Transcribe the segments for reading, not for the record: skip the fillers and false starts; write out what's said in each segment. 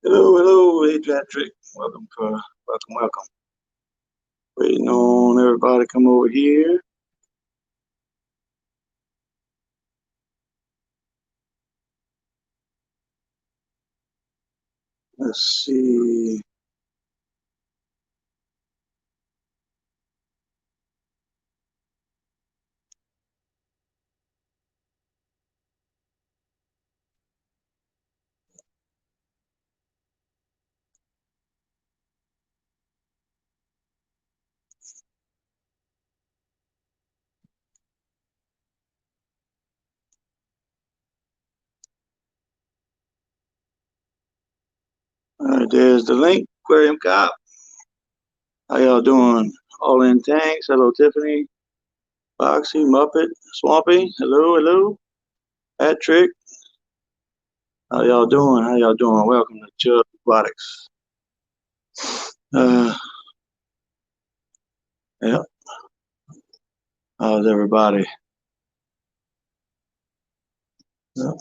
Hello, hello, hey Patrick. Welcome. Waiting on everybody to come over here. Let's see. All right, there's the link. Aquarium Cop. How y'all doing? All in tanks. Hello, Tiffany. Foxy, Muppet, Swampy. Hello, hello. Patrick. How y'all doing? Welcome to Chubz Aquatics. Yeah. How's everybody? Yep.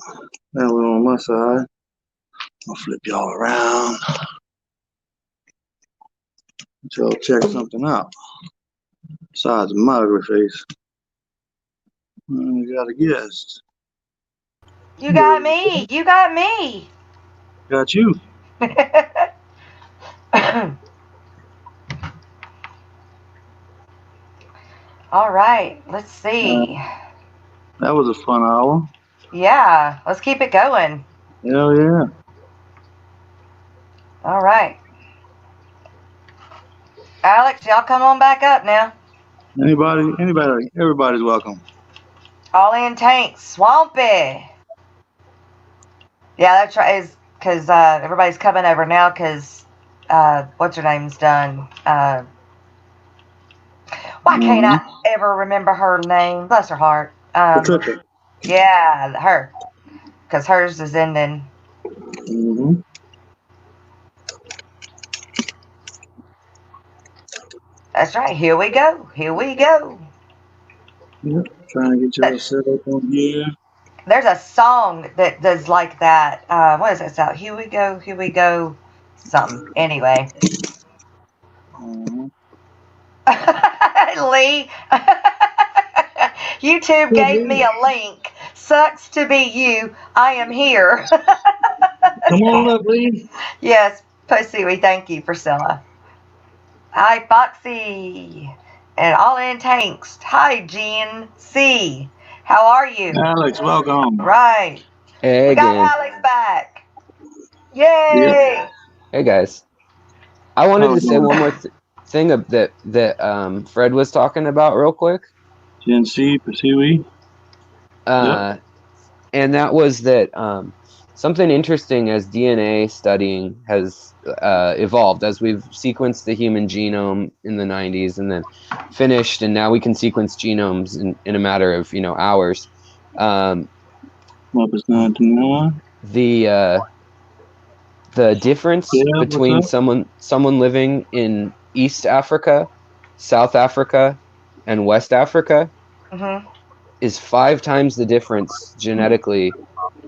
Now we're on my side. I'll flip y'all around. Y'all check something out. Besides my ugly face. We got a guest. You got me. You got me. Got you. All right. Let's see. That was a fun hour. Yeah. Let's keep it going. Hell yeah. All right. Alex, y'all come on back up now. Everybody's welcome. All in tanks. Swampy. Yeah, that's right. Is because everybody's coming over now because what's her name's done. Why can't I ever remember her name? Bless her heart. Patricia. Yeah, her. Because hers is ending. Mm-hmm. That's right. Here we go. Here we go. Yep. Trying to get y'all set up on here. There's a song that does like that. What is that sound? Here we go. Here we go. Something. Anyway. Lee. YouTube gave me a link. Sucks to be you. I am here. Come on up, Lee. Yes, Pussy, we thank you, Priscilla. Hi, Foxy. And all in tanks. Hi, Gene C. How are you? Alex, welcome. Right. Hey, we got again. Alex back. Yay. Yep. Hey, guys. I wanted to say one more thing that Fred was talking about real quick. Gen C, Pursuey. And that was that something interesting as DNA studying has evolved, as we've sequenced the human genome in the 90s and then finished, and now we can sequence genomes in a matter of hours. The difference between someone living in East Africa, South Africa, and West Africa is 5 times the difference genetically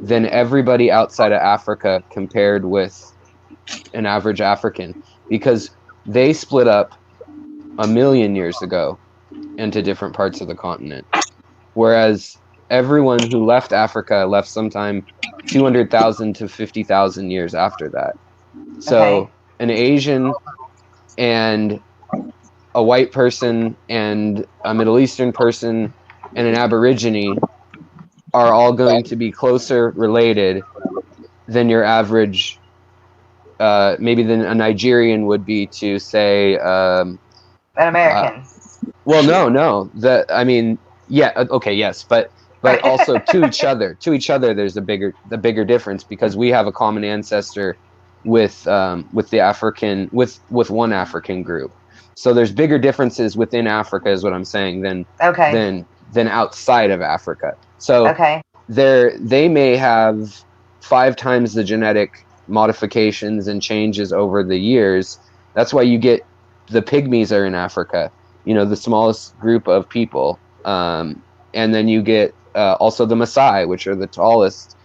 than everybody outside of Africa compared with an average African, because they split up 1 million years ago into different parts of the continent, whereas everyone who left Africa left sometime 200,000 to 50,000 years after that. So an Asian and a white person and a Middle Eastern person and an Aborigine are all going to be closer related than your average, maybe than a Nigerian would be to, say, an American. Well, no. Yes, but also to each other. To each other, there's the bigger difference, because we have a common ancestor with the African, with one African group. So there's bigger differences within Africa, is what I'm saying, than outside of Africa. So they may have 5 times the genetic modifications and changes over the years. That's why you get the pygmies are in Africa, the smallest group of people. And then you get also the Maasai, which are the tallest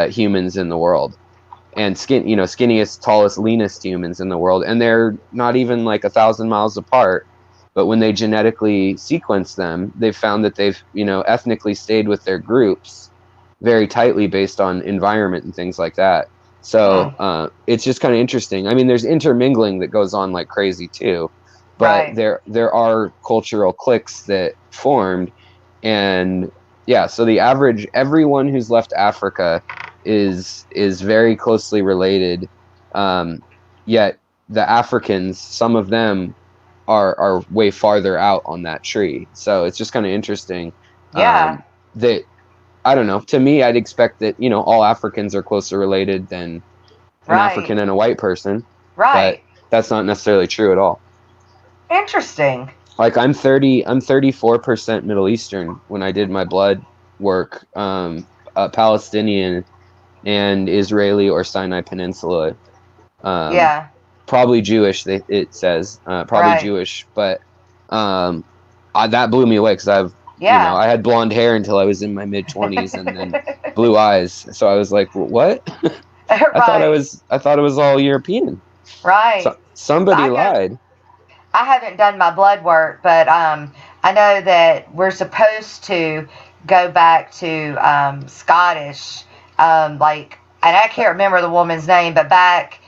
humans in the world. skinniest, tallest, leanest humans in the world, and they're not even like 1,000 miles apart. But when they genetically sequence them, they've found that they've ethnically stayed with their groups very tightly based on environment and things like that. So it's just kind of interesting. I mean, there's intermingling that goes on like crazy too, but there are cultural cliques that formed, and yeah. So the average, everyone who's left Africa is very closely related. Yet the Africans, some of them are way farther out on that tree. So it's just kind of interesting. Yeah. That I don't know. To me, I'd expect that all Africans are closer related than an African and a white person. Right. But that's not necessarily true at all. Interesting. Like I'm 34% Middle Eastern when I did my blood work. Palestinian and Israeli or Sinai Peninsula. Yeah. Probably Jewish. It says probably Jewish, but that blew me away because I had blonde hair until I was in my mid-20s and then blue eyes. So I was like, what? I thought it was all European. Right. So, somebody lied. I haven't done my blood work, but I know that we're supposed to go back to Scottish, and I can't remember the woman's name, but back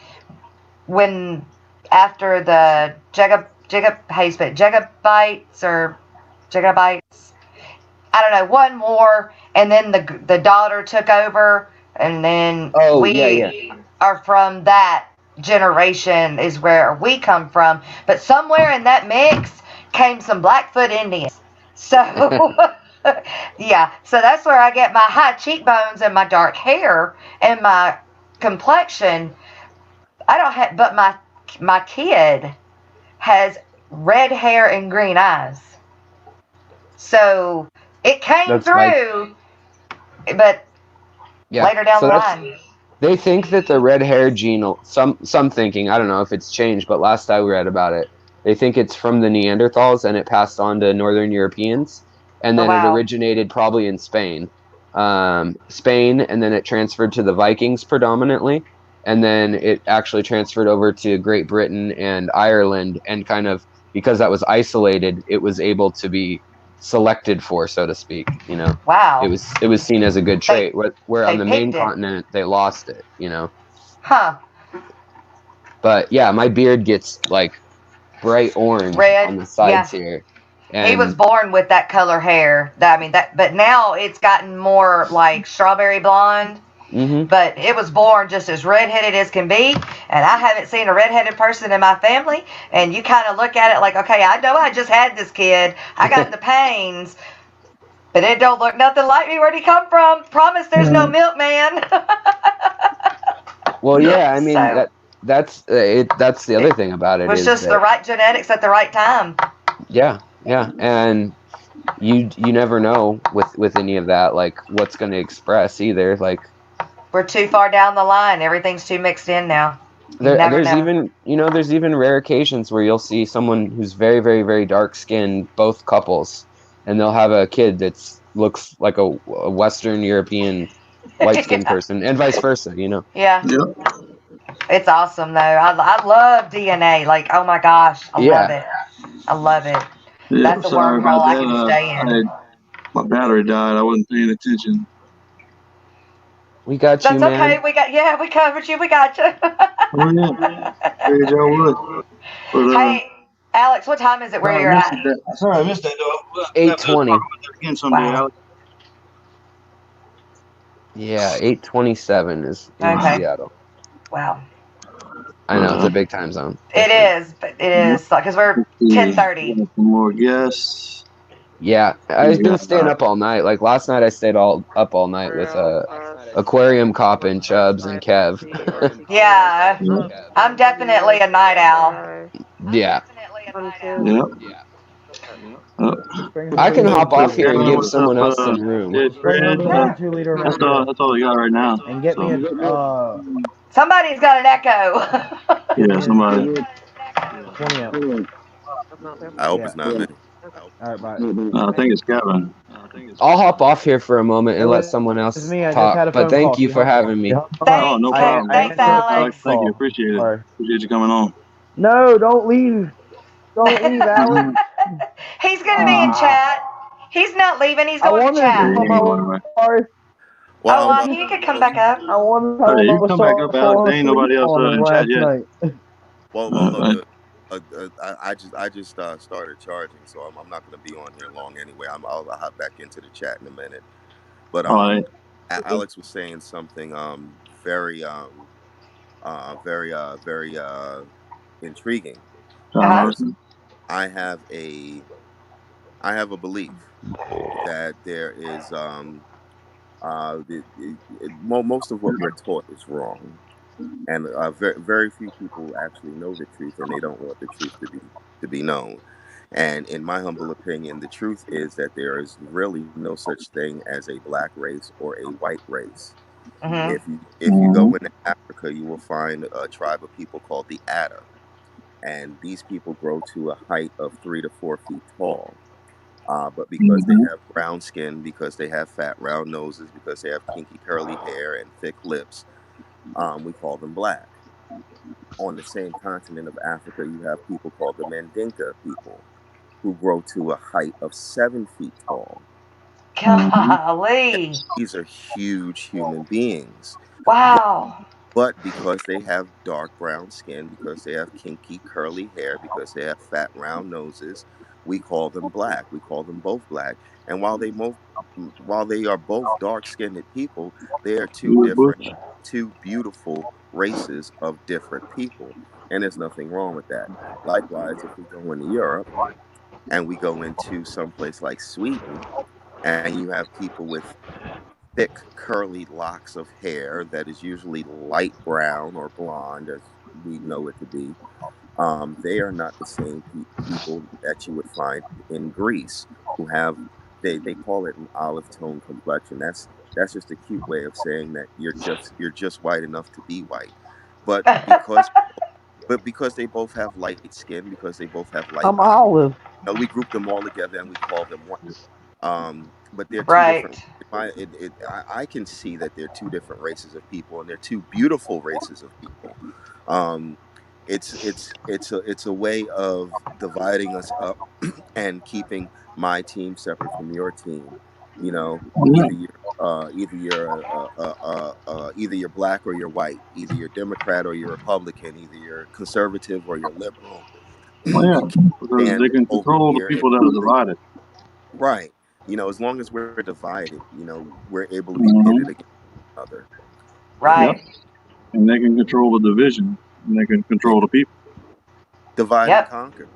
when after the Jacobites, I don't know, one war, and then the daughter took over, and then we are from that generation is where we come from. But somewhere in that mix came some Blackfoot Indians. So yeah, so that's where I get my high cheekbones and my dark hair and my complexion. I don't have, but my kid has red hair and green eyes. So it came through, but later down the line. They think that the red hair gene, some thinking, I don't know if it's changed, but last I read about it, they think it's from the Neanderthals and it passed on to Northern Europeans, and then it originated probably in Spain. Spain, and then it transferred to the Vikings predominantly, and then it actually transferred over to Great Britain and Ireland, and kind of, because that was isolated, it was able to be selected for, so to speak. Wow. It was seen as a good trait, where on the main continent they lost it. Huh. But yeah, my beard gets like bright orange on the sides here. And he was born with that color hair. But now it's gotten more like strawberry blonde. Mm-hmm. But it was born just as redheaded as can be, and I haven't seen a redheaded person in my family. And you kind of look at it like, okay, I know I just had this kid. I got the pains, but it don't look nothing like me. Where'd he come from? Promise there's no milkman. Well, yeah, I mean, that's the other thing about it. It was just the right genetics at the right time. Yeah, and you never know with any of that, like what's going to express either. Like, we're too far down the line. Everything's too mixed in now. There's even rare occasions where you'll see someone who's very, very, very dark skinned, both couples, and they'll have a kid that looks like a Western European light skinned person, and vice versa. Yeah. Yep. It's awesome though. I love DNA. Like, oh my gosh, I love it. I love it. Yeah, that's a wormhole I can stay in. My battery died. I wasn't paying attention. We got you, man. That's okay. We covered you. We got you. Oh, yeah. Figured y'all would. Hey, Alex, what time is it where you're at? Sorry, I missed that, though. 8:20. Again someday, Alex. Yeah, 8:27 is in Seattle. Wow. I know, it's a big time zone. It is, but it is, because we're 10:30. More guests. Yeah, I've been staying up all night. Like last night, I stayed up all night with Aquarium Cop and Chubz and Kev. Yeah, I'm definitely a night owl. Yeah. Yeah. I can hop off here and give someone else some room. That's all we got right now. And get me Somebody's got an echo. Yeah, somebody. 20 out. I hope it's not me. All right, bye. I think it's Kevin. I'll hop off here for a moment and let someone else talk. But thank you for having me. Oh, no problem. Thanks, Alex. Thank you. Appreciate it. Appreciate you coming on. No, don't leave. Don't leave, Alex. He's going to be in chat. He's not leaving. He's going to chat. Well, he could come back up. I want to tell you can come back up, Alex. There ain't nobody else in chat yet. Well, look, I just started charging, so I'm not going to be on here long anyway. I'll hop back into the chat in a minute. But Alex was saying something very intriguing. I have a belief that there is most of what we're taught is wrong, and very few people actually know the truth, and they don't want the truth to be known. And in my humble opinion, the truth is that there is really no such thing as a black race or a white race. If you go into Africa, you will find a tribe of people called the Ada, and these people grow to a height of 3 to 4 feet tall. But because they have brown skin, because they have fat round noses, because they have kinky curly hair and thick lips, we call them black. On the same continent of Africa, you have people called the Mandinka people, who grow to a height of 7 feet tall. Golly. These are huge human beings. Wow. But because they have dark brown skin, because they have kinky curly hair, because they have fat round noses, we call them black. We call them both black. And while they are both dark-skinned people, they are two beautiful races of different people. And there's nothing wrong with that. Likewise, if we go into Europe and we go into someplace like Sweden, and you have people with thick curly locks of hair that is usually light brown or blonde, as we know it to be, they are not the same people that you would find in Greece, who have they call it an olive tone complexion. That's just a cute way of saying that you're just white enough to be white. But because they both have light skin, because they both have light I'm olive. We group them all together and we call them white. But they're two different. I can see that they're two different races of people, and they're two beautiful races of people. It's a way of dividing us up and keeping my team separate from your team. Either you're black or you're white. Either you're Democrat or you're Republican. Either you're conservative or you're liberal. Because they can control the people that are divided. Right. As long as we're divided, we're able to be pitted against each other. Right. Yep. And they can control the division, and they can control the people. Divide and conquer.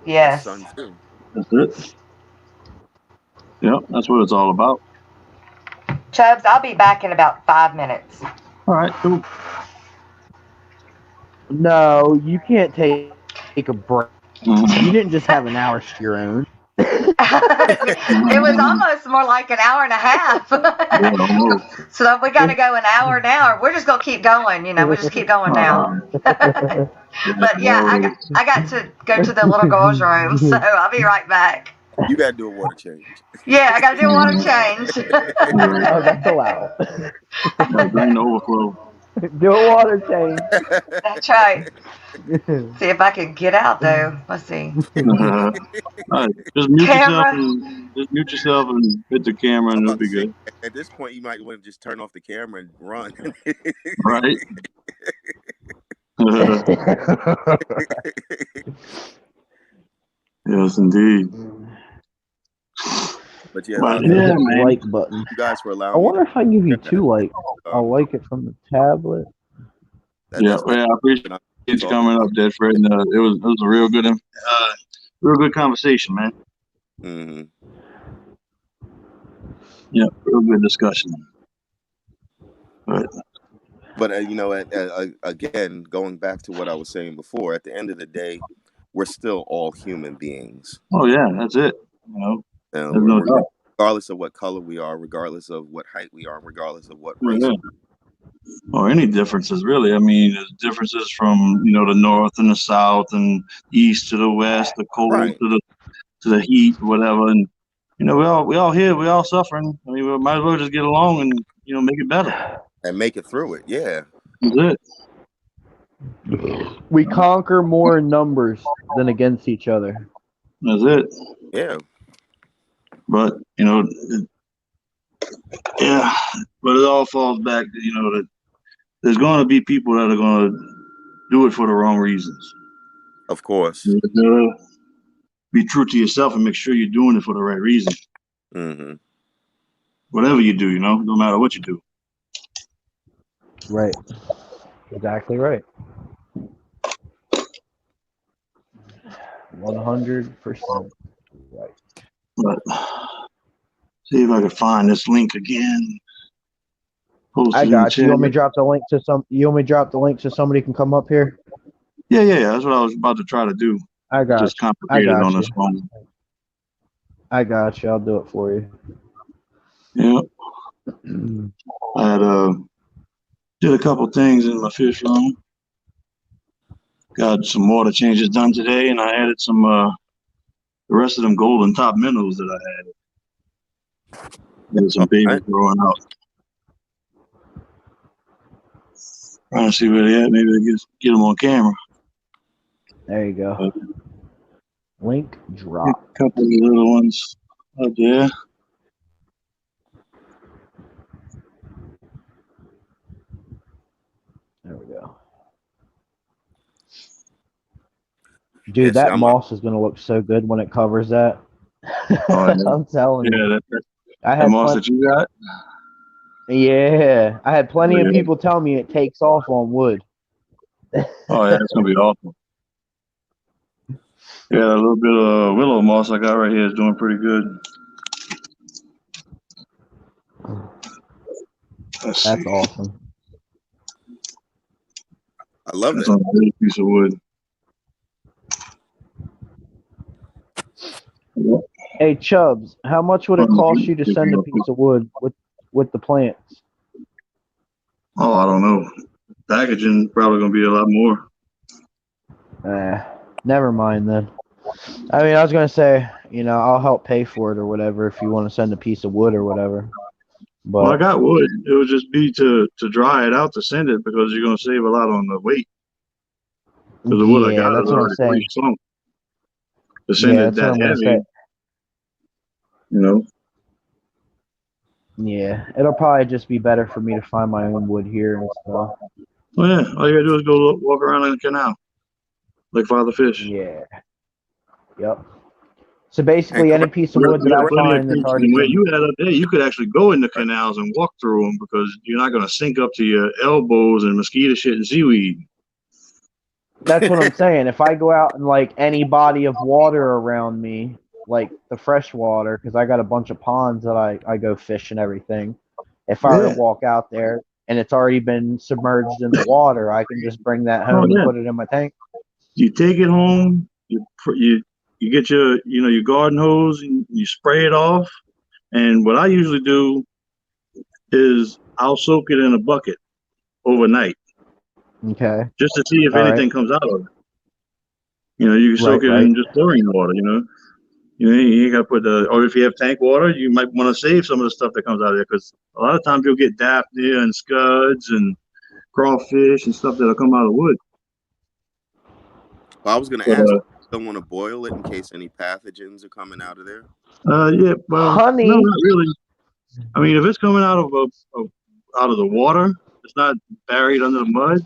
Yes. That's it. Yep, that's what it's all about. Chubz, I'll be back in about 5 minutes. All right, cool. No, you can't take a break. You didn't just have an hour to your own. It was almost more like an hour and a half. So if we got to go an hour now, or we're just going to keep going. We'll just keep going now. But yeah, I got to go to the little girl's room, so I'll be right back. You got to do a water change. Yeah, I got to do a water change. Oh, that's allowed. Drain overflow. Do a water change. That's right. See if I can get out though. Let's see. All right, just mute yourself and hit the camera, and it'll be good. At this point, you might want to just turn off the camera and run. Right. Yes, indeed. But yeah, man. Like button. You guys were allowed. I wonder if I give you 2 likes. I'll like it from the tablet. I appreciate you coming up, Dead Fred. It was a real good conversation, man. Mm-hmm. Yeah, real good discussion. But again, going back to what I was saying before, at the end of the day, we're still all human beings. Oh yeah, that's it. There's no doubt. Regardless of what color we are, regardless of what height we are, regardless of what race. Yeah. Or any differences, really. I mean, there's differences from the north and the south, and east to the west, the cold to to the heat or whatever. And we all here, we all suffering. I mean, we might as well just get along and make it better. And make it through it. Yeah. That's it. We conquer more in numbers than against each other. That's it. Yeah. But but it all falls back to that there's going to be people that are going to do it for the wrong reasons. Of course. You gotta be true to yourself and make sure you're doing it for the right reason. Mm-hmm. Whatever you do, no matter what you do. Right. Exactly right. 100% right. But see if I can find this link again. I got you. You want me to drop the link to so somebody can come up here? Yeah. That's what I was about to try to do. I got just complicated on this phone. I got you. I'll do it for you. Yeah. I had did a couple things in my fish room. Got some water changes done today, and I added some the rest of them golden top minnows that I had. There's some babies growing out. Trying to see where they at. Maybe I get them on camera. There you go. Link drop. A couple of little ones out there. There we go. Dude, that moss is going to look so good when it covers that. Oh, yeah. I'm telling you. I had moss that you got? Yeah. I had plenty of people tell me it takes off on wood. Oh, yeah, it's going to be awesome. Yeah, a little bit of willow moss I got right here is doing pretty good. That's awesome. I love That's it. on a little piece of wood. Hey, Chubz, how much would it cost you to send a piece of wood with the plants? Oh, I don't know. Packaging probably going to be a lot more. Never mind then. I mean, I was going to say, I'll help pay for it or whatever if you want to send a piece of wood or whatever. But well, I got wood. It would just be to dry it out to send it because you're going to save a lot on the weight. Because the wood I got is already pretty sunk. To send it that heavy, Yeah, it'll probably just be better for me to find my own wood here and stuff. Oh, yeah. All you got to do is go walk around in the canal. Like Father Fish. Yeah. Yep. So basically, any piece of wood that I find that's already where you had up there, you could actually go in the canals and walk through them because you're not going to sink up to your elbows in mosquito shit and seaweed. That's what I'm saying. If I go out in like any body of water around me, like the fresh water, because I got a bunch of ponds that I go fish and everything. If I were to walk out there and it's already been submerged in the water, I can just bring that home and put it in my tank. You take it home. You get your your garden hose and you spray it off. And what I usually do is I'll soak it in a bucket overnight. Okay. Just to see if anything comes out of it. You can soak it in just chlorine water. You ain't got to put or if you have tank water, you might want to save some of the stuff that comes out of there because a lot of times you'll get daphnia and scuds and crawfish and stuff that'll come out of wood. Well, I was going to ask, don't want to boil it in case any pathogens are coming out of there? Yeah, well, honey. No, not really. I mean, if it's coming out of the water, it's not buried under the mud.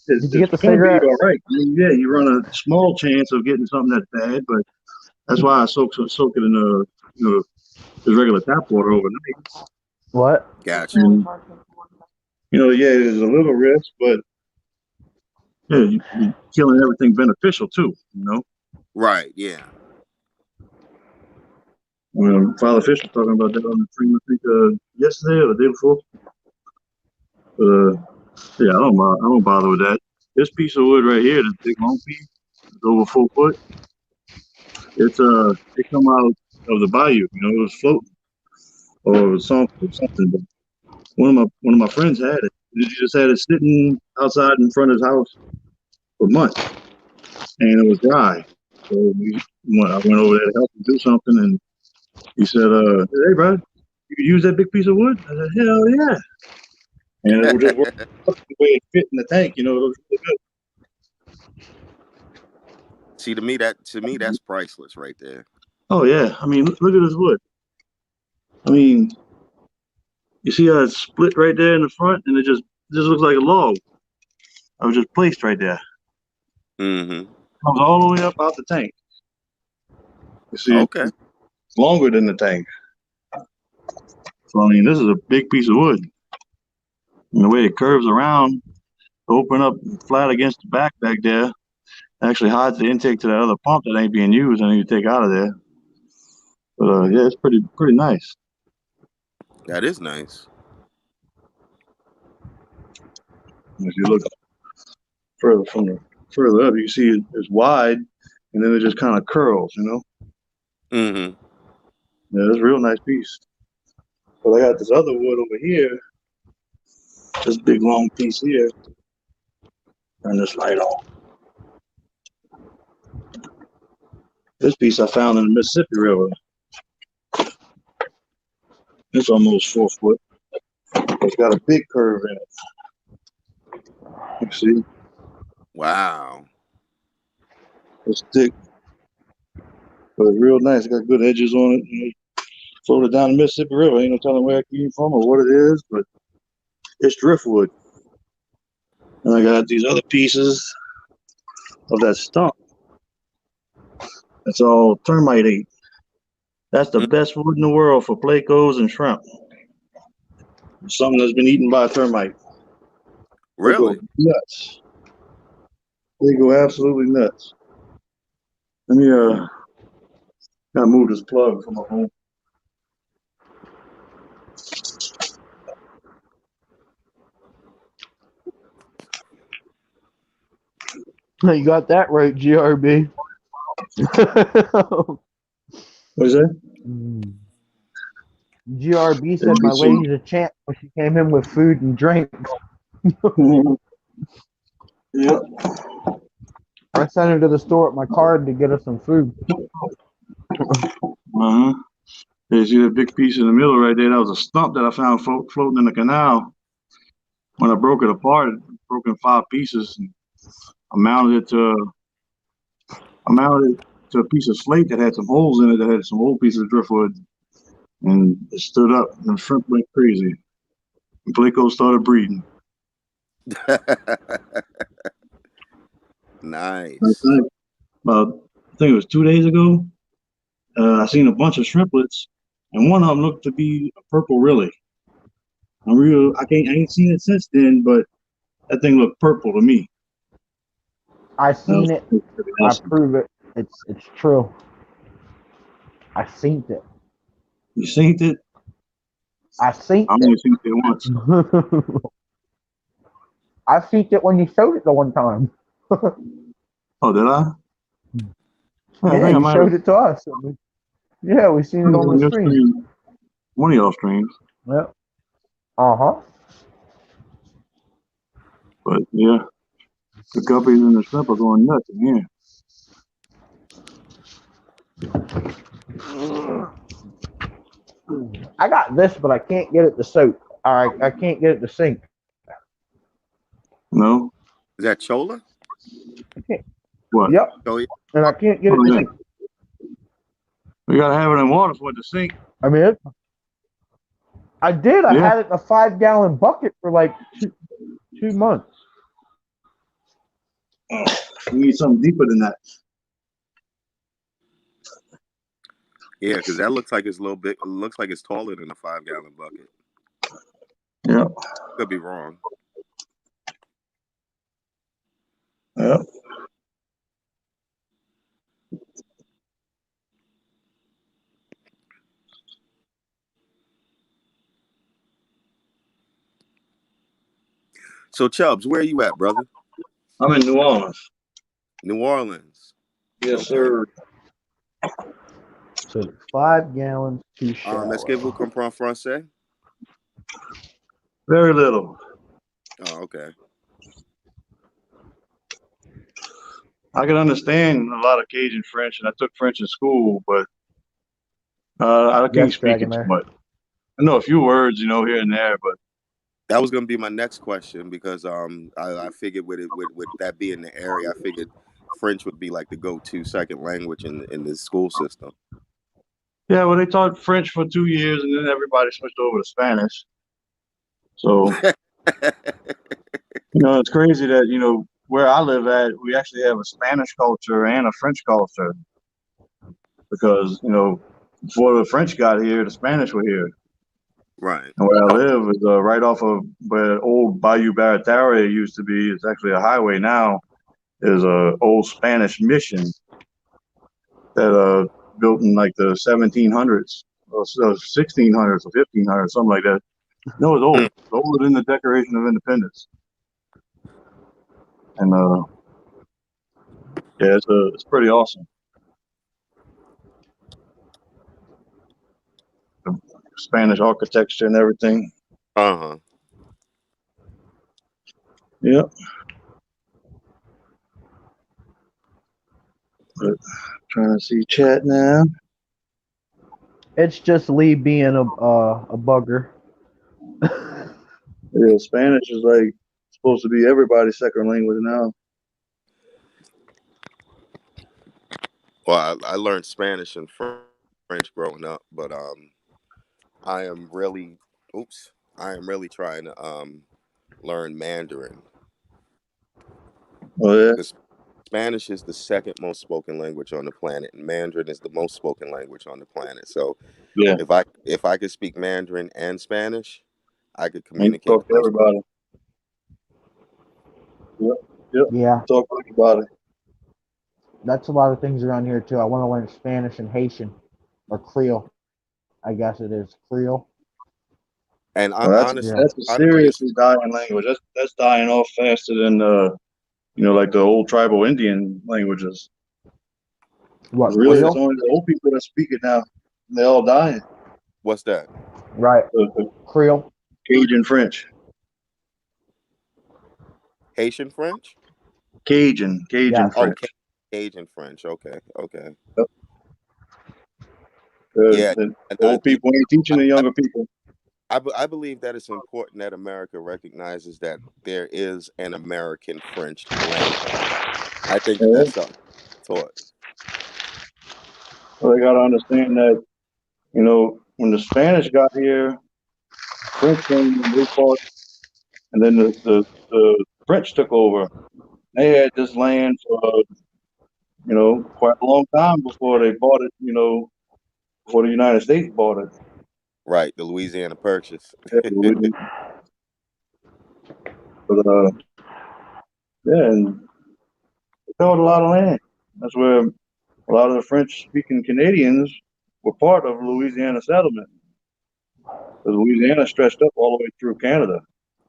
Did you get the cigarette? All right. I mean, yeah, you run a small chance of getting something that's bad, but that's why I soak it in just regular tap water overnight. What? Gotcha. And, there's a little risk, but yeah, you're killing everything beneficial too. Right. Yeah. Father Fish was talking about that on the stream, I think yesterday or the day before. But yeah, I don't bother with that. This piece of wood right here, this big long piece, it's over 4 foot. It come out of the bayou. It was floating or something. But one of my friends had it. He just had it sitting outside in front of his house for months, and it was dry. So I went over there to help him do something, and he said, "Hey, bro, you can use that big piece of wood?" I said, "Hell yeah!" And it would just work the way it fit in the tank. It looks really good. See, to me, that's priceless right there. Oh yeah, I mean, look at this wood. I mean, you see how it's split right there in the front, and it just looks like a log. I was just placed right there. Mm-hmm. Comes all the way up out the tank. You see, Okay. it's longer than the tank. So I mean, this is a big piece of wood. And the way it curves around, open up flat against the back there, actually hides the intake to that other pump that ain't being used, and you take out of there. But yeah, it's pretty nice. That is nice. If you look further up, you see it's wide, and then it just kind of curls. Mm-hmm. Yeah, it's a real nice piece. But I got this other wood over here, this big long piece here. Turn this light on. This piece I found in the Mississippi River. It's almost 4 foot. It's got a big curve in it. You see? Wow. It's thick, but it's real nice. It got good edges on it. Floated down the Mississippi River. Ain't no telling where it came from or what it is, but it's driftwood. And I got these other pieces of that stump. That's all termite ate. That's the best wood in the world for plecos and shrimp. Something that's been eaten by a termite. Really? They go nuts. They go absolutely nuts. Let me gotta move this plug from my home. You got that right, GRB. What is that? GRB said my lady's a champ when she came in with food and drinks. Yep. I sent her to the store with my card to get us some food. Uh-huh. You see that big piece in the middle right there? That was a stump that I found floating in the canal. When I broke it apart, it broke in 5 pieces. And I mounted it to a piece of slate that had some holes in it that had some old pieces of driftwood. And it stood up, and the shrimp went crazy. And Plecos started breeding. Nice. I think it was 2 days ago. I seen a bunch of shrimplets, and one of them looked to be a purple Rilly. I ain't seen it since then, but that thing looked purple to me. I seen it. I prove it. It's true. I seen it. You seen it? I seen it. I only seen it once. I seen it when you showed it the one time. Oh, did I? Yeah, you showed it to us. Yeah, we seen it on the stream. One of y'all streams. Yep. Uh-huh. But yeah, the guppies and the shrimp are going nuts in here. I got this, but I can't get it to soak. I can't get it to sink. No? Is that Chola? What? Yep. And I can't get it to sink. We gotta have it in water for it to sink. I mean, I did. I had it in a 5-gallon bucket for like 2 months. We need something deeper than that. Yeah, because that looks like it's a little bit. It looks like it's taller than a 5-gallon bucket. Yeah. Could be wrong. Yeah. So, Chubz, where are you at, brother? I'm in New Orleans. New Orleans. Yes, sir. So 5 gallons to shower. Est-ce que vous comprenez français? Very little. Oh, okay. I can understand a lot of Cajun French, and I took French in school, but I can't speak it too much. I know a few words, here and there, but that was going to be my next question because I figured with that being the area, I figured French would be like the go-to second language in the school system. Yeah, well, they taught French for 2 years, and then everybody switched over to Spanish. So, it's crazy that, where I live at, we actually have a Spanish culture and a French culture. Because, before the French got here, the Spanish were here. Right. And where I live is right off of where old Bayou Baratara used to be. It's actually a highway now. Is a old Spanish mission that built in like the 1700s or 1600s or 1500s, something like that. No, it's old. It's older than the Declaration of Independence. And yeah, it's pretty awesome. The Spanish architecture and everything. Uh-huh. Yep. But trying to see chat now. It's just Lee being a bugger. Yeah, Spanish is like supposed to be everybody's second language now. Well, I learned Spanish and French growing up, but I am really trying to learn Mandarin. Oh yeah. Because Spanish is the second most spoken language on the planet, and Mandarin is the most spoken language on the planet. So, yeah, if I could speak Mandarin and Spanish, I could you communicate talk with to those everybody. Yep. Yeah. Talk to everybody. That's a lot of things around here too. I want to learn Spanish and Haitian or Creole. I guess it is Creole. And That's a seriously dying language. That's dying off faster than like the old tribal Indian languages. What, Really, Creole? it's only the old people that speak it now. They're all dying. What's that? Right. Creole. Cajun French. Haitian French? Cajun Yes. French. Oh, Cajun French. Okay. Yep. Yeah. The old people ain't teaching the younger people. I believe that it's important that America recognizes that there is an American French language. I think that's taught. Well, they got to understand that, when the Spanish got here, French came and they fought, and then the French took over. They had this land for, quite a long time before they bought it, before the United States bought it. Right, the Louisiana Purchase. But, yeah, and they held a lot of land. That's where a lot of the French-speaking Canadians were part of Louisiana settlement. Because Louisiana stretched up all the way through Canada.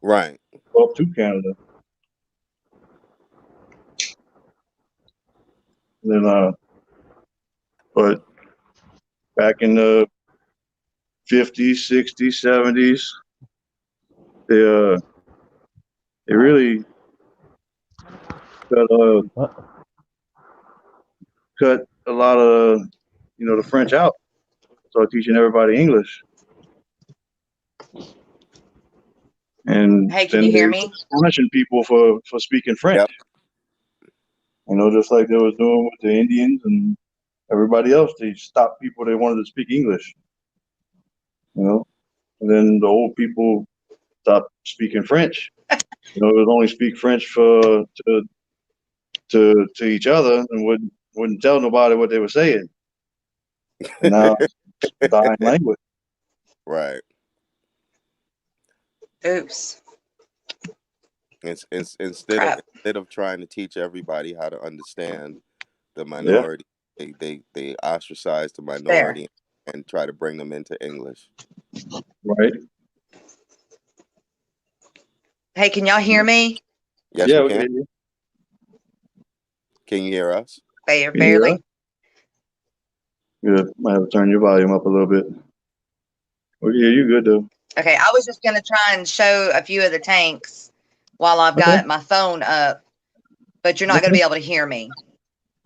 Right. Up to Canada. And then, but back in the 50s, 60s, 70s, they really cut a lot of, the French out. Start teaching everybody English. And hey, can you hear me? Punishing people for speaking French. Yep. Just like they was doing with the Indians and everybody else, they stopped people they wanted to speak English. And then the old people stopped speaking French. It would only speak French to each other and wouldn't tell nobody what they were saying. And now it's dying language. Right. Oops. It's instead of trying to teach everybody how to understand the minority, they ostracize the minority and try to bring them into English. Right. Hey, can y'all hear me? Yes, we can. Can you hear us? Barely. Good. Might have to turn your volume up a little bit. Oh, yeah, you're good though. Okay, I was just gonna try and show a few of the tanks while I've got my phone up, but you're not gonna be able to hear me.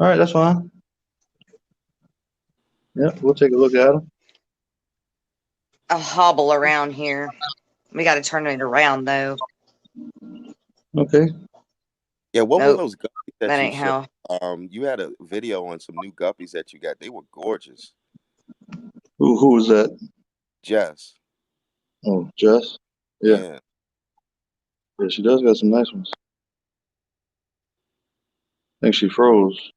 All right, that's fine. Yeah, we'll take a look at them. A hobble around here. We got to turn it around though. Okay. Yeah, what were those guppies that you ain't showed? how. You had a video on some new guppies that you got. They were gorgeous. Who was that? Jess. Oh, Jess? Yeah. Yeah, she does got some nice ones. I think she froze.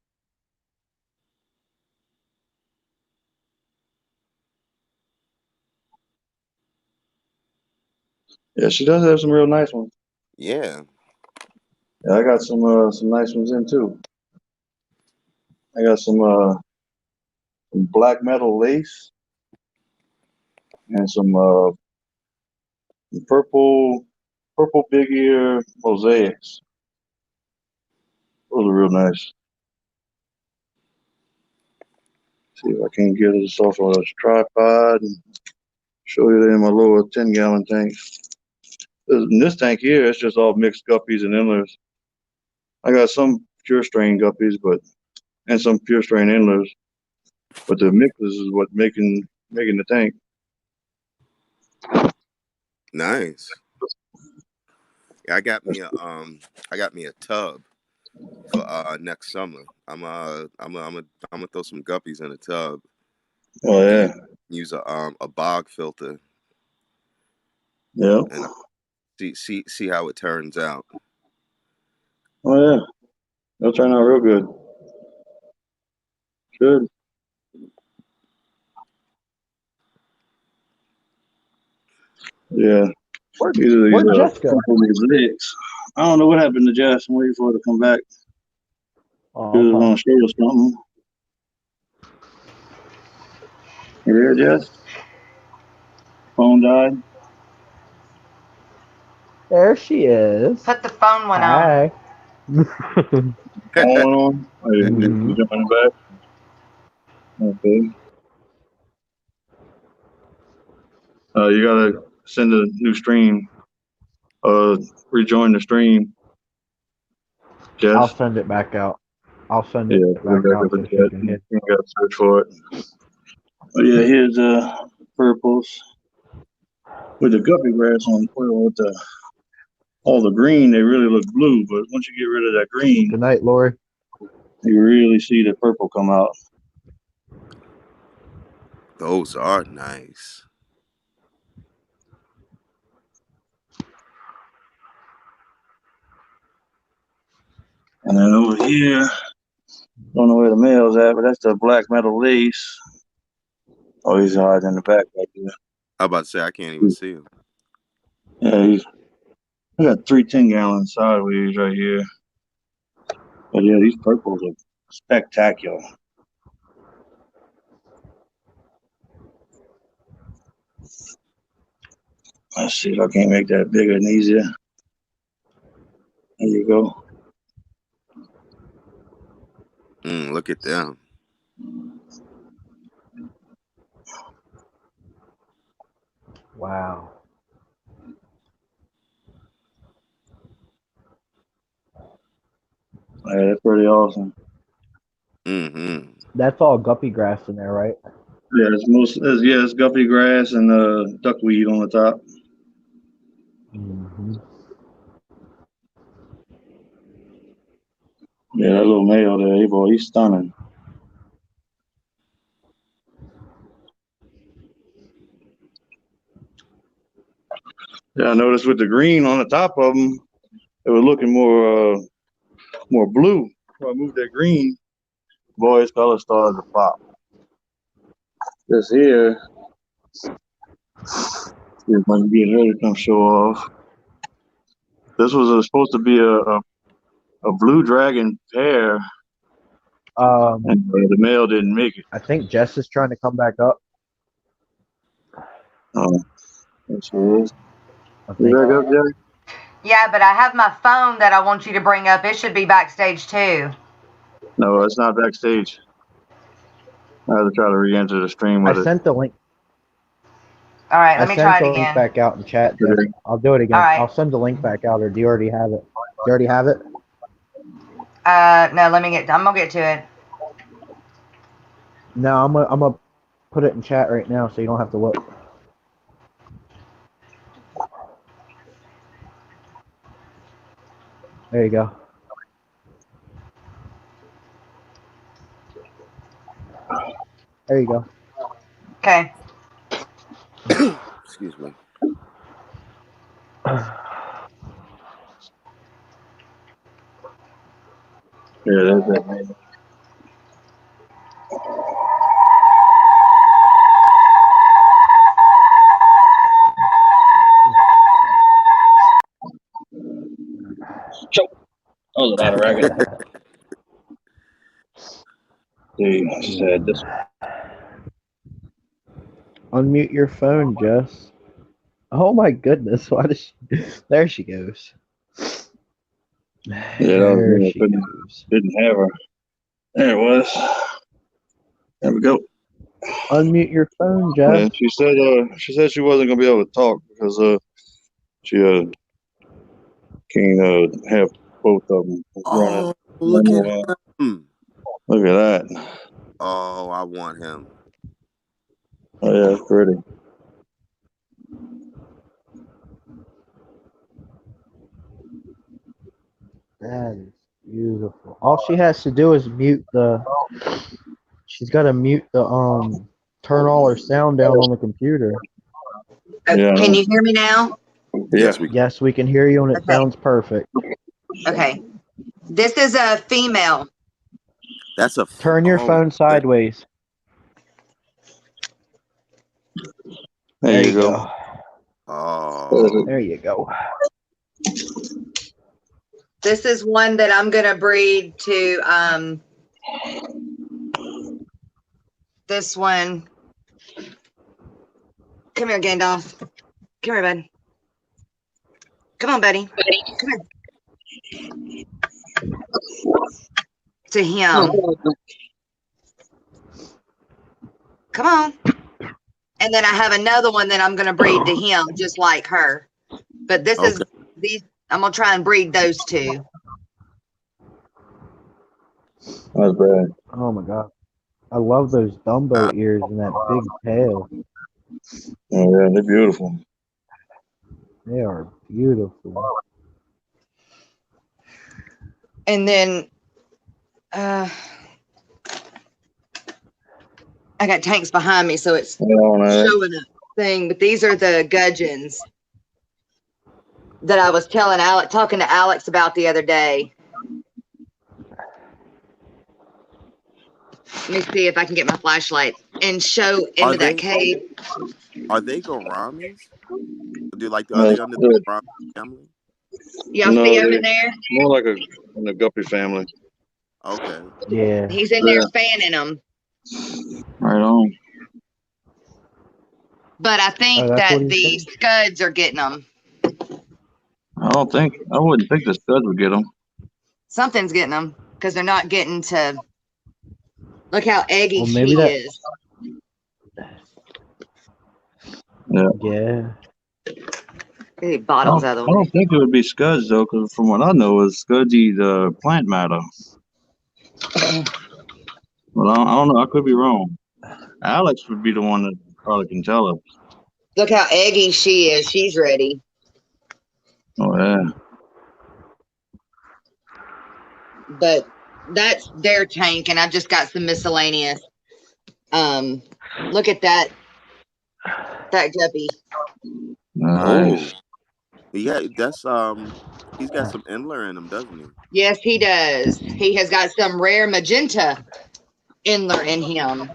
Yeah, she does have some real nice ones. Yeah. Yeah, I got some nice ones in too. I got some black metal lace and some purple big ear mosaics. Those are real nice. See if I can get this off of a tripod and show you that in my little 10-gallon tank. In this tank here, it's just all mixed guppies and endlers. I got some pure strain guppies, and some pure strain endlers. But the mixes is what making the tank. Nice. I got me a tub for next summer. I'm gonna throw some guppies in a tub. Oh yeah. Use a bog filter. Yeah. And see how it turns out. Oh yeah. They'll turn out real good. Good. Yeah. Where'd Jess go? I don't know what happened to Jess. I'm waiting for her to come back. Oh, She was going to show us something. You there, Jess? Phone died. There she is. Put the phone one Hi. Phone on. Oh, you jumping back? Okay. You gotta send a new stream. Rejoin the stream. Jess. I'll send it back out. I'll send it back out so she can hit. You gotta search for it. Oh yeah, here's purples with the guppy grass on. With all the green, they really look blue. But once you get rid of that green, good night, Lori. You really see the purple come out. Those are nice. And then over here, don't know where the male's at, but that's the black metal lace. Oh, he's hiding in the back right there. I'm about to say I can't even see him. Yeah, I got 3 10-gallon sideways right here. But yeah, these purples are spectacular. Let's see if I can't make that bigger and easier. There you go. Look at them. Wow. Yeah, that's pretty awesome. Mm-hmm. That's all guppy grass in there, right? Yeah, it's guppy grass and duckweed on the top. Mm-hmm. Yeah, that little male there, boy, he's stunning. Yeah, I noticed with the green on the top of them, it was looking more blue. So I moved that green. Boy, his color started to pop. This here, see if I can get her to come show off. This was supposed to be a blue dragon pair, and the male didn't make it. I think Jess is trying to come back up. Oh, there she is. You back up, Jack? Yeah, but I have my phone that I want you to bring up. It should be backstage too. No, it's not backstage. I have to try to re-enter the stream with it. I sent the link. All right, let me try it again. Link back out in chat. Jess. I'll do it again. All right. I'll send the link back out, or do you already have it? Do you already have it? No, I'm gonna get to it. No, I'm gonna put it in chat right now so you don't have to look. There you go. There you go. Okay. Excuse me. Yeah, that's it. Choke. That was a lot of ragged. Dude, she said this. Unmute your phone, Jess. Oh my goodness! Why does she... There she goes. Yeah, There she goes. Didn't have her. There it was. There we go. Unmute your phone, Jess. Yeah, she said she wasn't gonna be able to talk because she can't have both of them running. Look at him. Look at that. Oh, I want him. Oh yeah, it's pretty. That is beautiful. All she has to do is mute the. She's got to mute the turn all her sound down on the computer. Yeah. Can you hear me now? Yeah. Yes, we can hear you, and it sounds perfect. Okay. This is a female. That's a. Turn your phone sideways. There you go. Oh. There you go. This is one that I'm gonna breed to this one. Come here, Gandalf. Come here, bud. Come on, buddy. Come here. To him. Come on. And then I have another one that I'm gonna breed to him, just like her. But this is these. I'm gonna try and breed those two. That's bad. Oh my god. I love those Dumbo ears and that big tail. Oh yeah, they're beautiful. They are beautiful. And then I got tanks behind me, so it's showing a thing. But these are the gudgeons that I was talking to Alex about the other day. Let me see if I can get my flashlight and show into that cave. Are they gouramis? Are they under the gourami family? Y'all see him in there? More like in the guppy family. Okay. Yeah. He's in there fanning them. Right on. But I think that the scuds are getting them. I wouldn't think the scuds would get them. Something's getting them because they're not getting to. Look how eggy she is. Yeah. Bottles out of the way. I don't think it would be scuds though, because from what I know, is scuds eat plant matter. Well, I don't know. I could be wrong. Alex would be the one that probably can tell us. Look how eggy she is. She's ready. Oh yeah. But that's their tank, and I've just got some miscellaneous. Look at that guppy. Nice. Yeah, that's he's got some Endler in him, doesn't he? Yes, he does. He has got some rare magenta Endler in him.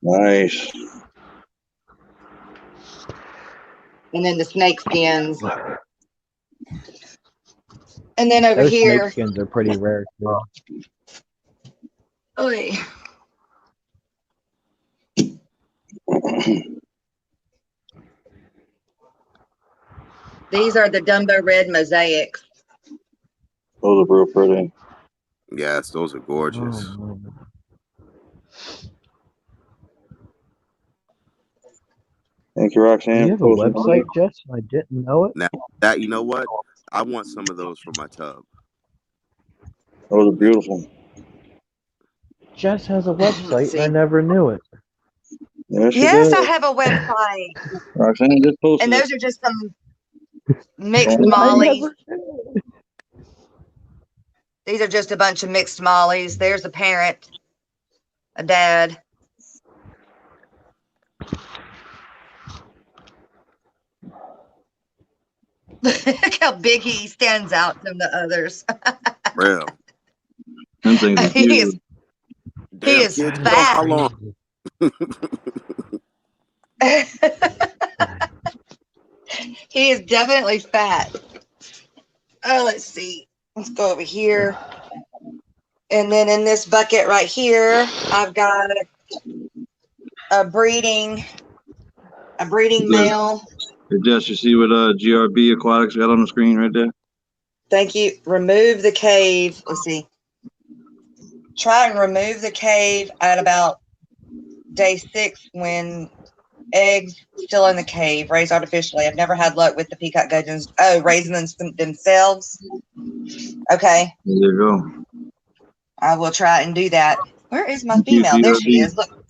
Nice. And then the snake skins. And then over those here. Snake skins are pretty rare too. Oy. These are the Dumbo Red Mosaics. Those are real pretty. Yes, those are gorgeous. Oh, thank you, Roxanne. You have a website, Jess? I didn't know it. Now that, you know what? I want some of those for my tub. Those are beautiful. Jess has a website and I See. never knew it. Yes, she Yes, does. I have a website. Roxanne just posted And it. those are just some mixed I mollies. never. These are just a bunch of mixed mollies. There's a parent, a dad. Look how big he stands out from the others. Real. Them things are he huge. is Kids, you know fat. how long? He is definitely fat. Oh, let's see. Let's go over here. And then in this bucket right here, I've got a breeding male. Hey, Jess, you see what GRB Aquatics got on the screen right there? Thank you. Remove the cave. Let's see. Try and remove the cave at about day 6 when eggs still in the cave, raised artificially. I've never had luck with the peacock gudgeons. Oh, raising them themselves. Okay. There you go. I will try and do that. Where is my Thank you, female? There she GRB. is. Look.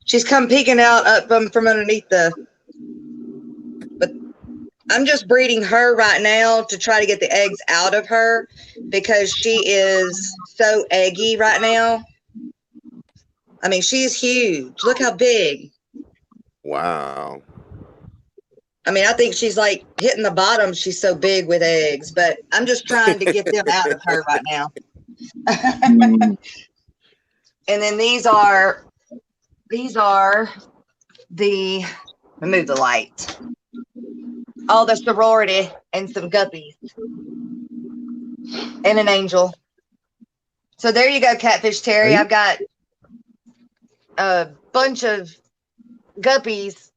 She's come peeking out up from underneath but I'm just breeding her right now to try to get the eggs out of her because she is so eggy right now. I mean, she's huge. Look how big. Wow. I mean, I think she's like hitting the bottom. She's so big with eggs, but I'm just trying to get them out of her right now. And then these are the, remove the light. All the sorority and some guppies and an angel. So there you go, Catfish Terry. I've got a bunch of guppies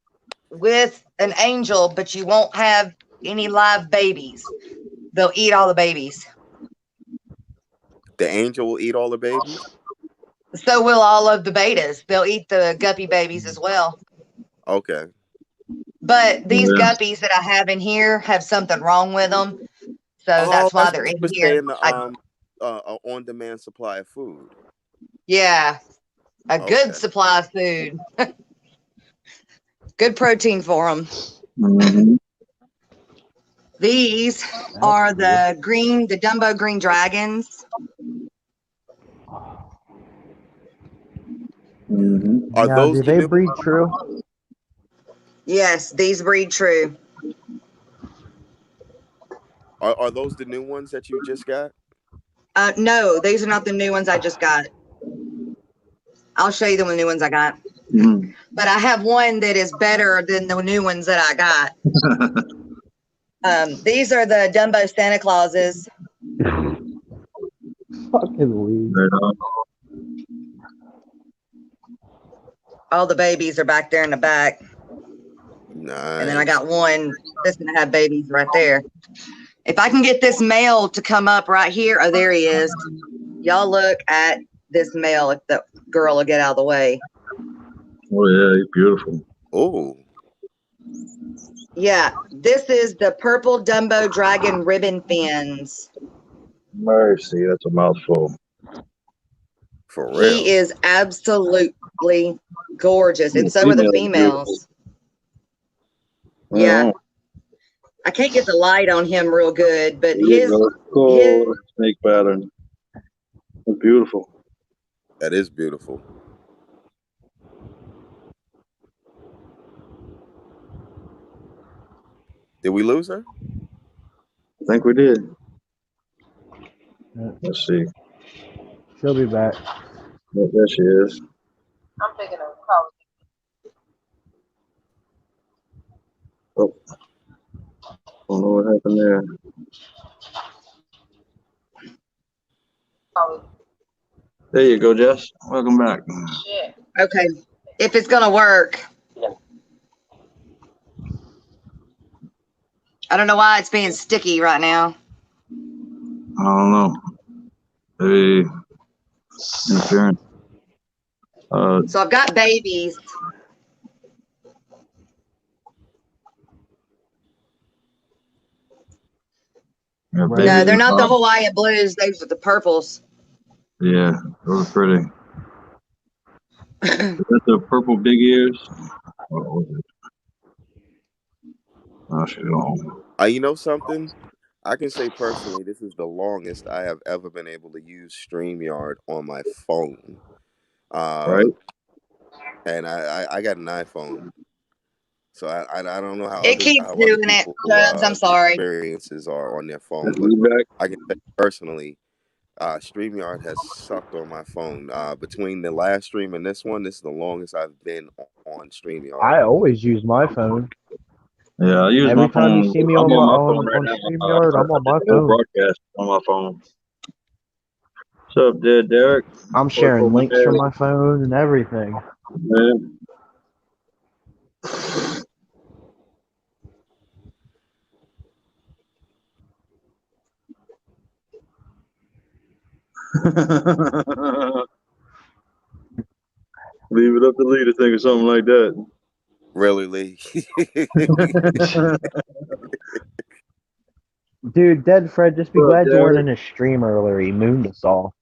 with an angel, but you won't have any live babies. They'll eat all the babies. The angel will eat all the babies? So will all of the betas. They'll eat the guppy babies as well. Okay. But these guppies that I have in here have something wrong with them. So that's why they're in here. On-demand supply of food. Yeah. A good supply of food. Good protein for them. Mm-hmm. These are the Dumbo green dragons. Mm-hmm. Are Now, those do they breed true? Yes, these breed true. Are those the new ones that you just got? No, these are not the new ones I just got. I'll show you the new ones I got. Mm-hmm. But I have one that is better than the new ones that I got. These are the Dumbo Santa Clauses. Fucking weed. Right on. All the babies are back there in the back. Nice. And then I got one that's going to have babies right there. If I can get this male to come up right here. Oh, there he is. Y'all look at this male if the girl will get out of the way. Oh, yeah, he's beautiful. Oh. Yeah, this is the purple Dumbo dragon ribbon fins. Mercy, that's a mouthful. For real. He is absolutely gorgeous. And so are the females. Yeah. I can't get the light on him real good, but his snake pattern. It's beautiful. That is beautiful. Did we lose her? I think we did. Let's see. She'll be back. There she is. I'm thinking of college. Oh. Don't know what happened there. There you go, Jess. Welcome back. Okay. If it's going to work. I don't know why it's being sticky right now. I don't know. Maybe interference. So I've got babies. No, they're not the Hawaiian blues. Those are the purples. Yeah, those are pretty. That's the purple big ears. Oh, she's gone. You know something? I can say personally, this is the longest I have ever been able to use StreamYard on my phone. Right? And I got an iPhone, so I don't know It keeps how other doing it, people Chubz. I'm sorry. experiences are on their phone, Is but he back? I can say personally, StreamYard has sucked on my phone. Between the last stream and this one, this is the longest I've been on StreamYard. I always use my phone. Yeah, I use Every my time you phone. see me I'm on on my my phone right on now. StreamYard, I I'm on did my the whole phone. broadcast on my phone. What's up, there, Derek? I'm sharing links from my phone and everything. Man. Leave it up to Lee to think of something like that. Really, Lee? Dude, Dead Fred, just be What's up, glad you weren't Derek? in his stream earlier. He mooned us all.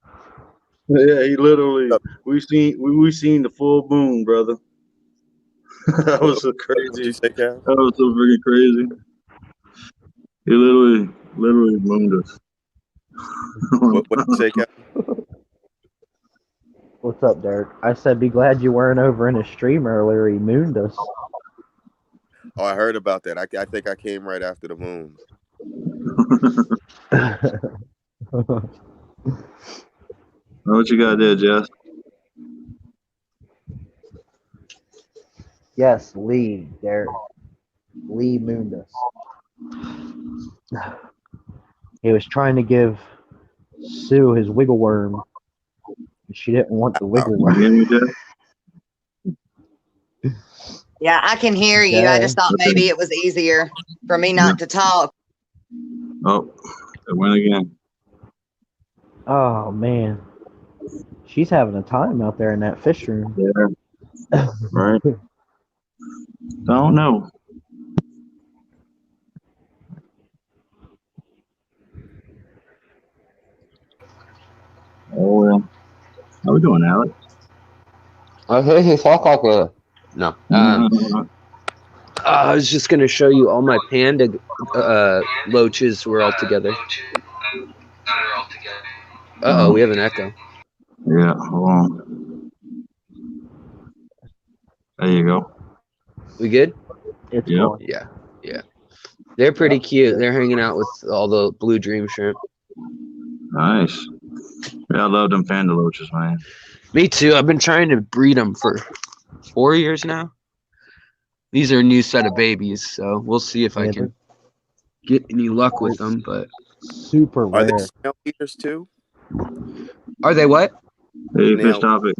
Yeah, he literally. We seen the full moon, brother. That was so What you crazy. say, Cal? That was so freaking crazy. He literally mooned us. What you say, Cal? What's up, Derek? I said be glad you weren't over in his stream earlier. He mooned us. Oh, I heard about that. I think I came right after the moon. What you got there, Jess? Yes, Lee, Derek. Lee mooned us. He was trying to give Sue his wiggle worm. She didn't want the wiggle Can you hear worm. me, Jess? Yeah, I can hear you. I just thought maybe it was easier for me not to talk. Oh, it went again. Oh man, she's having a time out there in that fish room. Yeah. Right. Don't know. Oh well. How we doing, Alex? No. I was just gonna show you all my panda loaches were all together. We have an echo. Yeah, hold on. There you go. We good? It's Yep. going. Yeah. They're pretty cute. They're hanging out with all the blue dream shrimp. Nice. Yeah, I love them panda loaches, man. Me too. I've been trying to breed them for 4 years now. These are a new set of babies, so we'll see if I can get any luck with them. But super rare. Are they snail eaters too? Are they what? Hey, fish topic.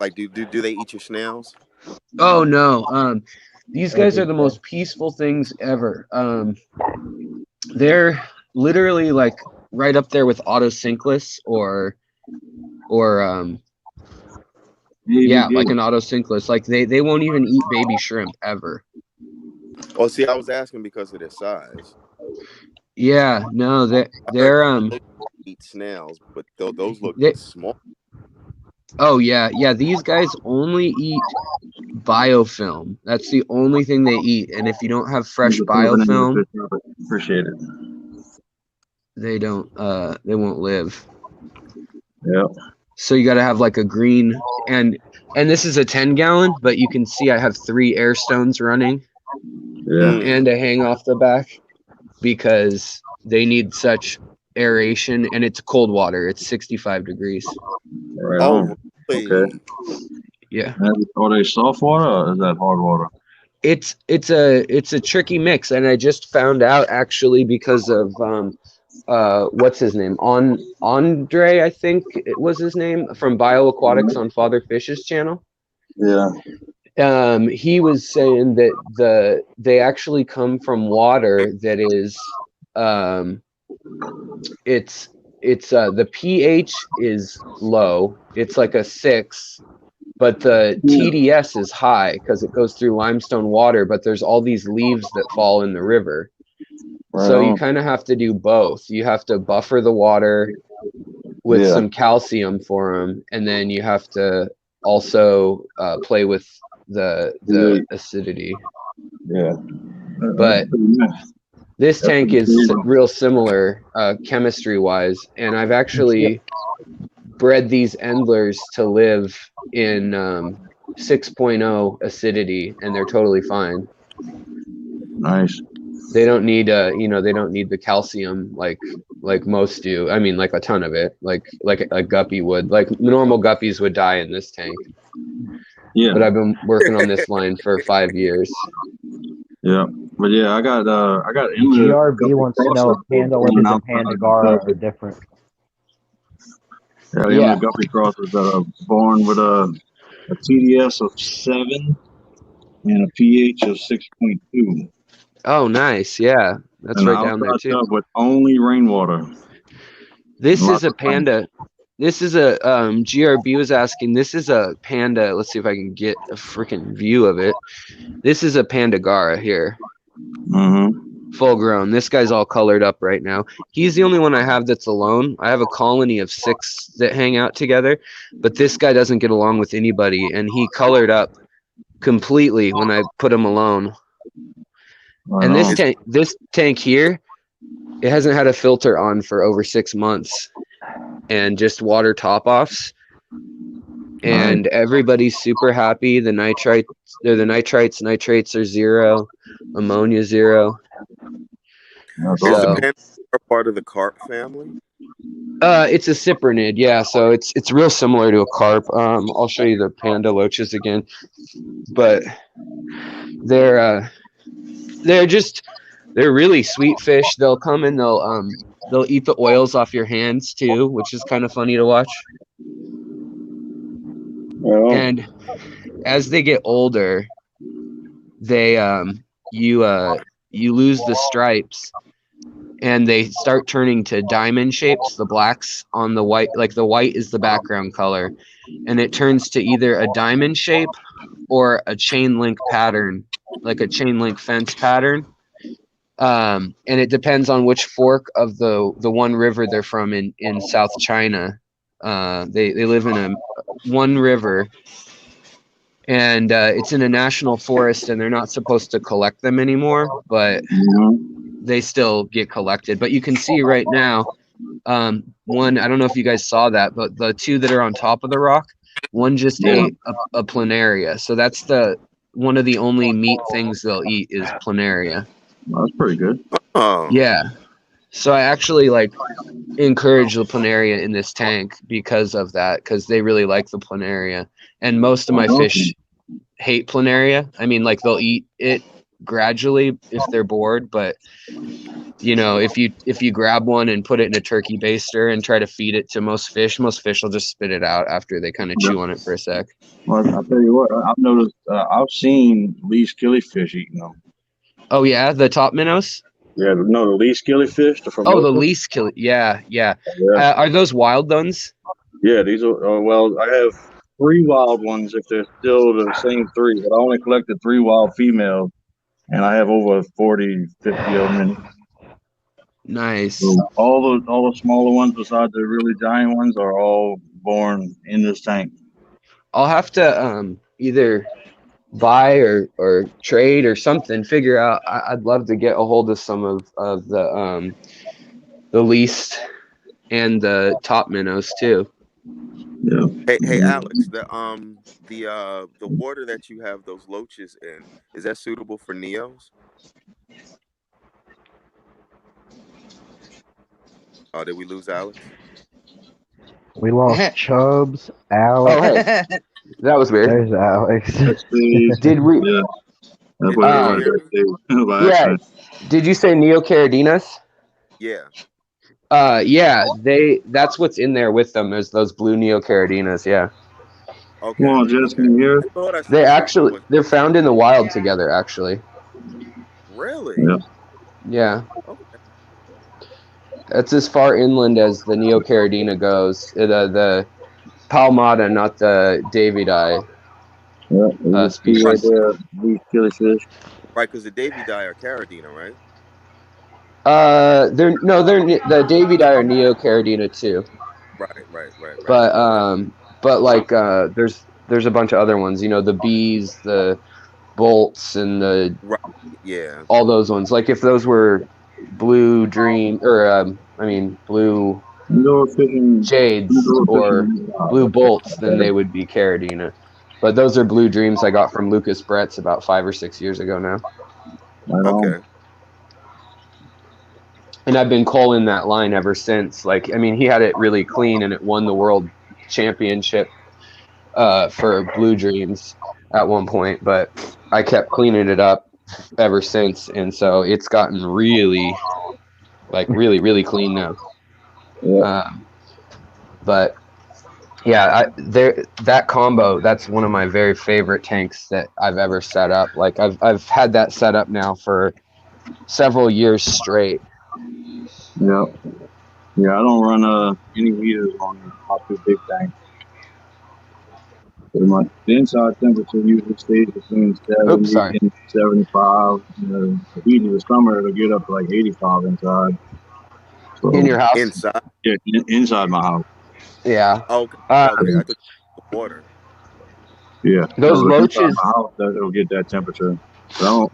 Like, do they eat your snails? Oh no. These guys are the most peaceful things ever. They're literally like right up there with autosynclus or like an autosynclus. Like they won't even eat baby shrimp ever. Oh, see, I was asking because of their size. Yeah, no, they're eat snails, but those look small. Oh yeah. These guys only eat biofilm. That's the only thing they eat. And if you don't have fresh biofilm, appreciate it. They won't live. Yeah. So you got to have like a green and this is a 10-gallon, but you can see I have 3 air stones running. Yeah. And a hang off the back because they need such aeration and it's cold water. It's 65 degrees. Right on. Okay. Yeah. Are they soft water or is that hard water? It's a tricky mix, and I just found out actually because of what's his name? Andre, I think it was his name, from Bioaquatics on Father Fish's channel. Yeah. He was saying that they actually come from water that is it's the pH is low. It's like a 6, but the TDS is high because it goes through limestone water, but there's all these leaves that fall in the river. Right. So you kind of have to do both. You have to buffer the water with some calcium for them, and then you have to also play with the acidity. Yeah. But this tank is real similar chemistry wise, and I've actually bred these endlers to live in 6.0 acidity, and they're totally fine. Nice. They don't need they don't need the calcium like most do. I mean, like a ton of it, like a guppy would. Like normal guppies would die in this tank. Yeah. But I've been working on this line for 5 years. Yeah. But yeah, I got GRB wants to know if Panda Lips and Panda Gara are different. Yeah, guppy crosses that are born with a TDS of 7 and a pH of 6.2. Oh, nice. Yeah, that's and right down there too. Up with only rainwater. This is a Panda. This is a GRB was asking. This is a Panda. Let's see if I can get a freaking view of it. This is a Panda Gara here. Mm-hmm. Full grown. This guy's all colored up right now. He's the only one I have that's alone. I have a colony of 6 that hang out together, but this guy doesn't get along with anybody, and he colored up completely when I put him alone. And this tank here, it hasn't had a filter on for over 6 months, and just water top offs. And everybody's super happy. The nitrates are 0, ammonia 0. Is the Panda part of the carp family? It's a cyprinid, yeah. So it's real similar to a carp. I'll show you the Panda loaches again, but they're really sweet fish. They'll come and they'll eat the oils off your hands too, which is kind of funny to watch. Oh. And as they get older, they you lose the stripes, and they start turning to diamond shapes. The blacks on the white, like the white is the background color, and it turns to either a diamond shape or a chain link pattern, like a chain link fence pattern. And it depends on which fork of the one river they're from in South China. They live in one river, and it's in a national forest, and they're not supposed to collect them anymore, but they still get collected. But you can see right now, one, I don't know if you guys saw that, but the 2 that are on top of the rock, one just ate a planaria. So that's one of the only meat things they'll eat is planaria. Well, that's pretty good. Oh. Yeah. So I actually encourage the planaria in this tank because of that, because they really like the planaria. And most of my fish hate planaria. I mean, they'll eat it gradually if they're bored, but if you grab one and put it in a turkey baster and try to feed it to most fish will just spit it out after they kind of chew on it for a sec. Well, I'll tell you what, I've noticed, I've seen least killifish eating them. Oh yeah, the top minnows? Yeah, no, the least killifish. The least killi. Yeah. Are those wild ones? Yeah, these are. Well, I have 3 wild ones if they're still the same 3, but I only collected 3 wild females, and I have over 40, 50 of them. Nice. So all the smaller ones besides the really giant ones are all born in this tank. I'll have to either buy or trade or something, figure out. I'd love to get a hold of some of the least and the top minnows too. Yeah. Hey Alex, the water that you have those loaches in, is that suitable for neos? Oh, did we lose Alex? We lost Chubz, Alex. Oh, hey. That was weird. There's Alex. Did we? Yeah. Yeah. Did you say Neocaradinas? Yeah. Yeah. That's what's in there with them. Is those blue Neocaradinas? Yeah. Okay. Come on, Jess, can you hear? They're found in the wild together. Actually. Really? Yeah. Yeah. Okay. That's as far inland as the Neocaradina goes. The Palmata, not the Davidi. Yeah, species. Right there, these killifish. Right, because the Davidi are Carradina, right? The Davidi are Neocaradina too. Right. But like there's a bunch of other ones. You know, the bees, the bolts, and the all those ones. Like if those were blue dream or blue jades or blue bolts, then they would be Carradina. But those are blue dreams I got from Lucas Bretz about 5 or 6 years ago now. Okay. And I've been calling that line ever since. Like, I mean, he had it really clean and it won the world championship for Blue Dreams at one point, but I kept cleaning it up ever since, and so it's gotten really clean now. But yeah, that combo, that's one of my very favorite tanks that I've ever set up. Like I've had that set up now for several years straight. Yeah, I don't run any heaters on my two big tanks. Pretty much. The inside temperature usually stays between 70 and 75. The heat of the summer, it'll get up to like 85 inside. So, in your house? Inside? Yeah, inside my house. Yeah. Okay. I thought the water. Yeah. Those loaches. My house, it'll get that temperature. I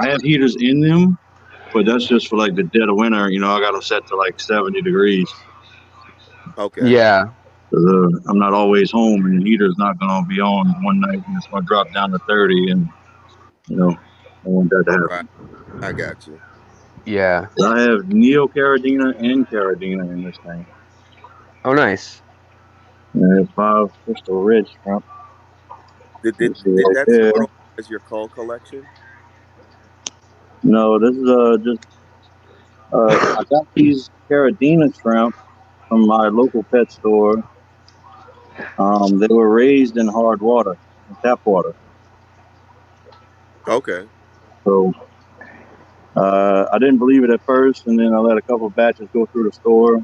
have heaters in them, but that's just for like the dead of winter. You know, I got them set to like 70 degrees. Okay. Yeah. I'm not always home, and the heater's not going to be on one night, and it's going to drop down to 30, and you know, I want that to happen. Right. I got you. Yeah. I have Neo Carradina and Carradina in this thing. Oh, nice. And it's 5 Crystal Red Shrimp. Did that start as your cull collection? No, this is just I got these Carradina shrimp from my local pet store. They were raised in hard water, in tap water. Okay. So I didn't believe it at first, and then I let a couple batches go through the store.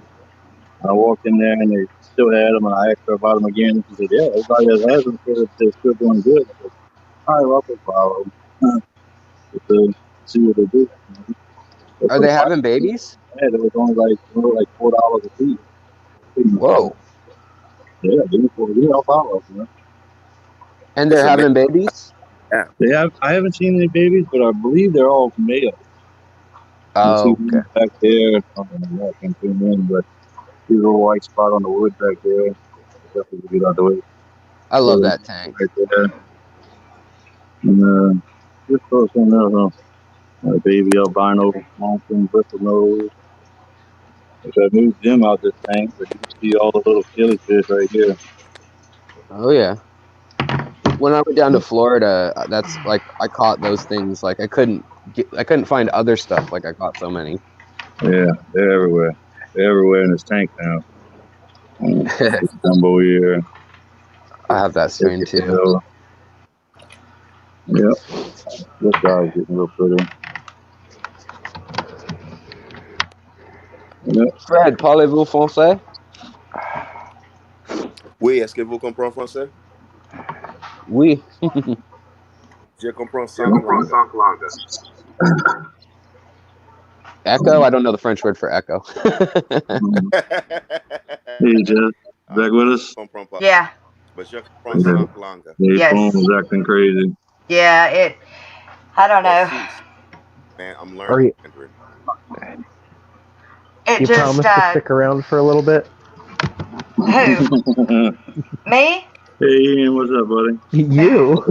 I walked in there, and they still had them, and I asked her about them again. She said, "Yeah, everybody that has them said they're still doing good." I said, "All right, well, I'll follow to see what they do." Are they having babies? Yeah, it was only like $4 a piece. Whoa. Yeah, I'll follow. You know? And they're having babies? Yeah. They have. I haven't seen any babies, but I believe they're all male. Oh, okay. Back there, I can't zoom in, but there's a little white spot on the wood back there. Definitely get out the way. I love that tank. Right there. And just throw something else on. Baby albino, monsoon bristle nose. If I moved them out this tank, but you can see all the little killifish right here. Oh yeah. When I went down to Florida, that's like I caught those things. Like I couldn't find other stuff. Like I caught so many. Yeah, they're everywhere. They're everywhere in this tank now. Dumbo here. I have that strain too. Yep. This guy's getting real pretty. Yep. Fred, parlez-vous français? Oui, est-ce que vous comprenez français? Oui. Je comprends cinq langues. Echo? I don't know the French word for echo. Hey, Jess. Back with us? Yeah. But je comprends cinq langues. Yes. His phone was acting crazy. Yeah, I don't know. Man, I'm learning Mandarin. You promise to stick around for a little bit? Who? Me? Hey, Ian, what's up, buddy? You?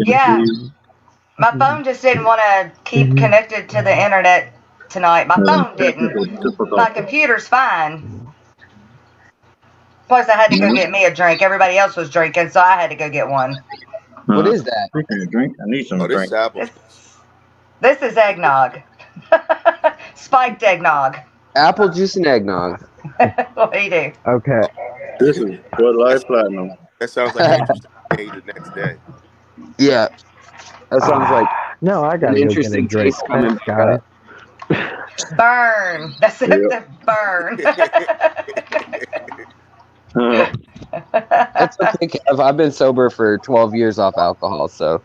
Yeah. My phone just didn't want to keep connected to the internet tonight. My phone didn't. My computer's fine. Plus, I had to go get me a drink. Everybody else was drinking, so I had to go get one. What is that? Drink? I need some drink. This is eggnog. Spiked eggnog. Apple juice and eggnog. What do you do? Okay. This is Bud Light Platinum. That sounds like an interesting day the next day. Yeah. That sounds like no, I got an interesting taste coming, guys. Burn. That's it. Yep. Burn. That's okay, Kev. I've been sober for 12 years off alcohol, so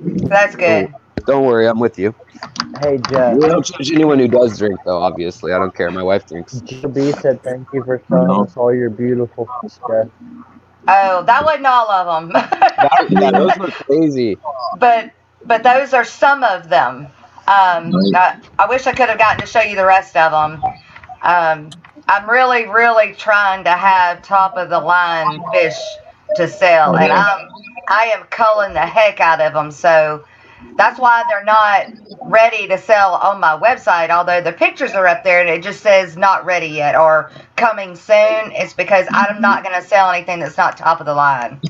that's good. Don't worry, I'm with you. Hey, Jess. I don't judge anyone who does drink, though. Obviously, I don't care. My wife drinks. GB said thank you for showing us all your beautiful fish, Jess. Oh, that wasn't all of them. Yeah, those were crazy. But those are some of them. I wish I could have gotten to show you the rest of them. I'm really, really trying to have top of the line fish to sell, and I am culling the heck out of them. So that's why they're not ready to sell on my website. Although the pictures are up there and it just says not ready yet or coming soon. It's because I'm not going to sell anything that's not top of the line.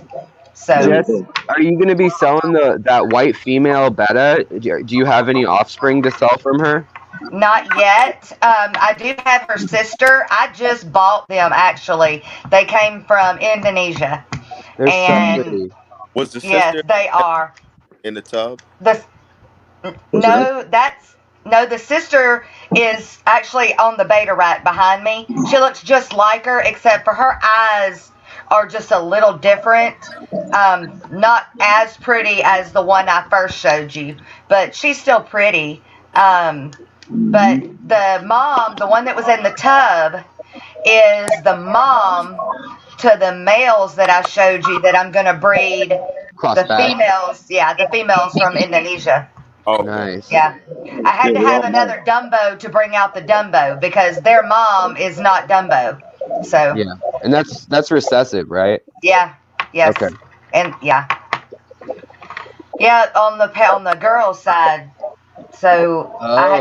So, Jess, are you going to be selling that white female betta? Do you have any offspring to sell from her? Not yet. I do have her sister. I just bought them, actually. They came from Indonesia. They're so pretty. Was the sister? Yes, they are. In the tub? No, the sister is actually on the beta rack behind me. She looks just like her, except for her eyes are just a little different. Not as pretty as the one I first showed you, but she's still pretty. But the mom, the one that was in the tub, is the mom to the males that I showed you that I'm going to breed. The females, the females from Indonesia. Oh, nice. Yeah. I had to have another Dumbo to bring out the Dumbo because their mom is not Dumbo. So. Yeah, and that's recessive, right? Yeah. Yes. Okay. And yeah, on the girls' side. So I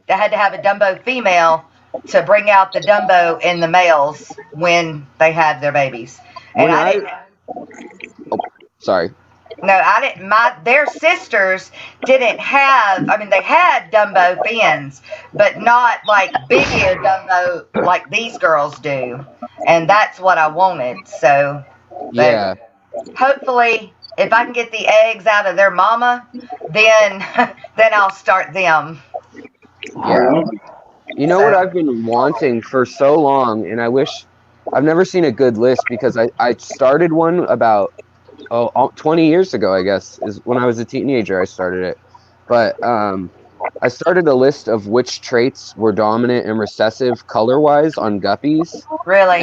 had to have a Dumbo female to bring out the Dumbo in the males when they have their babies. And I didn't. Oh, sorry. No, I didn't. Their sisters didn't have. I mean, they had Dumbo fins, but not like big ear Dumbo like these girls do. And that's what I wanted. So yeah. Hopefully, if I can get the eggs out of their mama, then I'll start them. Yeah. You know what I've been wanting for so long, and I wish I've never seen a good list because I started one about 20 years ago, I guess, is when I was a teenager I started it. But I started a list of which traits were dominant and recessive color-wise on guppies. Really?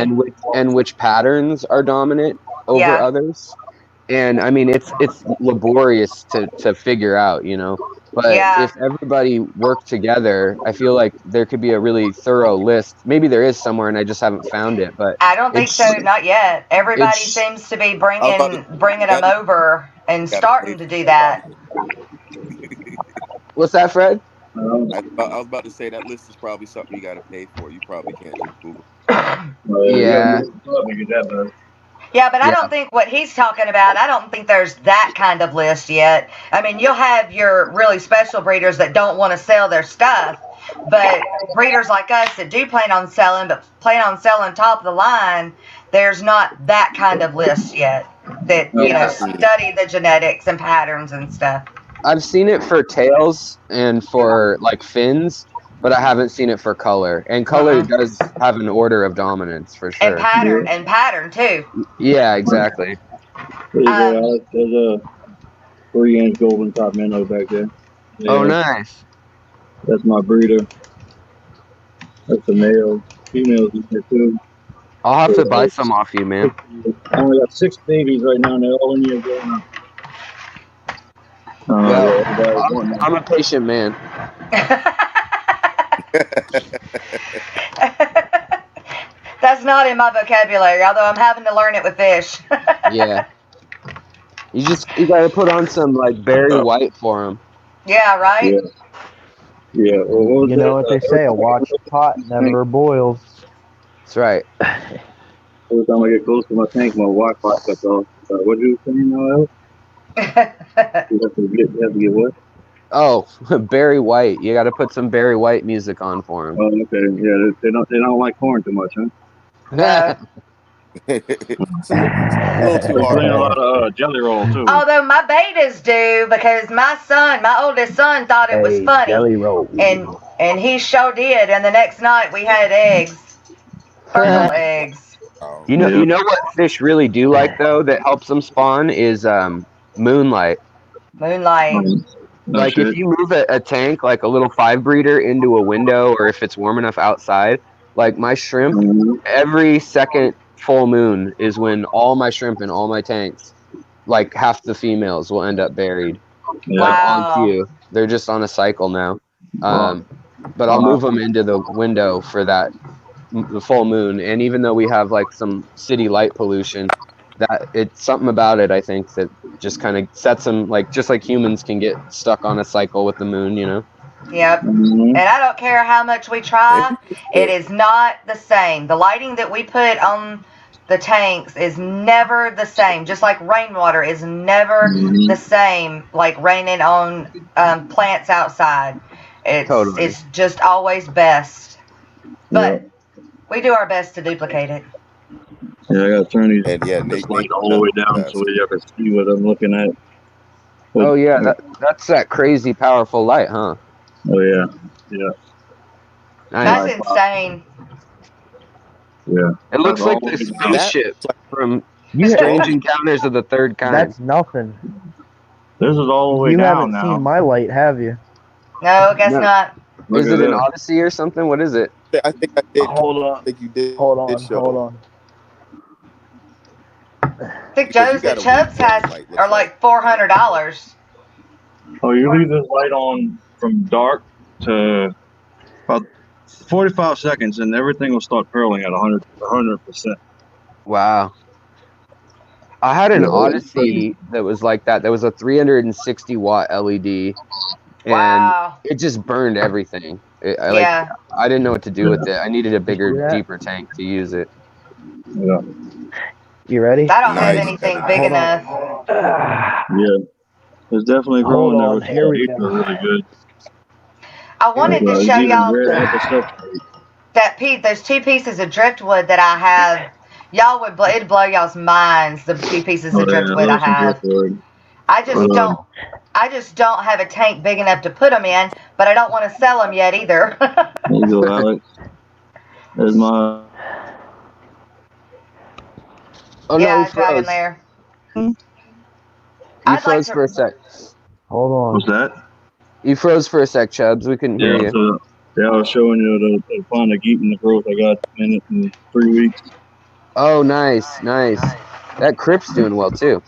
And which patterns are dominant over others. And I mean, it's laborious to figure out, you know. But if everybody worked together, I feel like there could be a really thorough list. Maybe there is somewhere, and I just haven't found it. But I don't think so, not yet. Everybody seems to be bringing them over and starting to do that. What's that, Fred? I was about to say that list is probably something you got to pay for. You probably can't just Google. Yeah. Yeah, but I don't think what he's talking about, I don't think there's that kind of list yet. I mean, you'll have your really special breeders that don't want to sell their stuff, but breeders like us that do plan on selling, but plan on selling top of the line, there's not that kind of list yet that, you know, study the genetics and patterns and stuff. I've seen it for tails and for, like, fins, but I haven't seen it for color. And color does have an order of dominance for sure. And pattern too. Yeah, exactly. There's a 3-inch golden top minnow back there. Yeah. Oh, nice. That's my breeder. That's a male. Females in there too. I'll have to buy some off you, man. I only got 6 babies right now, and they're all in here growing up. I'm a patient man. That's not in my vocabulary, although I'm having to learn it with fish. Yeah. You gotta put on some, like, berry white for them. Yeah, right? Yeah. Well, you know what they say, a watched pot never boils. That's right. Every time I get close to my tank, my Wi-Fi cuts off. What you saying now, El? You have to get what? Oh, Barry White. You got to put some Barry White music on for him. Oh, okay. Yeah, they don't like corn too much, huh? It's a little too hard. Playing a lot of jelly roll too. Although my betas do, because my oldest son thought it was funny. Jelly roll. And he sure did. And the next night we had eggs. Fertile eggs. You know what fish really do like though that helps them spawn is moonlight. Moonlight. Like if you move a tank, like a little 5 breeder into a window, or if it's warm enough outside, like my shrimp, every second full moon is when all my shrimp in all my tanks, like half the females will end up buried. Like on cue. They're just on a cycle now. But I'll move them into the window for the full moon. And even though we have like some city light pollution, that it's something about it, I think, that just kind of sets them, like, just like humans can get stuck on a cycle with the moon, you know? Yep. And I don't care how much we try, it is not the same. The lighting that we put on the tanks is never the same. Just like rainwater is never the same, like raining on plants outside. It's just always best. But we do our best to duplicate it. Yeah, I gotta turn these Nate, all the way down so you can see what I'm looking at. Oh yeah, that's that crazy powerful light, huh? Oh yeah, yeah. That's insane. Yeah, it looks like the spaceship from Strange Encounters of the Third Kind. That's nothing. This is all the way you down haven't seen my light, have you? No, guess not. Is it an Odyssey or something? What is it? I think I did. Hold on. I think you did. Hold on. I think Joe's that Chubz has are like $400. Oh, you leave this light on from dark to about 45 seconds, and everything will start curling at 100%. Wow. I had an Odyssey that was like that. That was a 360 watt LED, and it just burned everything. I didn't know what to do with it. I needed a bigger, deeper tank to use it. Yeah. You ready? I don't have anything big enough. Yeah. It's definitely growing there. Here we go. Really good. I wanted to show y'all that those 2 pieces of driftwood that I have. Y'all it'd blow y'all's minds, the 2 pieces of driftwood I have. I just don't have a tank big enough to put them in, but I don't want to sell them yet either. There you go, Alex. There's my. Oh yeah, no, I got in there. You froze for a sec. Hold on. What's that? You froze for a sec, Chubz. We couldn't hear you. So, I was showing you the Panda Gara growth I got in it in 3 weeks. Oh, nice. That Crip's doing well too.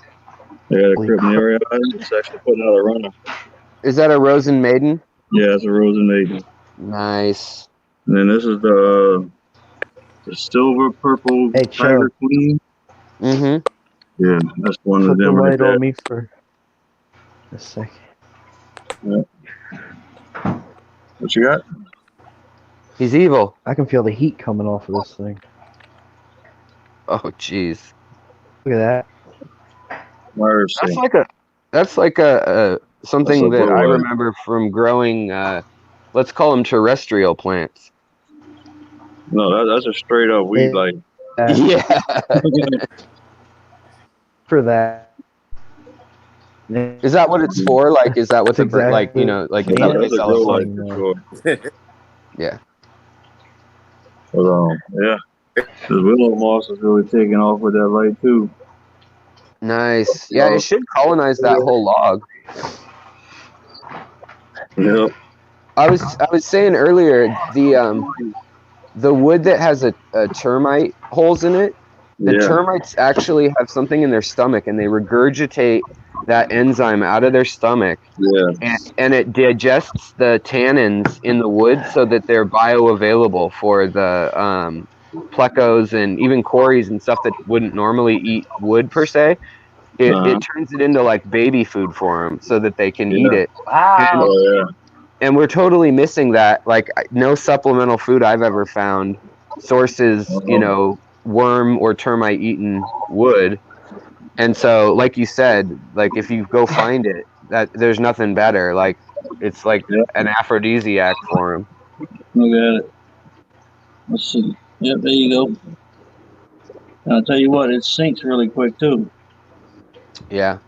Yeah, the Crip in the area. It's actually putting out a runner. Is that a Rosen Maiden? Yeah, it's a Rosen Maiden. Nice. And then this is the silver purple Tiger Queen. Mm-hmm. Yeah, that's one Put of them the right light there. on me for a second. Yeah. What you got? He's evil. I can feel the heat coming off of this thing. Oh, jeez. Look at that. Mercy. That's like a something that I remember from growing. Let's call them terrestrial plants. No, that's a straight up weed light. Yeah. For that. Is that what it's for? Like, is that what the exactly. like, you know, like, is that what they sell it for? Sure. Yeah. But yeah, the willow moss is really taking off with that light too. Nice. Yeah, it should colonize that whole log. Yep. I was saying earlier, the wood that has a termite holes in it, the termites actually have something in their stomach, and they regurgitate that enzyme out of their stomach. Yeah. And it digests the tannins in the wood so that they're bioavailable for the plecos and even cories and stuff that wouldn't normally eat wood per se. It turns it into like baby food for them so that they can eat it. Wow. And we're totally missing that. Like, no supplemental food I've ever found sources, you know, worm or termite eaten wood. And so, like you said, like if you go find it, that there's nothing better. Like, it's like an aphrodisiac for them. Look at it. Let's see. Yep, there you go. And I'll tell you what, it sinks really quick too. Yeah.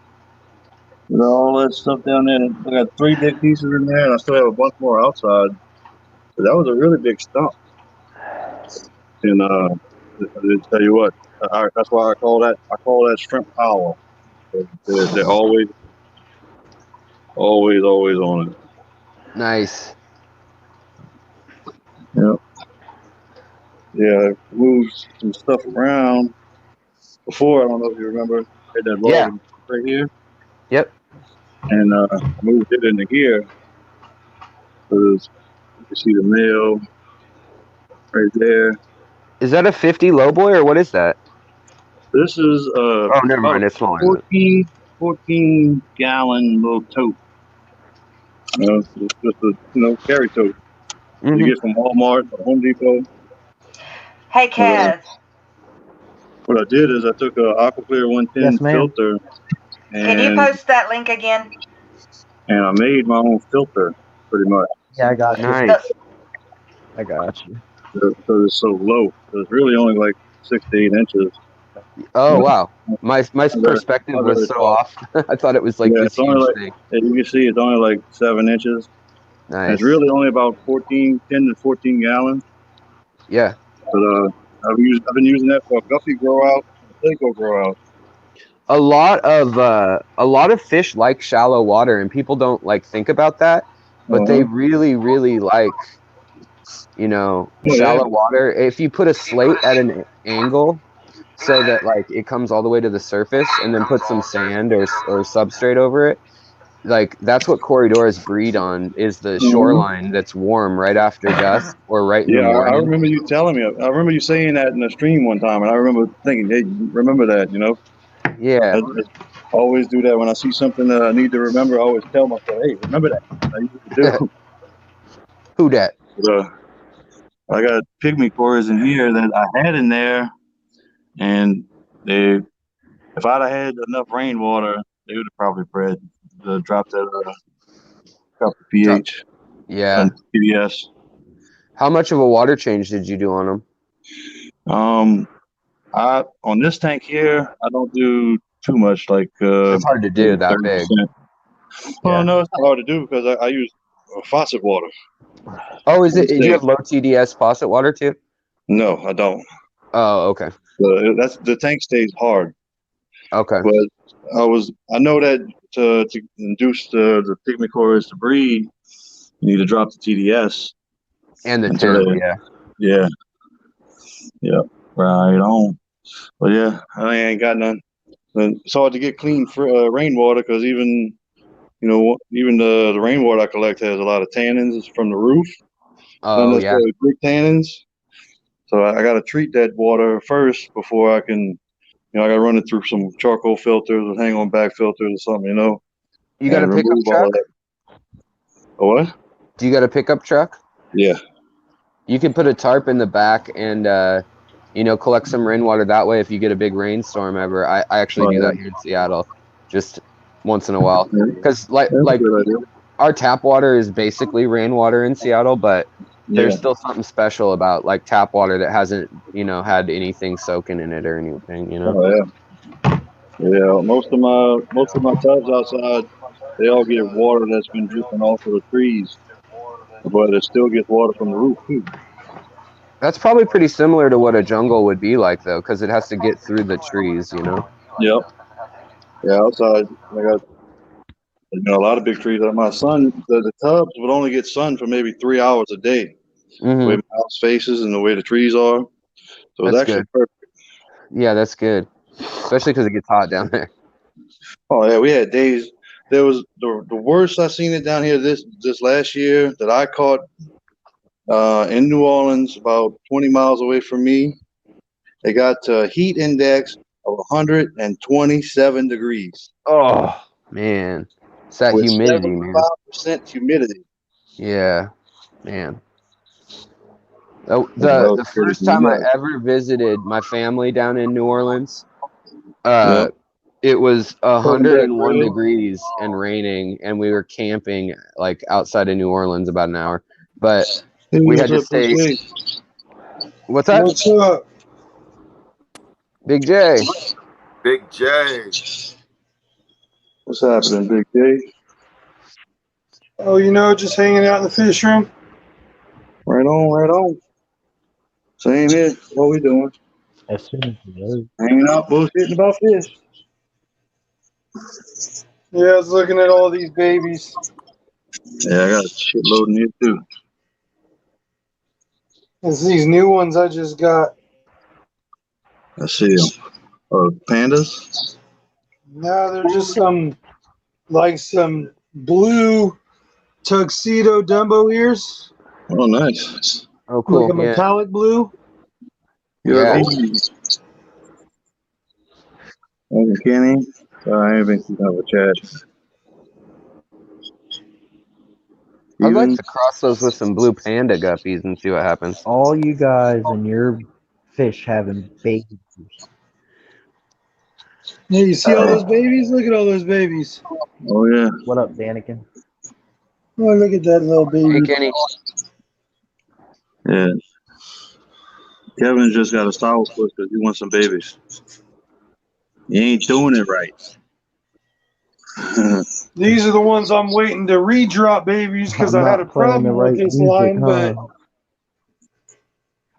With all that stuff down there, I got 3 big pieces in there, and I still have a bunch more outside. So that was a really big stump. And I tell you what, that's why I call that shrimp power. They're always. Always on it. Nice. Yep. Yeah, I moved some stuff around before. I don't know if you remember. I had that Yeah. log right here. Yep. And I moved it into here because you can see the mail right there. Is that a 50 lowboy or what is that? This is Oh, never about mind. It's smaller than 14 gallon little tote. It's just a carry tote. You get from Walmart or Home Depot. Hey, Kaz. What I did is I took a Aquaclear 110 Yes, ma'am. filter Can you and post that link again? I made my own filter pretty much. Yeah, I got you. Nice. I got you. Because it's so low. It's really only like 6 to 8 inches. Oh, wow. My Not perspective very was so tall. off. I thought it was like Yeah, this it's only huge like, thing. as you can see, it's only like 7 inches. And it's Nice. really only about 10 to 14 gallons. Yeah. But I've been using that for a guppy grow out, and a Seiko grow out. A lot of fish like shallow water, and people don't like think about that, but they really, really like, shallow water. If you put a slate at an angle so that like it comes all the way to the surface, and then put some sand or substrate over it, like that's what corridors breed on, is the shoreline that's warm right after dusk or right in the Yeah, I morning. remember you telling me. I remember you saying that in the stream one time, and I remember thinking, "Hey, remember that?" Yeah. I always do that when I see something that I need to remember. I always tell myself, "Hey, remember that." I used to do. Who dat? But, I got pygmy cores in here that I had in there, and if I'd have had enough rainwater, they would have probably bred. Dropped that drop the pH Yeah. and TDS. How much of a water change did you do on them? I on this tank here, I don't do too much, like It's hard to do that 30%. big. Well, no, it's not hard to do because I use faucet water. Oh, is it? Do you have low TDS faucet water too? No, I don't. Oh, okay. That's the tank stays hard. Okay. But I know that to induce the pygmy cores to breed, you need to drop the TDS and the temp. Yeah, right on. But yeah, I ain't got none. It's hard to get clean rainwater because even the rainwater I collect has a lot of tannins from the roof. Oh yeah. Big tannins. So I got to treat that water first before I can. I got to run it through some charcoal filters or hang on back filters or something. You got a pickup truck? A what? Do you got a pickup truck? Yeah. You can put a tarp in the back and collect some rainwater that way if you get a big rainstorm ever. I actually do that here in Seattle, just once in a while, because like our tap water is basically rainwater in Seattle, but there's still something special about like tap water that hasn't had anything soaking in it or anything. Oh yeah. Most of my tubs outside, they all get water that's been dripping off of the trees, but it still gets water from the roof too. That's probably pretty similar to what a jungle would be like, though, because it has to get through the trees, Yep. Yeah, outside I got a lot of big trees. My son, the tubs would only get sun for maybe 3 hours a day. The way my house faces and the way the trees are, so it's actually perfect. Yeah, that's good, especially because it gets hot down there. Oh yeah, we had days. There was the worst I seen it down here this last year that I caught in New Orleans, about 20 miles away from me. They got a heat index of 127 degrees. Oh man, it's that with humidity, man. 75% humidity. Yeah, man. The first time I ever visited my family down in New Orleans, it was 101 degrees and raining, and we were camping like outside of New Orleans about an hour. But we had to stay. What's that? What's up? Big J. Big J. What's happening, Big J? Oh, just hanging out in the fish room. Right on. Same here. What we doing? As soon as you hanging out, bullshitting about fish. Yeah, I was looking at all these babies. Yeah, I got a shitload in here too. It's these new ones I just got. I see them. Oh, pandas? No, they're just some blue tuxedo Dumbo ears, Oh, nice. Oh, like cool. a Yeah. metallic blue. Yeah. Oh, Kenny. I ain't been keeping up with chat. I'd like Steven? to cross those with some blue panda guppies and see what happens. All you guys and your fish having babies. Yeah, you see all those babies? Look at all those babies. Oh, yeah. What up, Danikin? Oh, look at that little Hey, baby. Kenny. Yeah. Kevin just got a sour puss because he wants some babies. You ain't doing it right. These are the ones I'm waiting to redrop babies because I'm I had a not playing the problem with right this music, line, huh? but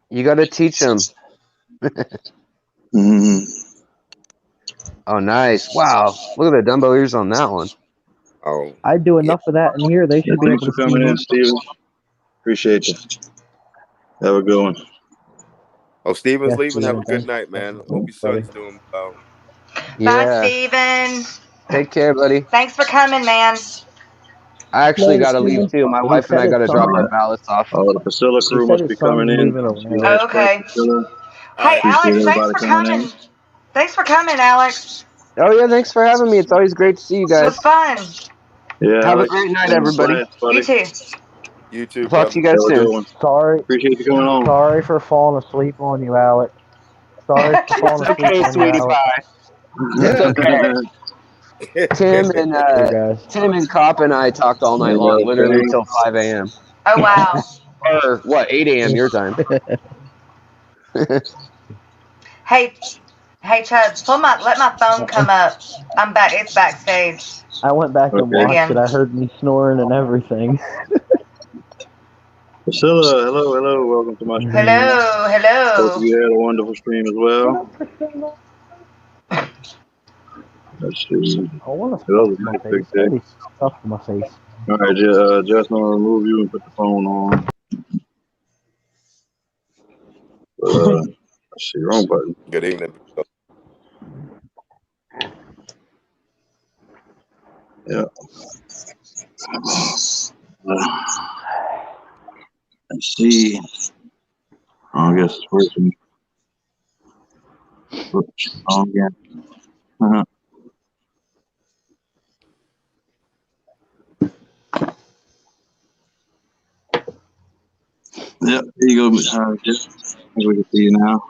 You got to teach them. Oh, nice. Wow. Look at the Dumbo ears on that one. Oh, I do yeah. enough of that in here. They Yeah, should be thanks able for to see coming in, me. Steven. Appreciate you. Have a good one. Oh, Steven's Yes, leaving. Have a Steven, good thanks. night, man. Hope your Buddy. son's doing well. Bye, Yeah. Steven. Take care, buddy. Thanks for coming, man. I actually Later, got to leave Steven. too. My He wife and said I got his to drop son's our ballots off. Oh, the Priscilla he crew said must his be son's coming in. moving See you around. last night, Okay. Priscilla. All Hey, right. Appreciate Alex, thanks everybody for coming in. coming. Thanks for coming, Alex. Oh, yeah. Thanks for having me. It's always great to see you It was guys. fun. Yeah, Have a Alex. great night, Been a everybody. blast, You buddy. too. You too, Talk to brother. you guys Have a soon. good one. Sorry, Appreciate you coming on. sorry for falling asleep on you, Alex. Sorry for falling It's asleep okay, on you, sweetie Alex. pie. It's okay. Tim and Cop and I talked all night long, literally till 5 a.m. Oh, wow. Or what, 8 a.m. your time. Hey, Chubz, let my phone come up. I'm back. It's backstage I went back and Okay. watched again. it. I heard me snoring and everything. Priscilla, hello. Welcome to my stream. Hello, Hope hello. you had a wonderful stream as well. Let's see. I want to That was stuff a my nice big face. day. Maybe stuff my face. All right, just gonna remove you and put the phone on. Let's see, wrong button. Good evening. Yeah. Let's see. Oh, I guess it's working. Oops. Oh, yeah. Uh-huh. Yep, there you go, just we can see you now.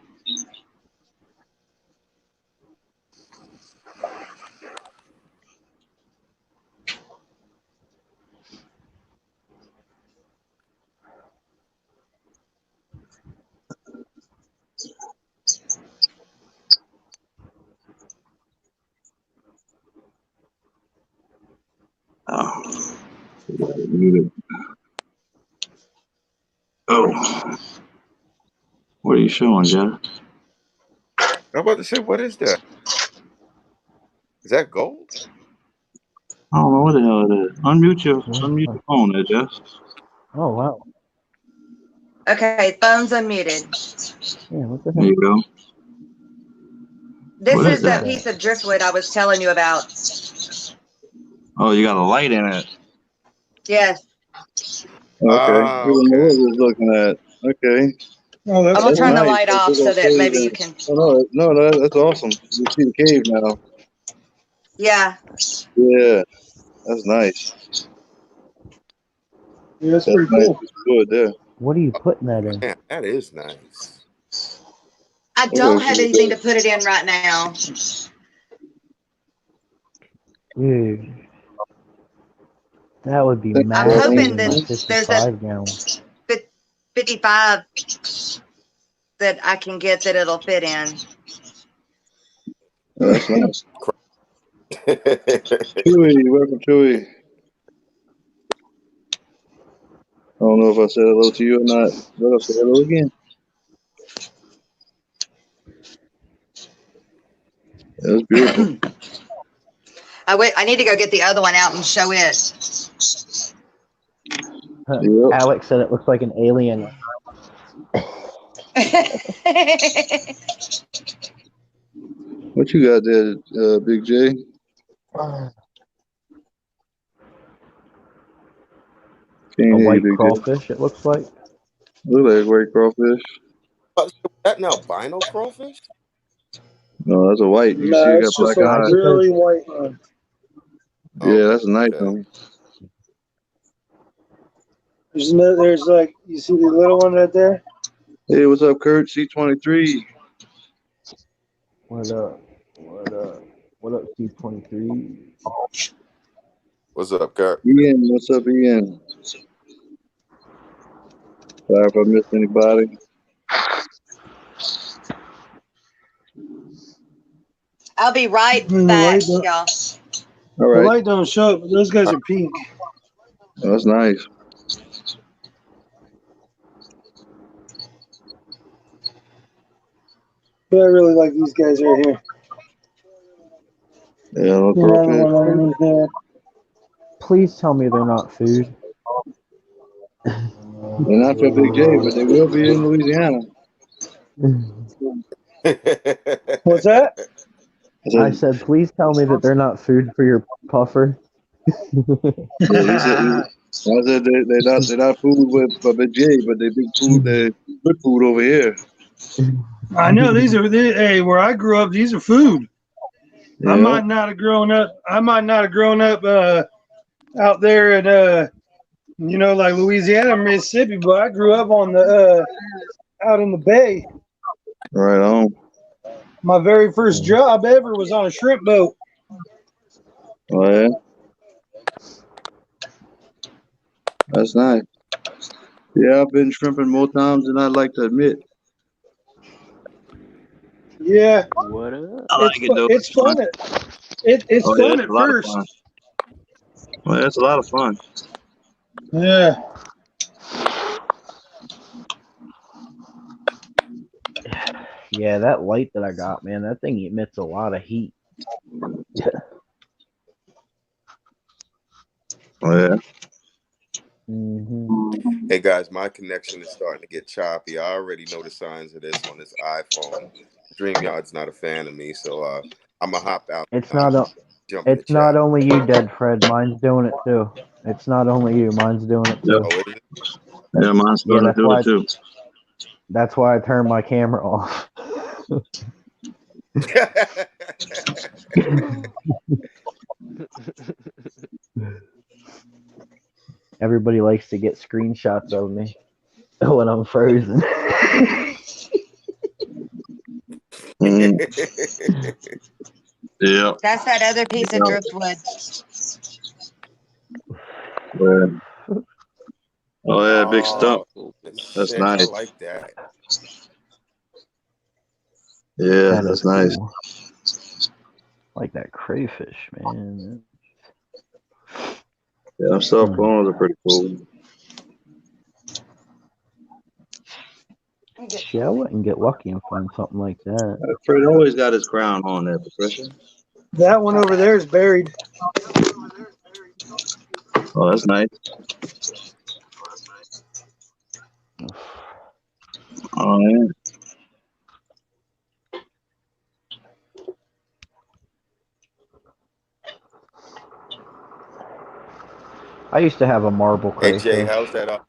Oh, muted. Oh, what are you showing, Jeff? I'm about to say, what is that? Is that gold? I don't know what the hell it is. Unmute your phone there, Jeff. Oh wow. Okay, phone's unmuted. Yeah, what the There heck? you go. This What is is that that? piece of driftwood I was telling you about. Oh, you got a light in it. Yes. Okay. Ah, Even okay. what was looking at. Okay. Oh, that's I'm gonna That's turn cool. the nice. light That's off big so old that cave maybe you in. can. Oh, no, that's awesome. You see the cave now. Yeah. Yeah, that's nice. Yeah, that's That's pretty nice. cool. It's good there. What are you putting that in? Man, that is nice. I don't have anything to put it in right now. Dude. That would be Thanks, I'm massive hoping in that my there's a 55 gallon. 55 that I can get that it'll fit in. Oh, that's nice. Chewy, welcome, Chewy. I don't know if I said hello to you or not, but I'll say hello again. That's beautiful. I need to go get the other one out and show it. Yep. Alex said it looks like an alien. What you got there, Big J? A Can't hear you, white Big J. crawfish, it looks like. Look like white crawfish. Is that an albino crawfish? No, that's a white. You see, No, it got it's just black like eyes. really white one. Yeah, that's a nice Okay. one. There's like, you see the little one right there? Hey, what's up, Kurt? C23. What up? What up? What up, C23? What's up, Kurt? Ian, what's up, Ian? Sorry if I missed anybody. I'll be right The back, light don't- y'all. All The right. light don't show up, but those guys are pink. Oh, that's nice. But I really like these guys right here. Yeah, no The other one crawfish. underneath there. Please tell me they're not food. They're not for Big J, but they will be in Louisiana. What's that? I said, please tell me that they're not food for your puffer. I said they're not food for Big J, but they big food. They're good food over here. I know hey, where I grew up, these are food. Yeah. I might not have grown up out there in like Louisiana, Mississippi, but I grew up on the out in the bay. Right on. My very first job ever was on a shrimp boat. Oh yeah. That's nice. Yeah, I've been shrimping more times than I'd like to admit. Yeah, What up? I like it though. it's fun. It's Oh, fun yeah, at a lot of first. fun. Well, that's a lot of fun. Yeah. Yeah, that light that I got, man, that thing emits a lot of heat. Oh yeah. Mm-hmm. Hey guys, my connection is starting to get choppy. I already know the signs of this on this iPhone. StreamYard's not a fan of me, so I'm gonna hop out. It's not only you, Dead Fred. Mine's doing it too. It's not only you. Mine's doing it too. Oh, is it? Yeah, mine's starting to do it too. That's why I turned my camera off. Everybody likes to get screenshots of me when I'm frozen. Yeah. That's that other piece of driftwood. Yeah. Oh yeah, big stump. That's nice. I like that. Yeah, that's nice. Cool. Like that crayfish, man. Yeah, them soft prawns are pretty cool. Yeah, I wouldn't get lucky and find something like that. Fred always got his crown on there, Patricia. That one over there is buried. Oh, that's nice. Oh yeah. I used to have a marble crayfish. Hey Jay, how's that?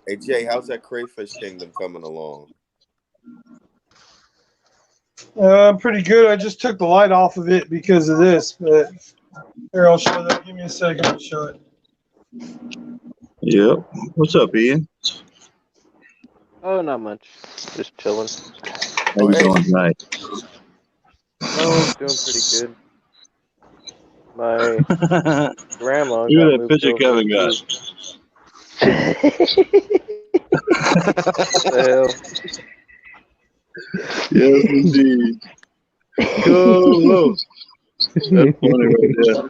Hey Jay, how's that crayfish kingdom coming along? Pretty good. I just took the light off of it because of this, but here, I'll show that. Give me a second to show it. Yep. What's up, Ian? Oh, not much. Just chilling. How you doing tonight? Oh, doing pretty good. My grandma. Look at that picture Kevin got. What the hell? Yes, indeed. Go low. That's funny right there.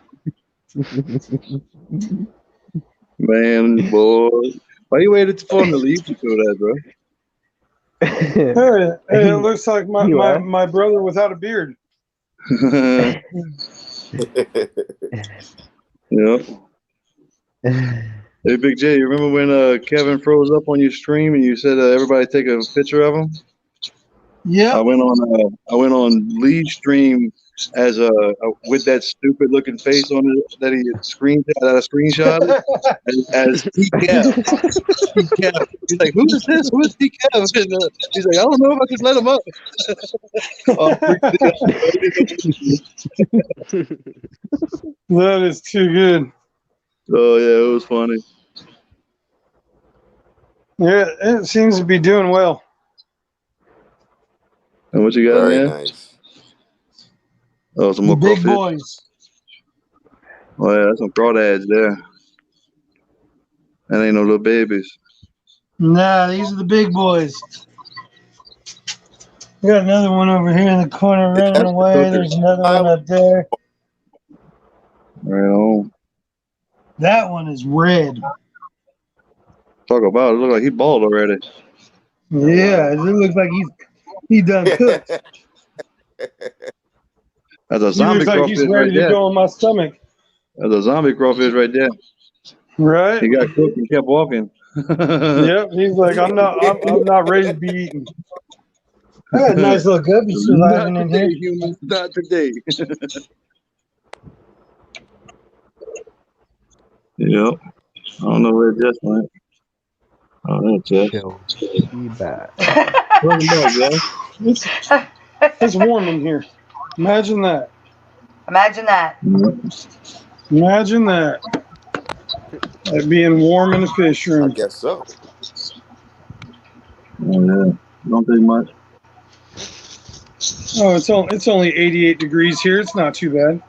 Man, boy. Why you waited for him to leave to do that, bro? Hey, it looks like my brother without a beard. Yep. Hey, Big J, you remember when Kevin froze up on your stream and you said everybody take a picture of him? Yeah. I went on Lee's stream as with that stupid looking face on it that I screenshot as TCAP. TCAP. He's like, who is this? Who is TCAP? And, he's like, I don't know if I can let him up. That is too good. Oh yeah, it was funny. Yeah, it seems to be doing well. And what you got Very in there? nice. Oh, some more Big crawfish. boys. Oh yeah, that's some crawdads there. That ain't no little babies. Nah, these are the big boys. We got another one over here in the corner running away. There's another one up there. Right on. That one is red. Talk about it. Look like he bald already. Yeah, it looks like he done cooked. That's a He zombie looks like crawfish he's ready right to there. go in my stomach. That's a zombie crawfish right there. Right? He got cooked and kept walking. Yep. He's like, I'm not ready to be eaten. I got a nice little guppy surviving Not in today, here. humans. Not today. Yep. I don't know where Jess went. Oh, that's Jess. Chill. Be back. Welcome back, Jess. It's warm in here. Imagine that. Imagine that. Imagine that. That being warm in the fish I room. guess so. Oh, yeah. Don't take much. Oh, it's only 88 degrees here. It's not too bad.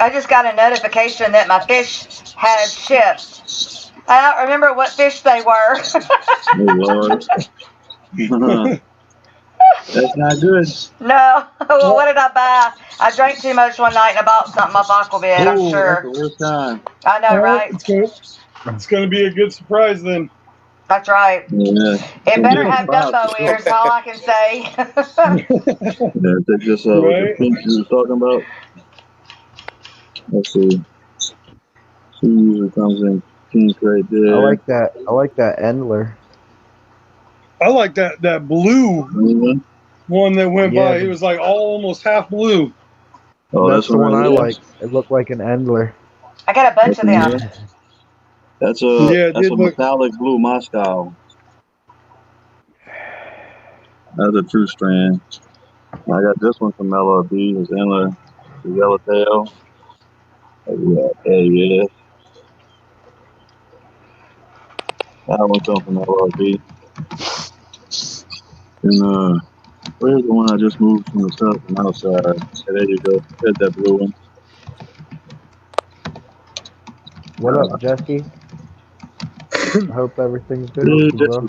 I just got a notification that my fish has shipped. I don't remember what fish they were. Oh, Lord. That's not good. No. Well, what did I buy? I drank too much one night and I bought something off Aquavit, I'm sure. That's the worst time. I know, right? It's going to be a good surprise then. That's right. Yeah. It better have Dumbo ears, all I can say. Yeah, that's just what the pink you was talking about. Let's see. She usually comes in pink right there. I like that Endler. I like that blue one that went by. It was like almost half blue. Oh, that's the one I like. It looked like an Endler. I got a bunch of them. That's a metallic blue Moscow. That's a true strand. I got this one from LRB. It's Endler, the yellowtail. Yeah. That one comes from LRB. And where's the one I just moved from the south and outside? Yeah, there you go. There's that blue one. What up, Jesse? I hope everything's good with you, bro.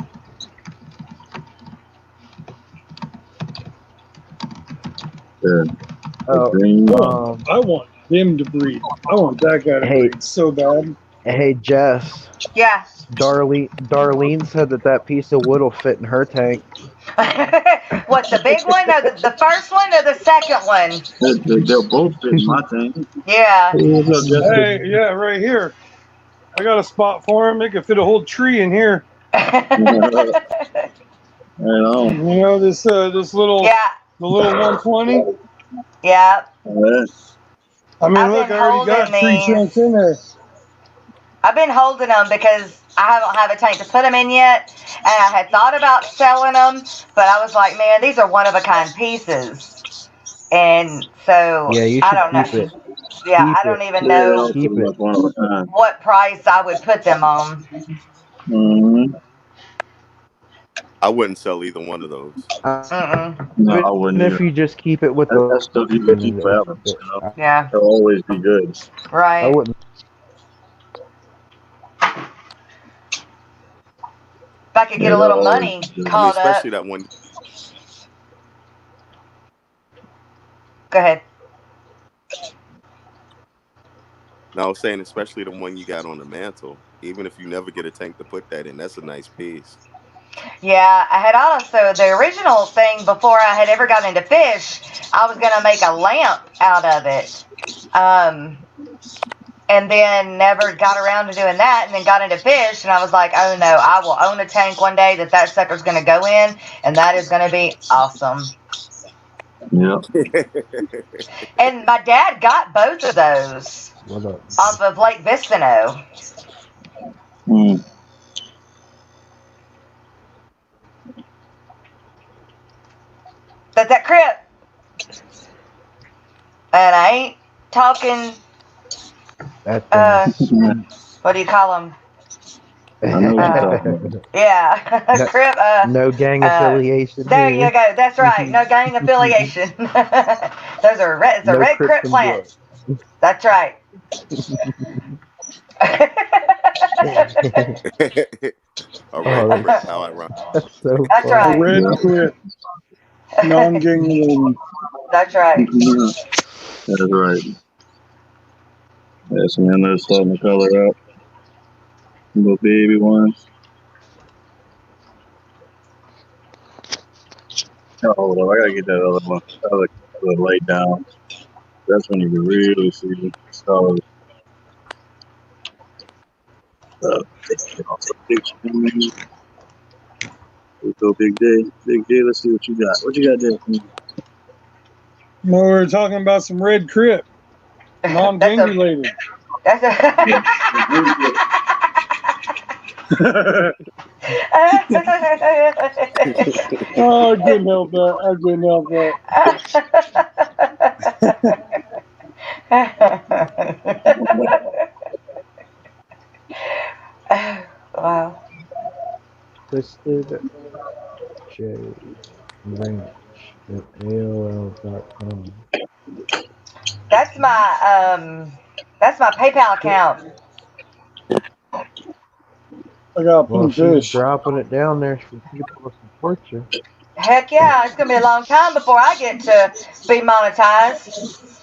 Yeah. I want him to breed. I want that guy to breed so bad. Hey, Jess. Yeah. Darlene said that piece of wood will fit in her tank. What, the big one, or the first one, or the second one? They'll both fit in my tank. Yeah. Hey, yeah, right here. I got a spot for him. It could fit a whole tree in here. Right on. You know this little the little 120. Yeah. I mean, look, I already got 3 chunks in there. I've been holding them because I don't have a tank to put them in yet, and I had thought about selling them, but I was like, man, these are one-of-a-kind pieces, and so I don't know. Yeah, I don't even know what price I would put them on. Mm-hmm. I wouldn't sell either one of those. No, I wouldn't. If you just keep it with that stuff you can keep forever. You know? Yeah. It'll always be good. Right. I wouldn't. If I could get a little money called up. Especially that one. Go ahead. No, I was saying especially the one you got on the mantle. Even if you never get a tank to put that in, that's a nice piece. Yeah, I had also, the original thing before I had ever got into fish, I was going to make a lamp out of it. And then never got around to doing that, and then got into fish, and I was like, oh no, I will own a tank one day that sucker's going to go in, and that is going to be awesome. Yeah. And my dad got both of those off of Lake Vicino. Mm. That crip. And I ain't talking, what do you call them? Yeah, crip. No gang affiliation. There you go. That's right. No gang affiliation. It's a red crip plant. That's right. A red crip. How I run. That's so That's funny. right. A red crip. Non-gang. That's right. That's right. Yes, man, they're starting to color up. Little baby ones. Oh, hold on, I gotta get that other one. Other laid down. That's when you can really see the colors. Let's go, Big Day. Big Day, let's see what you got. What you got there? No, we were talking about some red crip. Non-gang related. That's a Oh, I couldn't help that. Wow. Twisted J Ranch at AOL.com. That's my PayPal account. I got Well, pink she's fish. dropping it down there for people to support you. Heck yeah, it's gonna be a long time before I get to be monetized.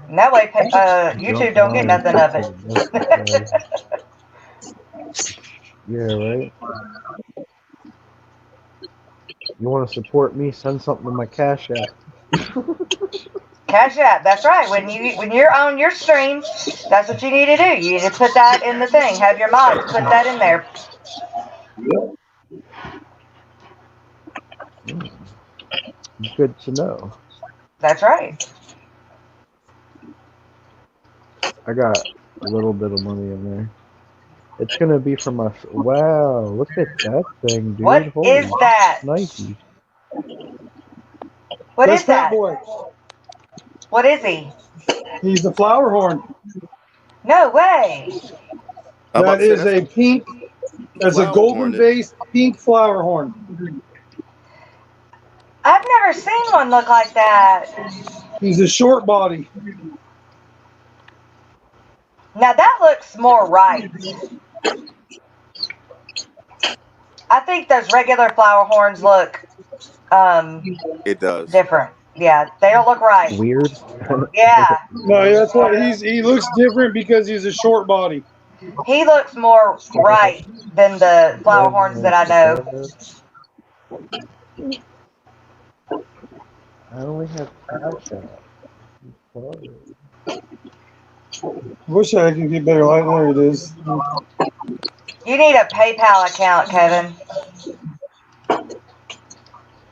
And that way, YouTube don't get nothing of it. Yeah, right? You want to support me? Send something to my Cash App. Cash App, that's right. When you're on your stream, that's what you need to do. You need to put that in the thing. Have your mods put that in there. Good to know. That's right. I got a little bit of money in there. It's gonna be from my. Wow, look at that thing, dude. What Holy is that? Nike. What is that? Boy. What is he? He's the flower horn. No way. That is a pink. That's a golden-based pink flower horn. I've never seen one look like that. He's a short body. Now that looks more right. I think those regular flower horns look It does. different. Yeah, they don't look right. Weird. Yeah. No, that's what he looks different because he's a short body. He looks more right than the flower horns that I know. I only have Cash App. Wish I could get better light. There it is. You need a PayPal account, Kevin.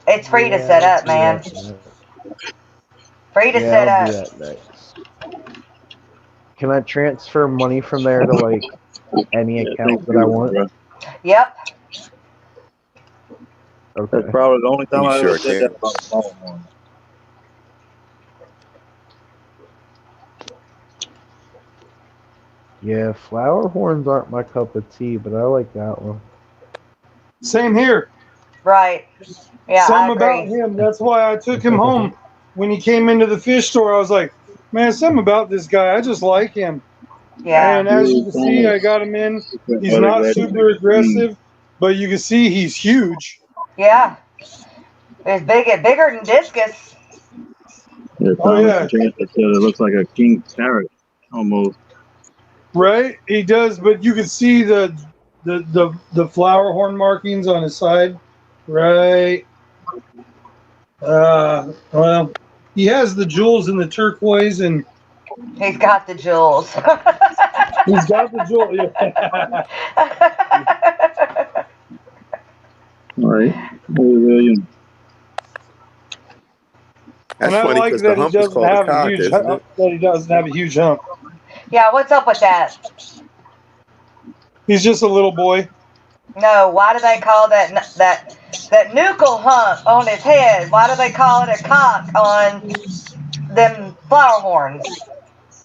It's free to set up, man. Free to set up. Can I transfer money from there to like any account that I want? Yep. Okay. That's probably the only time I ever did that about the phone one. Yeah, flower horns aren't my cup of tea, but I like that one. Same here. Right. Yeah, Something I agree. about him. That's why I took him home. When he came into the fish store, I was like, man, something about this guy. I just like him. Yeah. And as you can see, I got him in. He's not super aggressive, but you can see he's huge. Yeah. It's bigger than discus. Oh, yeah. It looks like a king parrot. almost. Right, he does, but you can see the flower horn markings on his side. Right. Well, he has the jewels and the turquoise, and He's got the jewels. he's got the jewel. Yeah. All right. William. That's And I funny like because the that he hump is doesn't called a have a cock, huge isn't it? hump. Yeah, what's up with that? He's just a little boy. No, why do they call that nuchal hump on his head? Why do they call it a cock on them flower horns?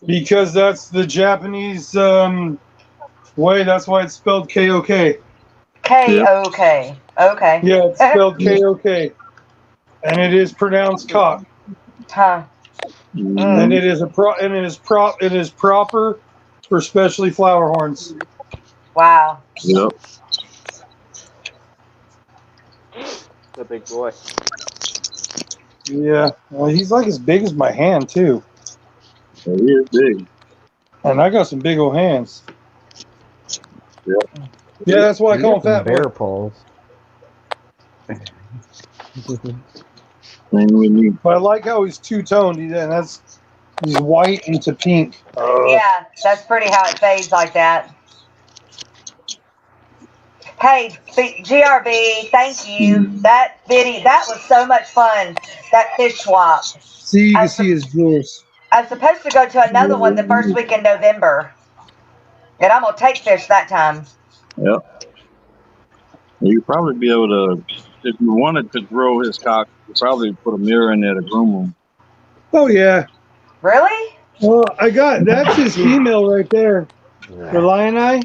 Because that's the Japanese way. That's why it's spelled K-O-K. K-O-K. Okay. Yeah, it's spelled K-O-K. And it is pronounced cock. Huh. And it is proper for specially flower horns. Wow. Yep. The big boy. Yeah. Well, he's like as big as my hand too. Yeah, he is big. And I got some big old hands. Yep. Yeah, that's why I call him fat bear boy. paws. Same with me. But I like how he's two-toned. He's white into pink. Yeah, that's pretty how it fades like that. Hey, GRB, thank you. That was so much fun. That fish swap. See, you can see his jewels. I'm supposed to go to another one the first week in November. And I'm going to take fish that time. Yep. You'd probably be able to, if you wanted to grow his cock, you'd probably put a mirror in there to groom him. Oh, yeah. Really? Well, that's his female right there. The lion eye.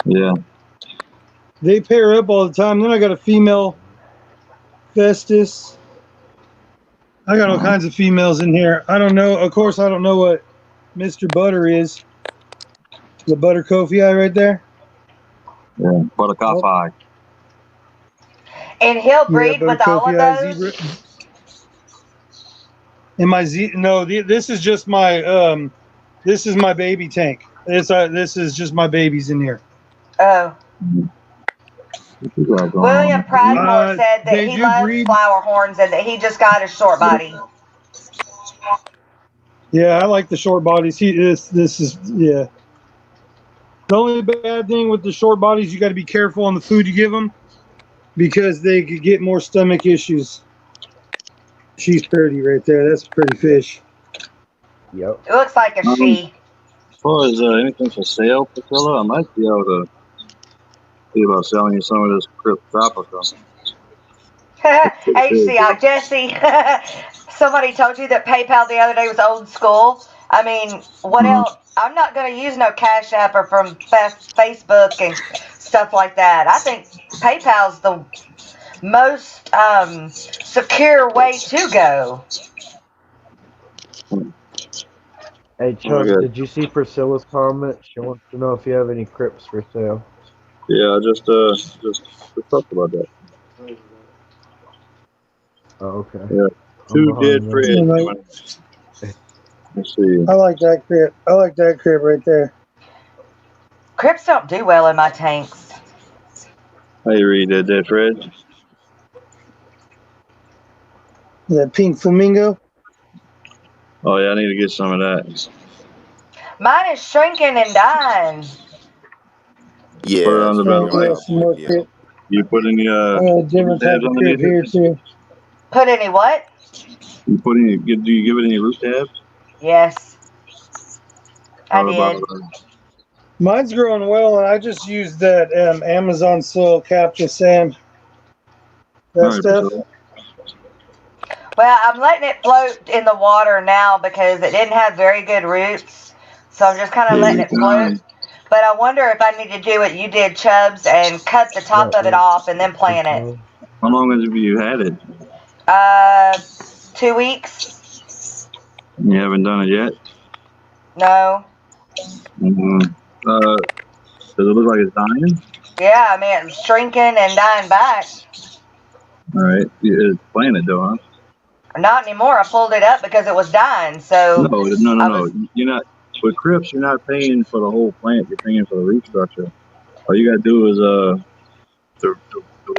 Yeah. They pair up all the time. Then I got a female Festus. I got all kinds of females in here. I don't know. Of course, I don't know what Mr. Butter is. The Butter Kofi eye right there. Yeah. Buttercup eye. And he'll breed with all of those? And my this is just my this is my baby tank. This is just my babies in here. Oh. William Pridemore said that he loves flower horns and that he just got a short body. Yeah, I like the short bodies. This is yeah. The only bad thing with the short bodies, you got to be careful on the food you give them because they could get more stomach issues. She's pretty right there. That's a pretty fish. Yep. It looks like a she. As far as anything for sale, Priscilla, I might be able to see about selling you some of this Crypt Tropical. HCI, Jesse. Somebody told you that PayPal the other day was old school. I mean, what else? I'm not going to use no Cash App or from Facebook and stuff like that. I think PayPal's the most secure way to go. Hey, Chubz, did you see Priscilla's comment? She wants to know if you have any crypts for sale. Yeah, I just talked about that. Oh, okay. Yeah, 2 dead Fred. Let's see. I like that crib. I like that crib right there. Crips don't do well in my tanks. How you read that, dead Fred? That pink flamingo. Oh yeah, I need to get some of that. Mine is shrinking and dying. Yeah. Put it on the belly. You put any different type of crib here too. Put any what? You put any? Do you give it any root tabs? Yes. I did. Mine's growing well, and I just used that Amazon soil capture sand. That stuff. Well, I'm letting it float in the water now because it didn't have very good roots. So I'm just kind of letting it float. But I wonder if I need to do what you did, Chubz, and cut the top of it off and then plant it. How long have you had it? 2 weeks. You haven't done it yet? No. Does it look like it's dying? Yeah, I mean, it's shrinking and dying back. All right. It's planted though, huh? Not anymore. I pulled it up because it was dying. So No. You're not With crypts, you're not paying for the whole plant. You're paying for the root structure. All you gotta do is the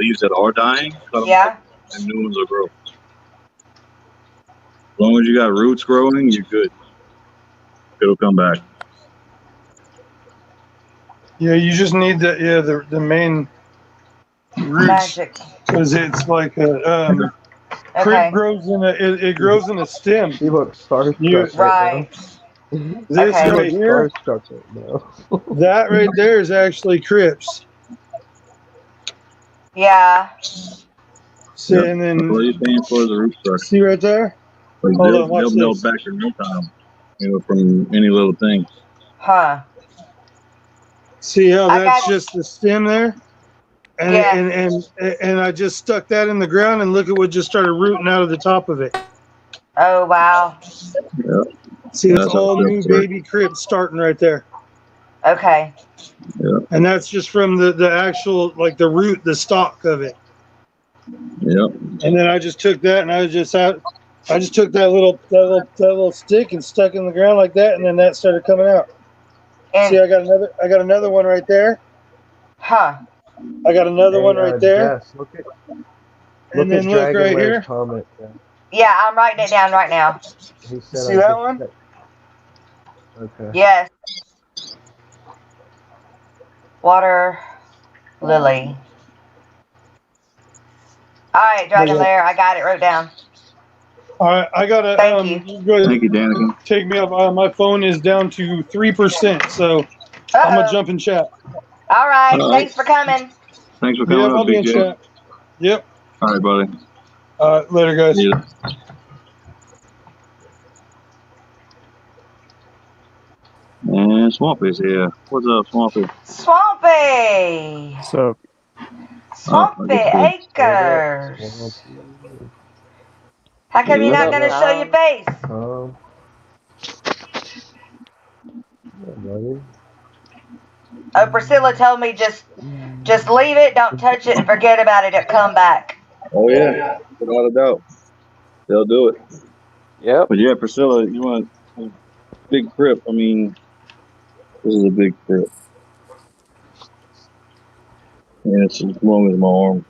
leaves that are dying, cut them up, and new ones will grow. As long as you got roots growing, you're good. It'll come back. Yeah, you just need the main roots because it's like a crypt grows in it grows in a stem. He looks starstruck right. This right here, that right there is actually crypts. Yeah. See, and then what are you paying for the root structure? See right there? Like they'll melt back in no time, from any little thing. Huh. See how that's just the stem there? And I just stuck that in the ground and look at what just started rooting out of the top of it. Oh, wow. Yeah. See, it's all new baby crypts starting right there. Okay. Yeah. And that's just from the actual, like the root, the stalk of it. Yep. And then I just took that and I just took that little stick and stuck it in the ground like that, and then that started coming out. And see, I got another one right there. Huh. I got another one right there. Jess, look right here. Comment, yeah, I'm writing it down right now. He said see that one? Okay. Yes. Water lily. All right, Dragon Lair, I got it wrote down. All right, I got to. Thank you. Thank you, Danica. Take me up. My phone is down to 3%, so I'm gonna jump in chat. All right, thanks for coming. Thanks for coming up, I'll be in BJ. chat. Yep. All right, buddy. Later, guys. Yeah. And Swampy's here. What's up, Swampy? Swampy. What's up? Swampy Acres. How come you're not gonna show your face? Oh, Priscilla told me just leave it, don't touch it, and forget about it. It'll come back. Oh yeah, without a doubt, they'll do it. Yep. But yeah, Priscilla, you want a big crypt? I mean, this is a big crypt. Yeah, it's as long as my arm.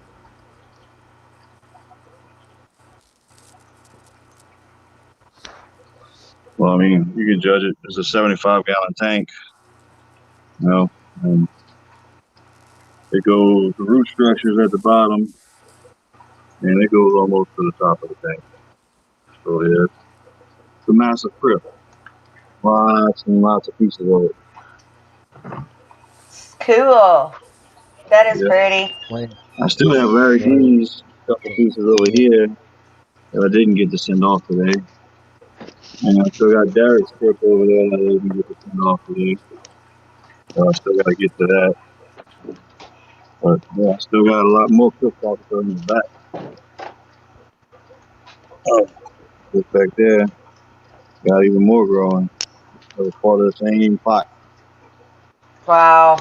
Well, I mean, you can judge it. It's a 75-gallon tank. And it goes, the root structure's at the bottom, and it goes almost to the top of the tank. So yeah, it's a massive crypt. Lots and lots of pieces of it. Cool. That is pretty. I still have Larry Dean's couple pieces over here that I didn't get to send off today. And I still got Derek's crypt over there that I didn't get to send off today. So I still got to get to that. But yeah, I still got a lot more crypt officers in the back. Oh, just back there, got even more growing. That was part of the same pot. Wow.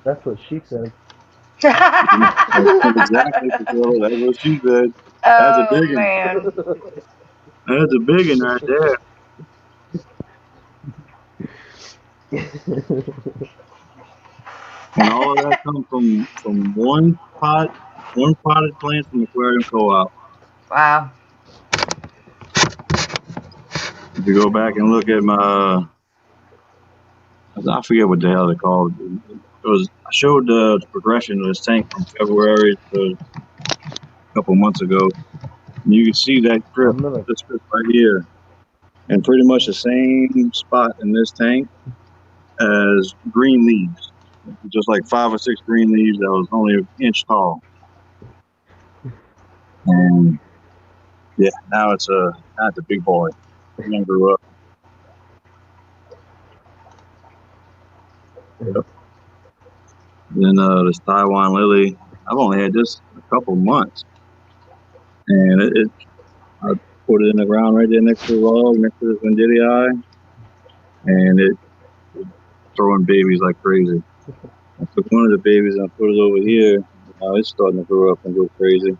That's what she said. Exactly, Priscilla. That's what she said. That's a big one. That's a big one right there. And all of that comes from one potted plant from Aquarium Co-op. Wow. If you go back and look at my, I forget what the hell they're called. I showed the progression of this tank from February to a couple months ago. And you can see that this crypt right here, and pretty much the same spot in this tank as green leaves. Just like 5 or 6 green leaves that was only an inch tall. And yeah, now it's a big boy. He grew up. Yep. Then this Taiwan lily, I've only had this a couple months, and I put it in the ground right there next to the log, next to this Venditti, and it's throwing babies like crazy. I took one of the babies and I put it over here. Now it's starting to grow up and go crazy.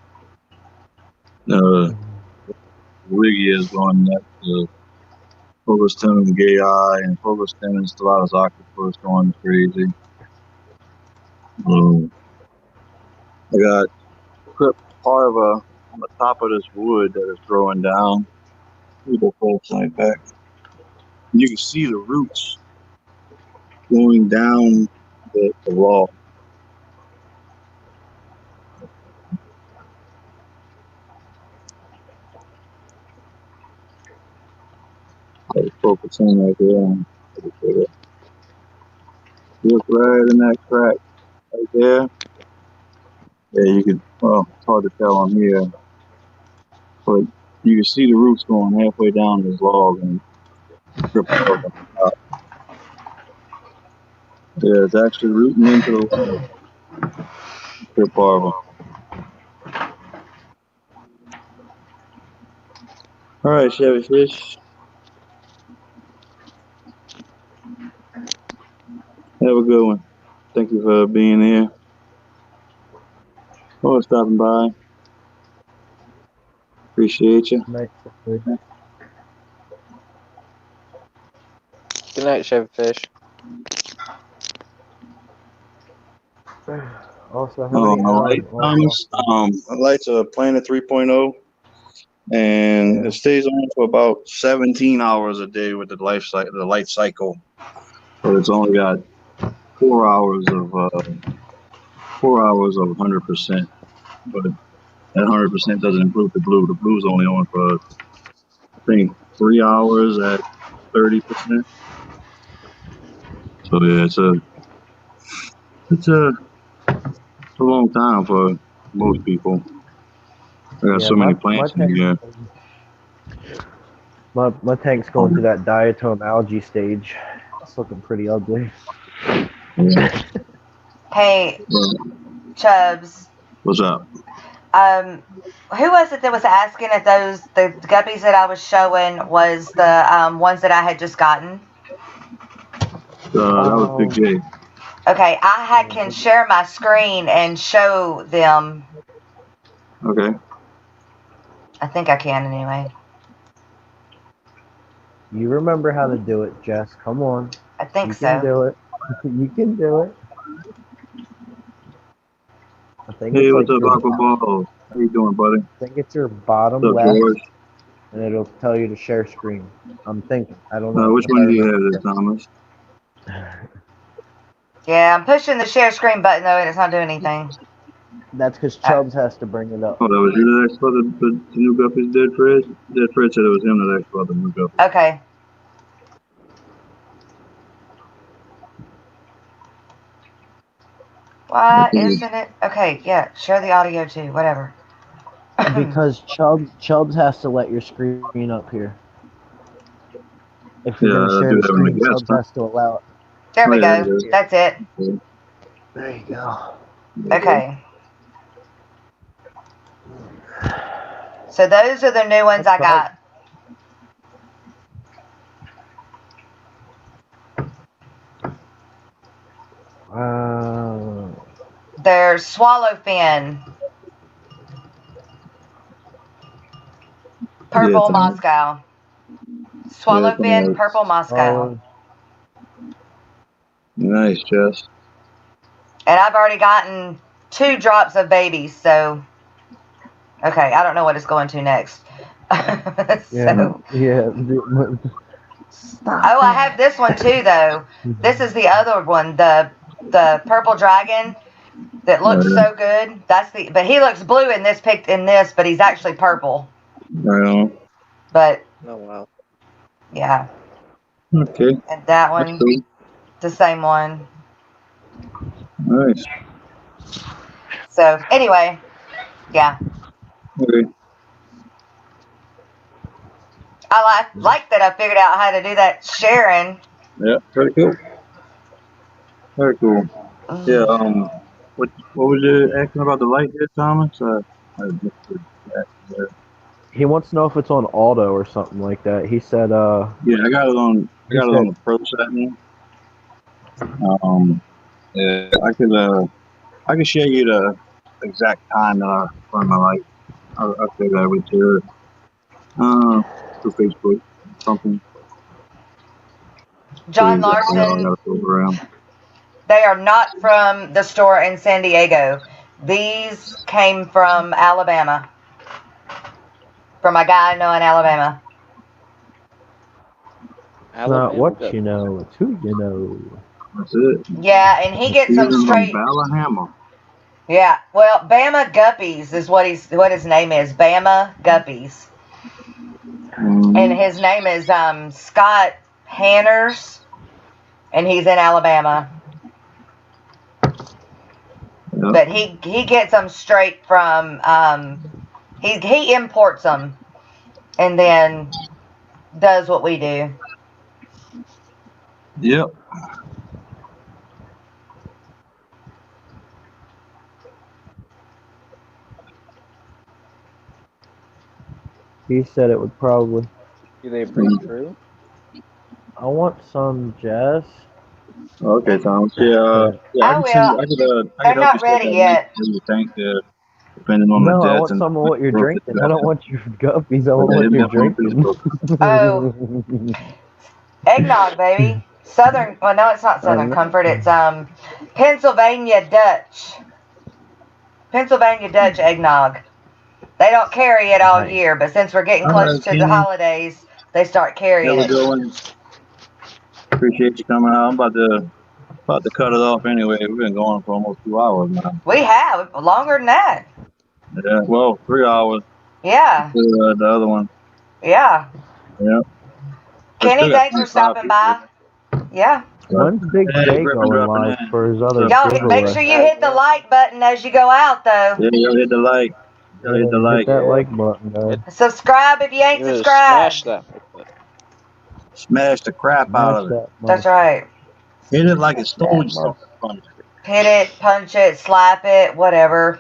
Wiggy is going next to Phobostemon Gay Eye and Phobostemon Stellatus Octopus going crazy. I got Crypt Parva on the top of this wood that is growing down. Let me go full side back. You can see the roots going down the wall. Focusing right there. Look right in that crack right there. Yeah, you can, well, it's hard to tell on here, but you can see the roots going halfway down this log and drip on the top. Yeah, it's actually rooting into the log. Drip parva. All right, Chevy Fish. Have a good one. Thank you for being here. Or stopping by. Appreciate you. Good night, Chevy Fish. Also, how many hours? The lights are Planet 3.0, and it stays on for about 17 hours a day with the light cycle. So it's only got 4 hours of 100%, but that 100% doesn't include the blue. The blue's only on for, I think, 3 hours at 30%. So yeah, it's a long time for most people. I got so many plants in here. My tank's going through that diatom algae stage. It's looking pretty ugly. Yeah. Hey, Chubz. What's up? Who was it that was asking if the guppies that I was showing was the ones that I had just gotten? That was Big J. Okay, I can share my screen and show them. Okay. I think I can anyway. You remember how to do it, Jess. Come on. I think you so. You can do it. You can do it. I think hey, it's what's like up, Aqua Ball? How you doing, buddy? I think it's your bottom what's up, left, George? and it'll tell you to share screen. I'm thinking. I don't know. Which one do you have there, Thomas? Yeah, I'm pushing the share screen button, though, and it's not doing anything. That's because Chubz has to bring it up. Oh, that was you that asked for the new guppies, Dead Fred? Dead Fred said it was him that asked for the new guppies. Okay. Why isn't it? Okay, yeah, share the audio too, whatever. Because Chubz has to let your screen up here. If you're going to share the screen, Chubz has to allow it. There we go. That's it. There you go. Okay. So those are the new ones I got. They're swallowfin. Purple Moscow. Swallowfin, purple Moscow. Nice, Jess. And I've already gotten 2 drops of babies, so okay, I don't know what it's going to next. So, yeah. Oh, I have this one too, though. This is the other one, the purple dragon that looks so good. But he looks blue in this but he's actually purple. Right on. But oh wow. Yeah. Okay. And that one, cool. The same one. Nice. So anyway, yeah. Okay. I like that I figured out how to do that sharing. Yeah, pretty cool. Very cool. Yeah. What was you asking about the light there, Thomas? I missed that. He wants to know if it's on auto or something like that. He said, yeah, I got it on. I got it on the pro setting. Yeah, I could share you the exact time that I run my light. I'll figure that with you. Through Facebook, something. John Larson. They are not from the store in San Diego. These came from Alabama. From a guy I know in Alabama. Not what you know, it's who you know. That's it. Yeah, and he gets them straight. Yeah, well, Bama Guppies is what his name is. Bama Guppies. And his name is Scott Hanners, and he's in Alabama. Yep. But he gets them straight from he imports them and then does what we do. Yep. He said it would probably. Do they bring through? I want some, Jess. Okay, Thomas. Yeah. I will. They're not ready yet. Depending on no, the I want some of what you're drinking. I don't want your guppies. I want what you're drinking. Oh, eggnog, baby. Southern. Well, no, it's not Southern Comfort. It's Pennsylvania Dutch. Pennsylvania Dutch eggnog. They don't carry it all year, but since we're getting close to the holidays, they start carrying it. Appreciate you coming out. I'm about to cut it off anyway. We've been going for almost 2 hours now. We have longer than that. Yeah, well, 3 hours. Yeah. The other one. Yeah. Yeah. Kenny, thanks for stopping by. Yeah. When's Big J going live for his other? Y'all make sure you hit the like button as you go out, though. Yeah, you'll hit the like. Hit that like button, guys. Subscribe if you ain't subscribed. Smash that. Smash the crap out of it. That's right. Hit it like it's throwing something. Hit it, punch it, slap it, whatever.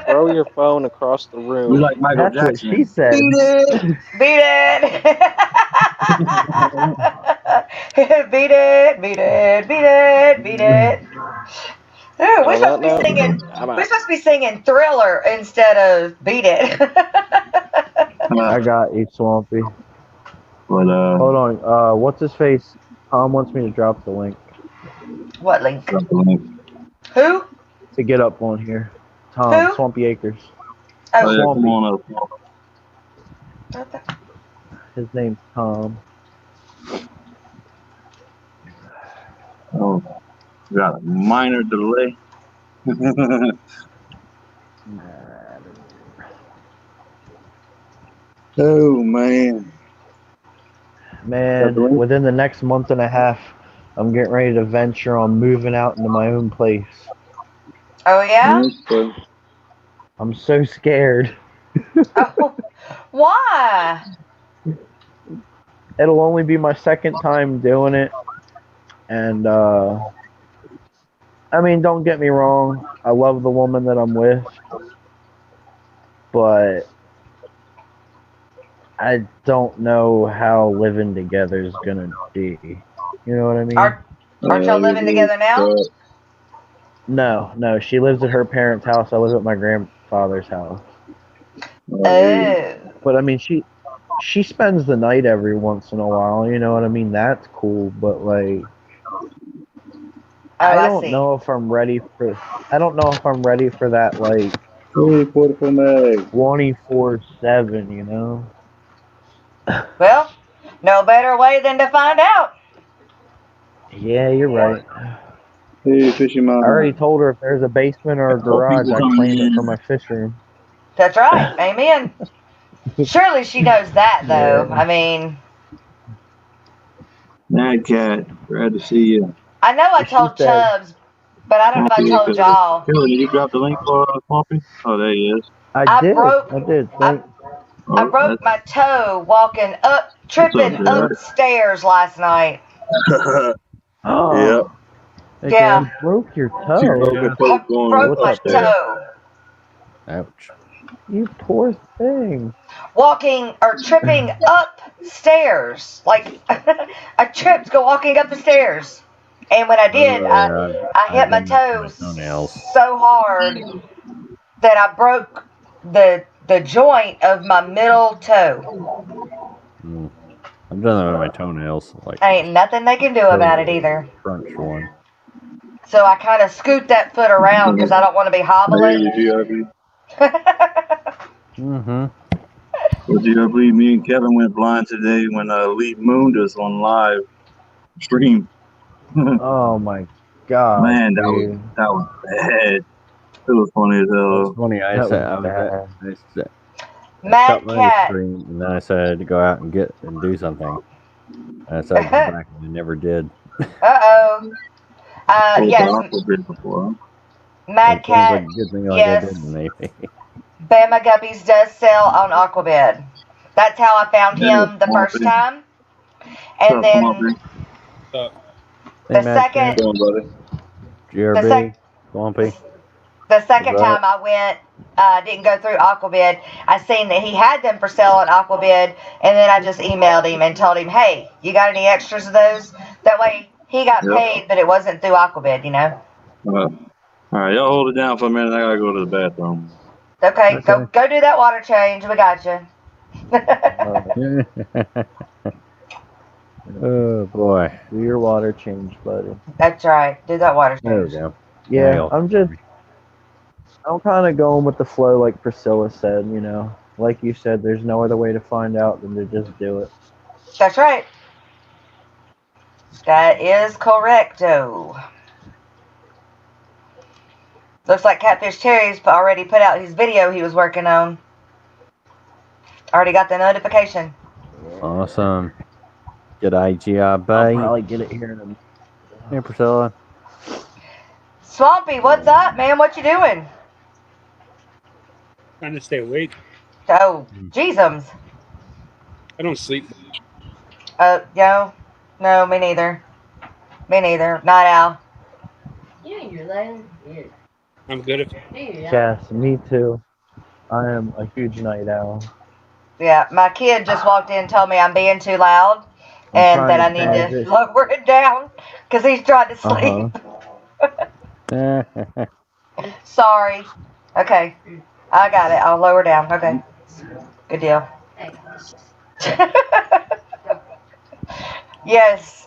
Throw your phone across the room. You like Michael That's Jackson. What she said. Beat it. Beat it. Beat it. Beat it. Beat it. Beat it. Ooh, we're supposed to be singing Thriller instead of Beat It. I got you, Swampy. But, hold on. What's his face? Tom wants me to drop the link. What link? Who? To get up on here. Tom. Who? Swampy Acres. Oh, yeah, come on up. His name's Tom. Oh, got a minor delay. Oh, man. Man, within the next month and a half, I'm getting ready to venture on moving out into my own place. Oh, yeah? I'm so scared. Oh, why? It'll only be my second time doing it. And, I mean, don't get me wrong. I love the woman that I'm with. But I don't know how living together is going to be. You know what I mean? Aren't y'all living together now? No. She lives at her parents' house. I live at my grandfather's house. Oh. But I mean, she spends the night every once in a while. You know what I mean? That's cool. But like, I don't know if I'm ready for. I don't know if I'm ready for that. Like, 24/7. You know. Well, no better way than to find out. Yeah, you're right. Hey, fishing mom. I already told her if there's a basement or a garage, I claim it for my fish room. That's right. Amen. Surely she knows that, though. Yeah. I mean. Mad Cat, glad to see you. I know I told Chubz, but I don't know if I told y'all. Did you drop the link for Swampy? Oh, there he is. I did. I broke my toe walking tripping upstairs last night. Oh. Yeah. You broke your toe. I broke my toe. Ouch. You poor thing. Tripping upstairs. Like, I tripped walking up the stairs. And when I did, I hit my toes so hard that I broke the joint of my middle toe. I've done that with my toenails. Like, ain't nothing they can do about it either. Crunch one. So I kind of scoot that foot around because I don't want to be hobbling. Mm-hmm. Well, do you believe me and Kevin went blind today when Lee mooned us on live stream? Oh my god, man, that was bad. It was funny as hell. It's funny. I said, Mad Cat. Stream, and then I said to go out and do something. And I said back, and I never did. Yes. Mad Cat. Like a good thing, like yes. I did, maybe. Bama Guppies does sell on Aquabed. That's how I found him the first time. And then the second time I went, didn't go through Aquabed, I seen that he had them for sale on Aquabed, and then I just emailed him and told him, hey, you got any extras of those? That way he got paid, but it wasn't through Aquabed, you know? All right, y'all hold it down for a minute. I gotta go to the bathroom. Okay. Go do that water change. We got you. Oh boy, do your water change, buddy. That's right. Do that water change. There we go. Yeah, I'm kind of going with the flow, like Priscilla said. You know, like you said, there's no other way to find out than to just do it. That's right. That is correcto. Looks like Catfish Terry's already put out his video he was working on. Already got the notification. Awesome. Good idea, I'll babe. probably get it here in a minute. Hey, Priscilla. Swampy, what's up, man? What you doing? Trying to stay awake. Oh, jeezums. I don't sleep. No, me neither. Night owl. Yeah, you're lying. Yeah. I'm good at Yes, me too. I am a huge night owl. Yeah, my kid just walked in and told me I'm being too loud and that I need to lower it down because he's trying to sleep. Sorry. Okay. I got it. I'll lower down. Okay. Good deal. Yes.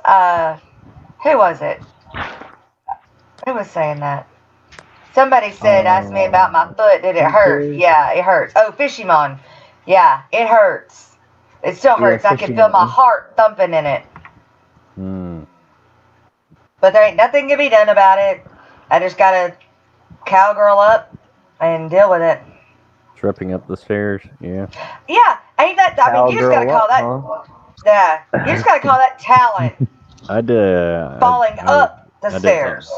Who was it? Who was saying that? Somebody said, asked me about my foot. Did it hurt? Yeah, it hurts. Oh, Fishymon. Yeah, it hurts. It still hurts. I can feel my heart thumping in it. But there ain't nothing to be done about it. I just gotta cowgirl up and deal with it. Tripping up the stairs, yeah. Yeah, ain't that? I mean, you just gotta call that. Yeah, you just gotta call that talent. I did. Falling up the stairs.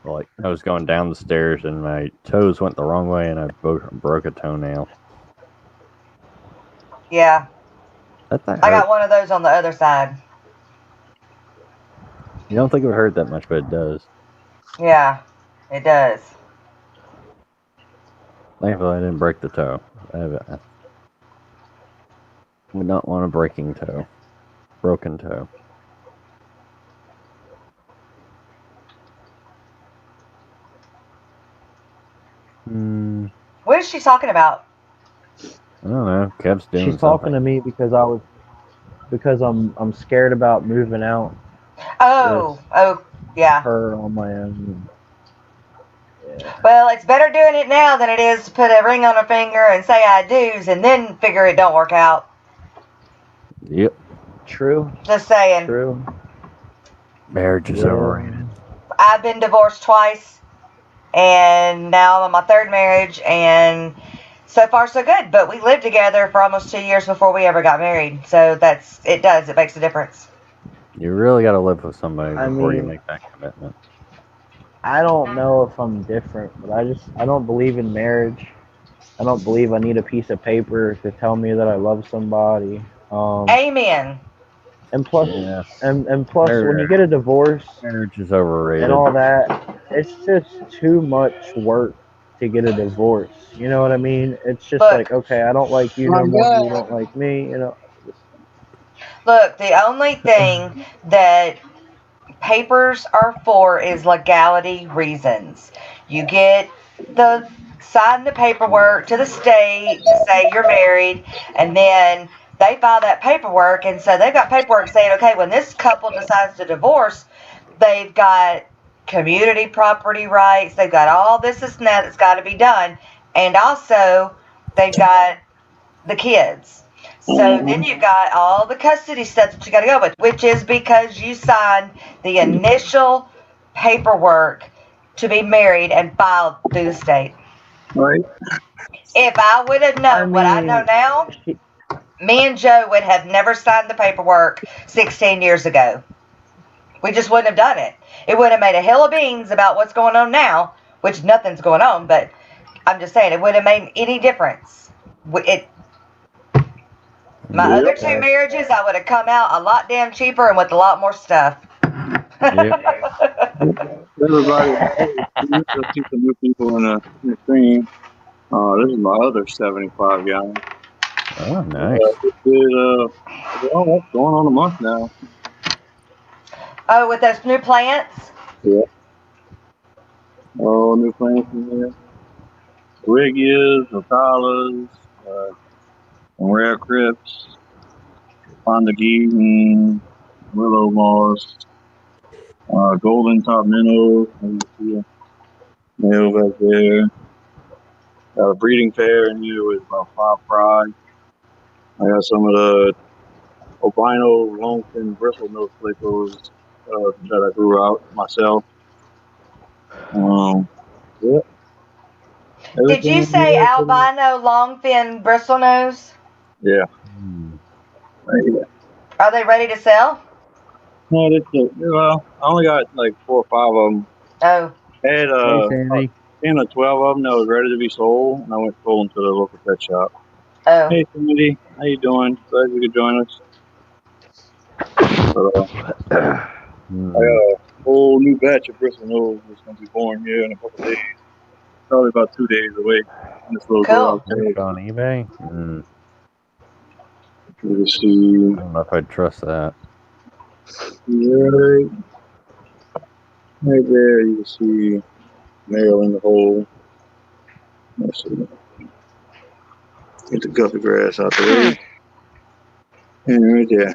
Like I was going down the stairs and my toes went the wrong way and I broke a toenail. Yeah. I got one of those on the other side. You don't think it would hurt that much, but it does. Yeah, it does. Thankfully, I didn't break the toe. I would not want a broken toe. What is she talking about? I don't know. Kev's doing She's talking to me because I'm scared about moving out. Oh, yeah. Her on my own. Yeah. Well, it's better doing it now than it is to put a ring on her finger and say I do's and then figure it don't work out. Yep. True. Just saying. True. Marriage is overrated. I've been divorced twice, and now I'm on my third marriage, and so far so good. But we lived together for almost 2 years before we ever got married, so it makes a difference. You really got to live with somebody before you make that commitment. I don't know if I'm different, but I don't believe in marriage. I don't believe I need a piece of paper to tell me that I love somebody. Amen. And plus, and plus, when you get a divorce, marriage is overrated and all that. It's just too much work to get a divorce. You know what I mean? It's just like, okay, I don't like you no more. You don't like me. You know. Look, the only thing that papers are for is legality reasons. You get the sign the paperwork to the state to say you're married, and then they file that paperwork, and so they've got paperwork saying, okay, when this couple decides to divorce, they've got community property rights, they've got all this and that that's got to be done, and also they've got the kids. So then you've got all the custody stuff that you got to go with, which is because you signed the initial paperwork to be married and filed through the state. Right. If I would have known what I know now, me and Joe would have never signed the paperwork 16 years ago. We just wouldn't have done it. It would have made a hill of beans about what's going on now, which nothing's going on, but I'm just saying it wouldn't have made any difference. My other two marriages, I would have come out a lot damn cheaper and with a lot more stuff. Everybody, let's see some new people in the stream. This is my other 75 gallon. Oh, nice. What's going on a month now? Oh, with those new plants? Yeah. Oh, new plants in there. Rigias, Otalas, rare crypts, Panda Gara, willow moss, golden top minnows. Nail back there. Got a breeding pair in here with about 5 fry. I got some of the albino longfin bristlenose flicos that I grew out myself. Yeah. Did you say albino longfin bristlenose? Yeah. Yeah. Are they ready to sell? No, well, I only got like 4 or 5 of them. Oh. I had 10 or 12 of them that was ready to be sold, and I went and sold them to the local pet shop. Oh. Hey, Cindy, how you doing? Glad you could join us. I got a whole new batch of bristlenose that's going to be born here in a couple days. Probably about 2 days away. This little girl on eBay? Let's see. I don't know if I'd trust that. Right there, you can see male in the hole. Let's see. Get the guppy grass out the way. And right there.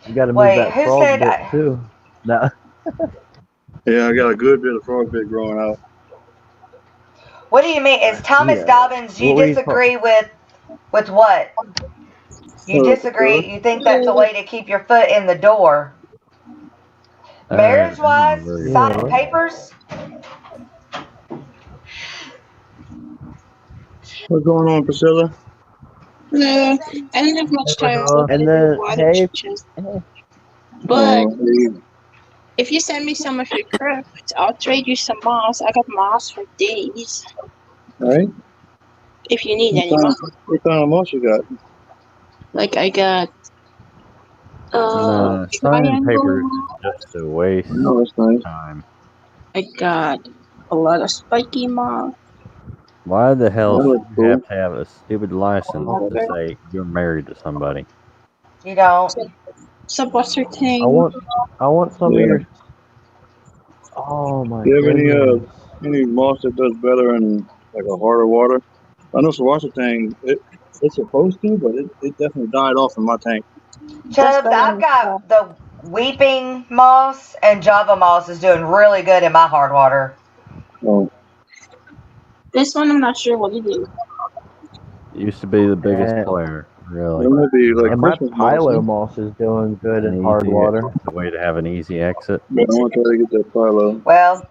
You got to move that frog bit too. No. Yeah, I got a good bit of frog bit growing out. What do you mean? Is Thomas Dobbins, you disagree with what? You disagree? You think that's a way to keep your foot in the door? Marriage-wise, signing papers? What's going on, Priscilla? No, I didn't have much time. And then, hey. But if you send me some of your crypt, I'll trade you some moss. I got moss for days. Alright. If you need any moss. What kind of moss you got? Like I got signing papers is just a waste of time. I got a lot of spiky moss. Why the hell do you have to have a stupid license to say you're married to somebody? You don't. So what's your thing? I want some of your. Oh my. Do you have any moss that does better in like a harder water? I know Sawasha Tang, it's supposed to, but it definitely died off in my tank. Chubz, I've got the weeping moss, and Java moss is doing really good in my hard water. Oh. This one I'm not sure what it is. Used to be the biggest player, really. It might be like my Pilo moss is doing good in hard water. It's a way to have an easy exit. I want to try to get that Pilo. Well,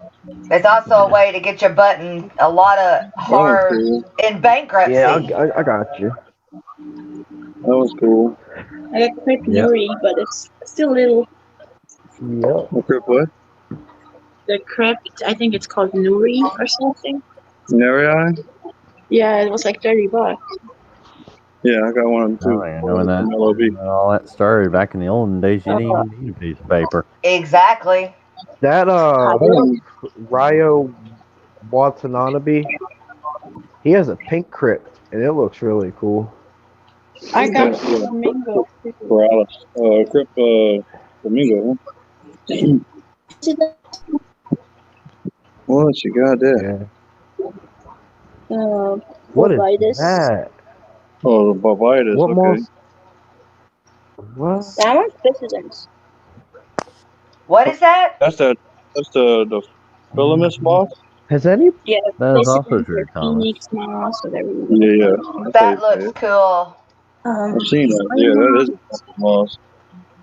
it's also a way to get your butt in a lot of hard in bankruptcy. Yeah, I got you. That was cool. I got crepe nuri, but it's still little. Yep. Crepe what? The crepe, I think it's called nuri or something. Neri? Yeah, it was like $30. Yeah, I got one of them too. Oh, yeah, when all that started back in the olden days, you didn't even need a piece of paper. Exactly. That Ryo Watanabe, he has a pink crypt, and it looks really cool. I got flamingo. Crypt flamingo. What you got there? Yeah. What is Bulvitis. that? Oh, the Bulvitis. What Okay. moss? What? That one's Physidens. What is that? That's the Philamus moth. Has any? Yeah, That is also Physidens true, or Thomas. Phoenix moss, whatever you Yeah, want to yeah. call it. That looks cool. I've seen that. Yeah, that is a moss.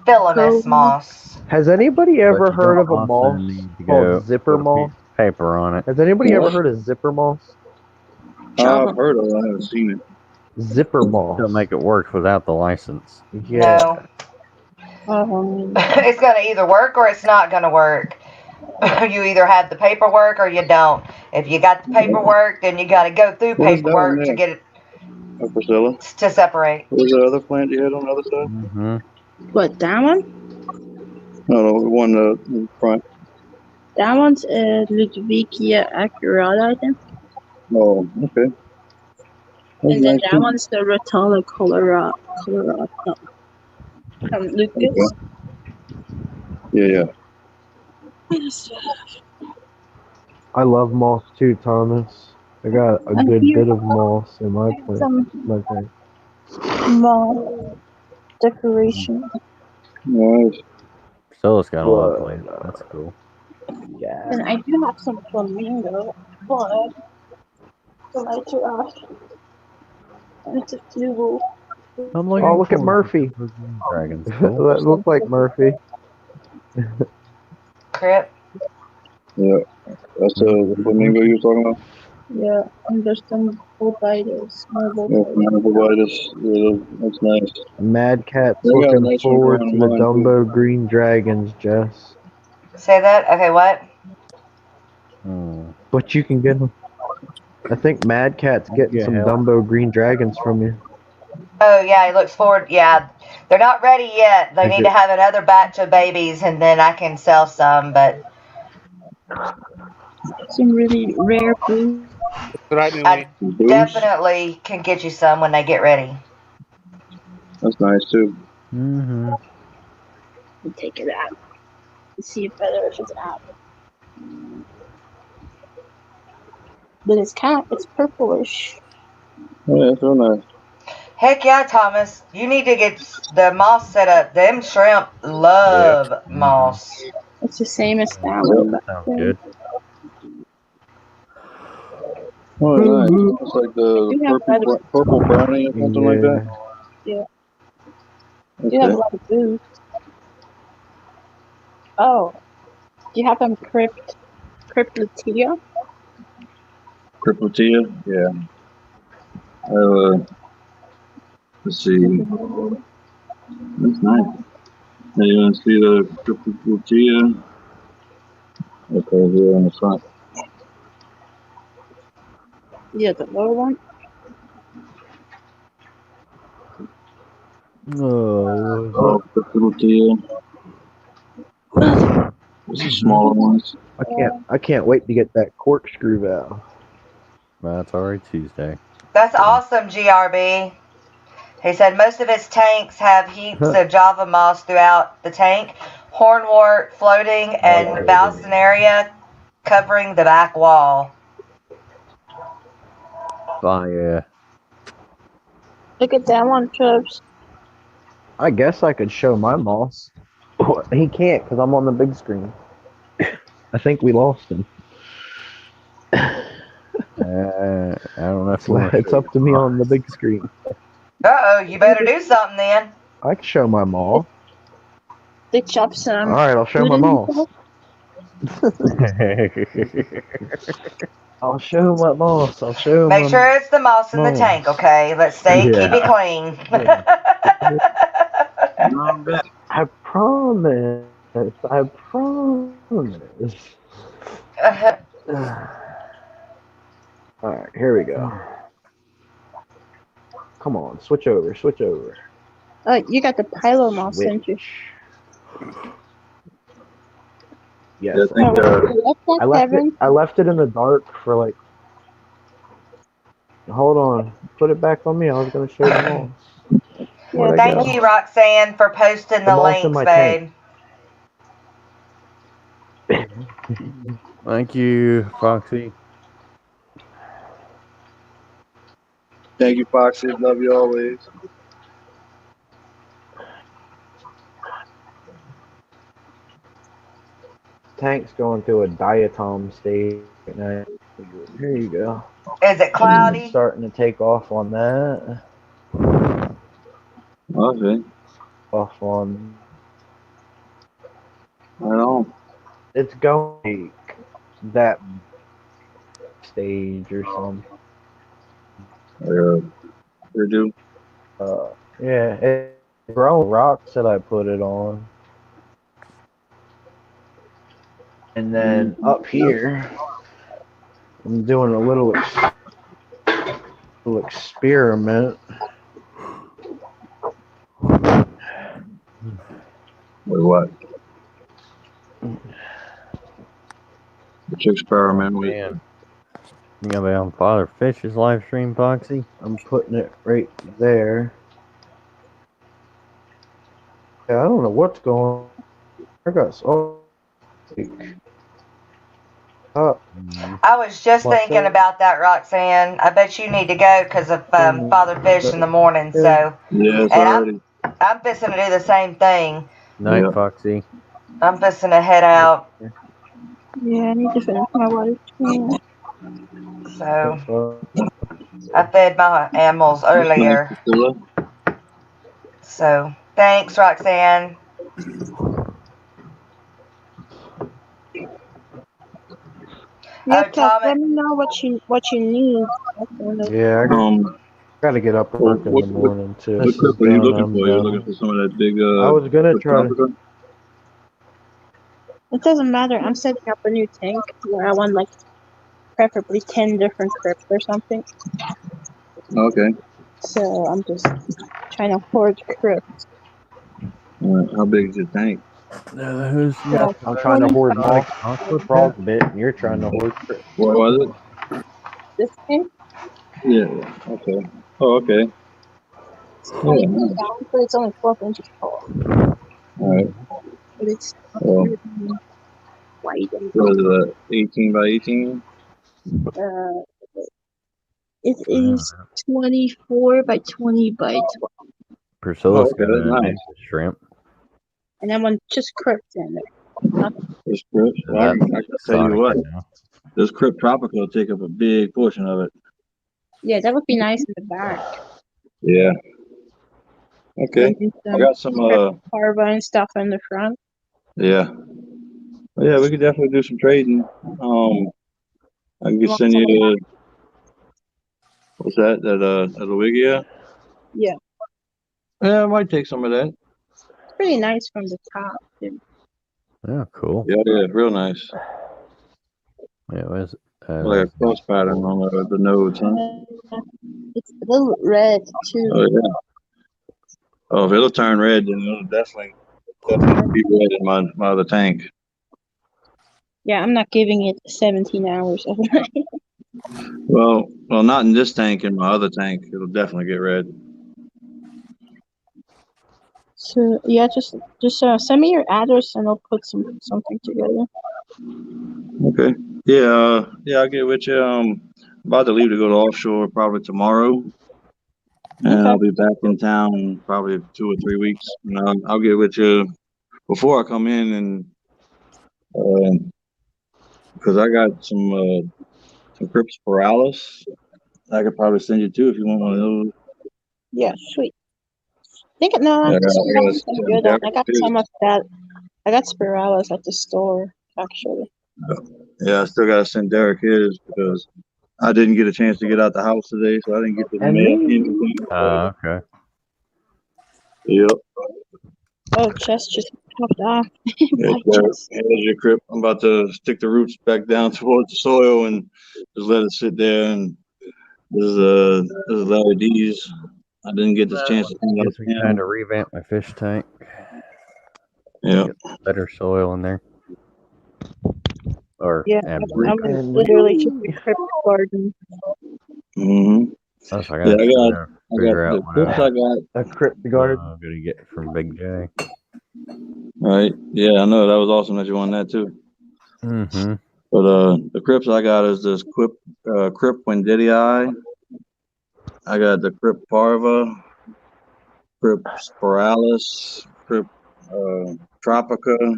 Philamus moss. Has anybody But ever you heard don't of a also moss need to called go zipper put a piece moss? of paper on it. Has anybody ever What? heard of zipper moss? I've heard of it. I haven't seen it. Zipper Still moss. make it work without the license. Yeah. No. It's going to either work or it's not going to work. You either have the paperwork or you don't. If you got the paperwork, then you got to go through What is that one paperwork to there? get it Priscilla. to separate. What was the other plant you had on the other side? Mm-hmm. What, that one? No, the one in front. That one's Ludwigia accurata, I think. Oh, okay. That's And then nice that too. one's the Rotala colorata. Lucas. Yeah. I love moss too, Thomas. I got a good bit of moss in my plant. My thing. Moss decoration. Nice. Priscilla's got a lot of plants. That's cool. Yeah. And I do have some flamingo, but the lights are off. And it's a fuel. I'm Oh, look at Murphy. Dragons. That looks like Murphy. Crip. Yeah. That's the flamingo you were talking about? Yeah, and there's some Bulvitis. Yeah, that's nice. Mad Cat's They got a looking nice one forward growing to on the mine, Dumbo Green Dragons, Jess. Say that? Okay, what? But you can get them. I think Mad Cat's getting some Dumbo Green Dragons from you. Oh, yeah, he looks forward. Yeah, they're not ready yet. They need to have another batch of babies, and then I can sell some, but... Some really rare food. I definitely can get you some when they get ready. That's nice too. Mm-hmm. We'll take it out. See if it's out. But it's purplish. Yeah, it's real nice. Heck yeah, Thomas. You need to get the moss set up. Them shrimp love moss. It's the same as that one. Sounds good. Oh, nice. It's like the purple brownie or something like that. Yeah. Okay. You have a lot of food. Oh. Do you have them Cryptotia? Cryptotia? Yeah. Let's see. That's nice. Now you want to see the Cryptotia? Okay, here on the front. Yeah, the lower one. Oh, Cryptotia. This is smaller ones. I can't wait to get that corkscrew valve. That's already Tuesday. That's awesome, GRB. He said most of his tanks have heaps of Java moss throughout the tank, hornwort floating, and Valsinaria covering the back wall. Oh, yeah. Look at that one, Chubz. I guess I could show my moss. He can't because I'm on the big screen. I think we lost him. I don't know if It's up to me on the big screen. Uh-oh, you better do something then. I can show my moss. They chop some. All right, I'll show my moss. I'll show my moss. I'll show. Make sure it's the moss in the tank, okay? Let's keep it clean. I promise. I promise. All right, here we go. Come on, switch over. You got the Pilo moss, didn't you? Yes. Yeah, I left it in the dark for like. Hold on. Put it back on me. I was gonna show you all. Thank you, Roxanne, for posting the links, babe. Thank you, Foxy. Thank you, Foxy. Love you always. Tank's going through a diatom stage right now. Here you go. Is it cloudy? Starting to take off on that. Okay. Off on. Right on. It's going that stage or something. Purdue. Yeah, it's growing rocks that I put it on. And then up here, I'm doing a little experiment. With what? Which experiment with? Man. You gonna be on Father Fish's live stream, Foxy? I'm putting it right there. Yeah, I don't know what's going on. I got so. I was just thinking about that, Roxanne. I bet you need to go because of Father Fish in the morning. So, yes, and I'm fixing to do the same thing. Night, Foxy. I'm fixing to head out. Yeah, I need to finish my water too. So, I fed my animals earlier. So, thanks, Roxanne. Yeah, let me know what you need. Yeah, I gotta get up and work in the morning too. What clip are you looking for? You're looking for some of that big. I was gonna try to. It doesn't matter. I'm setting up a new tank where I want like preferably 10 different crypts or something. Okay. So I'm just trying to hoard crypts. How big is your tank? I'm trying to hoard frog bit, and you're trying to hoard crypts. What was it? This tank? Yeah. Okay. Oh, okay. Yeah. But it's only 12 inches tall. All right. But it's wide. What is it? 18 by 18? It is 24 by 20 by 12. Priscilla's got a shrimp. And I want just crypts in there. This crypt? Well, I can tell you what. This crypt tropical will take up a big portion of it. Yeah, that would be nice in the back. Yeah. Okay. I got some carva and stuff in the front. Yeah. Well, yeah, we could definitely do some trading. I can send you the what's that? That Wigia? Yeah. Yeah, I might take some of that. It's pretty nice from the top too. Yeah, cool. Yeah, real nice. Yeah, where's like a cross pattern on the nodes, huh? It's a little red too. Oh yeah. Oh, if it'll turn red, then it'll definitely be red in my other tank. Yeah, I'm not giving it 17 hours overnight. Well, not in this tank. In my other tank, it'll definitely get red. So yeah, just send me your address and I'll put something together. Okay. Yeah. I'll get with you. About to leave to go to offshore probably tomorrow, and I'll be back in town in probably 2 or 3 weeks. And I'll get with you before I come in, and because I got some Cryptospiralis, I could probably send you two if you want one of those. Yeah, sweet. I got some of that. I got Spiralis at the store, actually. Yeah, I still gotta send Derek his because I didn't get a chance to get out the house today, so I didn't get to mail anything. Okay. Yep. Oh, Jess just popped off. Here's your crypt. I'm about to stick the roots back down towards the soil and just let it sit there. And this is Larry D's. I didn't get this chance to clean up. I'm trying to revamp my fish tank. Yeah. Get better soil in there. Or I'm literally just a crypt garden. Mm-hmm. I got a crypt garden. I'm gonna get from Big J. Right. Yeah, I know that was awesome that you won that too. Mm-hmm. But the crypts I got is this crypt Wenditii. I got the Crypt Parva, Crypt Spiralis, Crypt Tropica,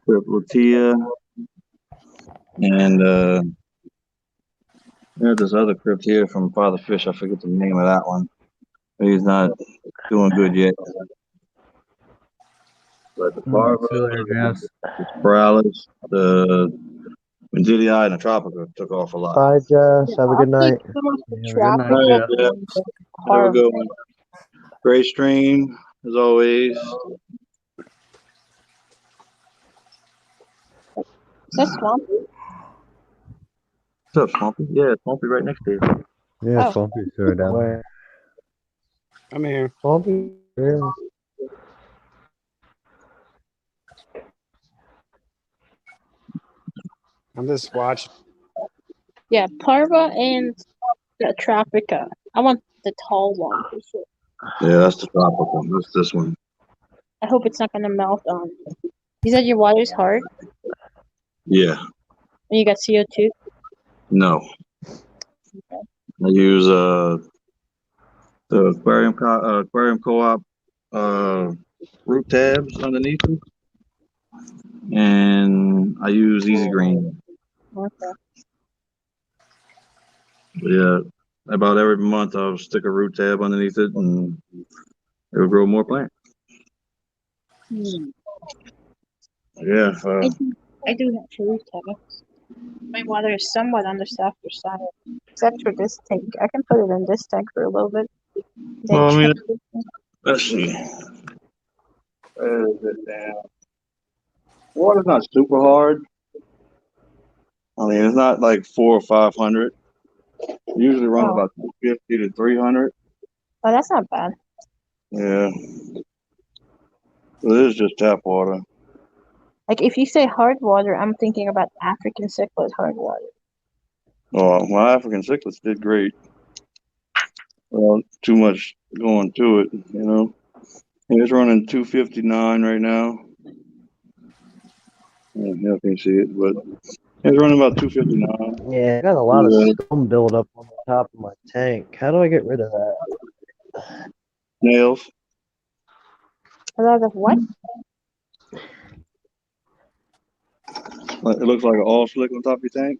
Crypt Lutea, and there's this other crypt here from Father Fish. I forget the name of that one. He's not doing good yet. But the Parva, the Spiralis, the Mendilii, and the Tropica took off a lot. Bye, Jess. Have a good night. All right, yeah. Have a good one. Great stream, as always. Is that Swampy? What's up, Swampy? Yeah, Swampy right next to you. Yeah, Swampy's right down there. I'm here. Swampy. Yeah. I'm just watching. Yeah, Parva and the Tropica. I want the tall one for sure. Yeah, that's the Tropica. That's this one. I hope it's not gonna melt on you. You said your water's hard? Yeah. And you got CO2? No. Okay. I use the aquarium co-op root tabs underneath it, and I use Easy Green. Okay. Yeah, about every month I'll stick a root tab underneath it, and it'll grow more plants. Yeah. I do have root tabs. My water is somewhat on the softer side, except for this tank. I can put it in this tank for a little bit. Well, I mean, let's see. Where is it down? Water's not super hard. I mean, it's not like 400 or 500. Usually run about 250 to 300. Oh, that's not bad. Yeah. So it is just tap water. Like, if you say hard water, I'm thinking about African cichlid hard water. Oh, my African cichlids did great. Well, too much going to it, you know. And it's running 259 right now. Yeah, I can't see it, but it's running about 259. Yeah, I got a lot of scum buildup on the top of my tank. How do I get rid of that? Nails. A lot of what? It looks like an oil slick on top of your tank.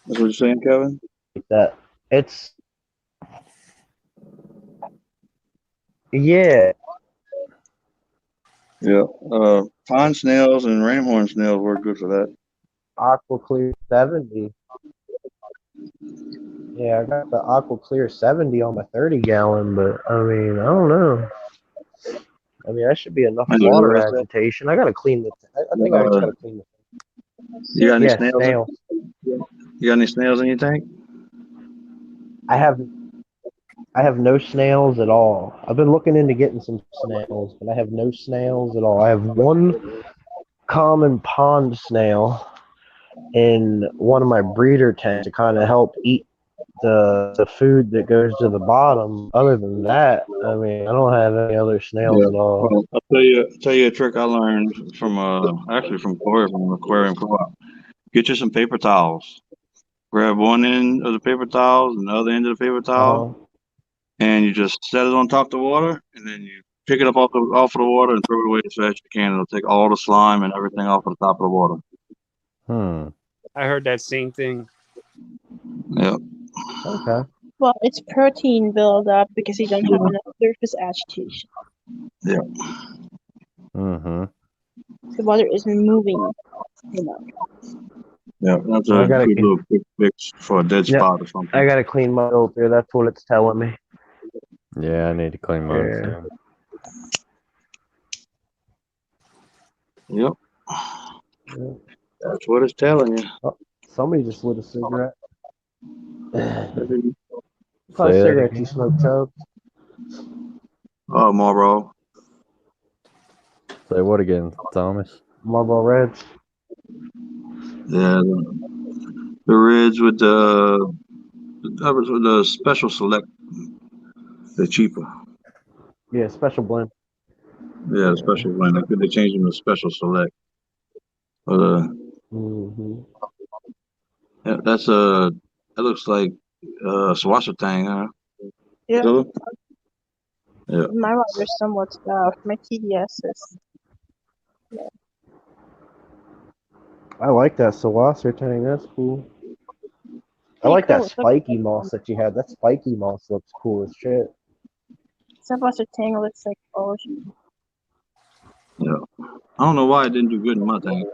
That's what you're saying, Kevin? That it's yeah. Yeah. Pond snails and ramhorn snails work good for that. Aqua Clear 70. Yeah, I got the Aqua Clear 70 on my 30 gallon, but I mean, I don't know. I mean, that should be enough water agitation. I gotta clean the. I think I just gotta clean the. You got any snails? Snail. You got any snails in your tank? I have no snails at all. I've been looking into getting some snails, but I have no snails at all. I have one common pond snail in one of my breeder tanks to kind of help eat the food that goes to the bottom. Other than that, I mean, I don't have any other snails at all. Well, I'll tell you a trick I learned from actually from Corey from Aquarium Co-op. Get you some paper towels. Grab one end of the paper towels and the other end of the paper towel, and you just set it on top of the water, and then you pick it up off of the water and throw it away as fast as you can. It'll take all the slime and everything off of the top of the water. I heard that same thing. Yep. Okay. Well, it's protein buildup because you don't have enough surface agitation. Yeah. The water isn't moving, you know. Yeah, that's a good little quick fix for a dead spot or something. I gotta clean my filter. That's what it's telling me. Yeah, I need to clean mine too. Yep. That's what it's telling you. Oh, somebody just lit a cigarette. What Say it cigarette again. you smoke, Chubz? Oh, Marlboro. Say what again, Thomas? Marlboro Reds. Yeah, the Reds with the special select. They're cheaper. Yeah, special blend. Yeah, the special blend. They changed them to special select. But yeah, that's that looks like Swasher thing, huh? Yeah. Still? Yeah. My water's somewhat soft. My TDS is. Yeah. I like that Sawasser thing. That's cool. I like that spiky moss that you had. That spiky moss looks cool as shit. Sawasser tang looks like ocean. Yeah. I don't know why it didn't do good in my tank.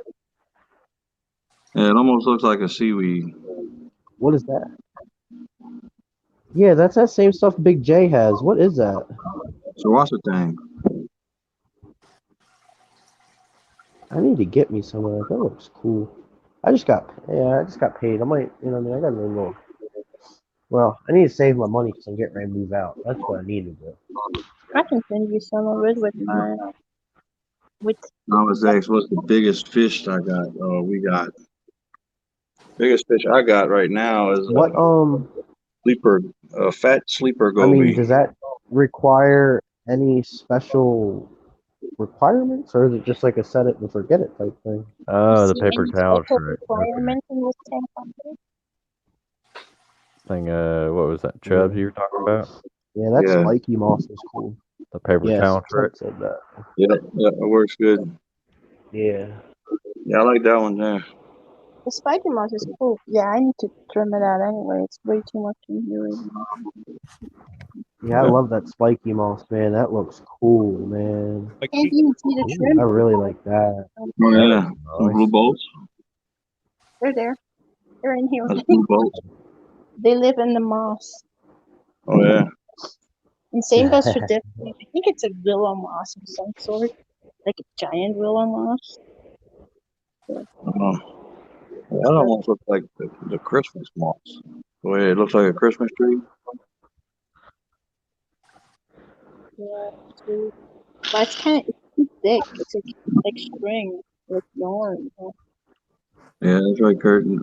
Yeah, it almost looks like a seaweed. What is that? Yeah, that's that same stuff Big J has. What is that? Swasher thing. I need to get me some of that. That looks cool. I just got paid. I might, you know what I mean? I got a little. Well, I need to save my money because I'm getting ready to move out. That's what I need to do. I can send you some of it with mine. What's the biggest fish I got? We got biggest fish I got right now is what sleeper, fat sleeper goby. I mean, does that require any special requirements, or is it just like a set it and forget it type thing? Oh, the paper towel shrimp. Requirements in this tank Thing, what was that, Chubz you were talking about? Yeah, that spiky moss is cool. The paper towel shrimp. Said that. Yeah, it works good. Yeah. Yeah, I like that one there. The spiky moss is cool. Yeah, I need to trim it out anyway. It's way too much in here right now. Yeah, I love that spiky moss, man. That looks cool, man. I can't even see the shrimp. I really like that. Oh, yeah. Some blue bolts. They're there. They're in here. That's blue bolts. They live in the moss. Oh, yeah. And same goes for different. I think it's a willow moss of some sort. Like a giant willow moss. That almost looks like the Christmas moss. The way it looks like a Christmas tree. Yeah, too. But it's kind of too thick. It's like string, like yarn. Yeah, that's right, Curtin.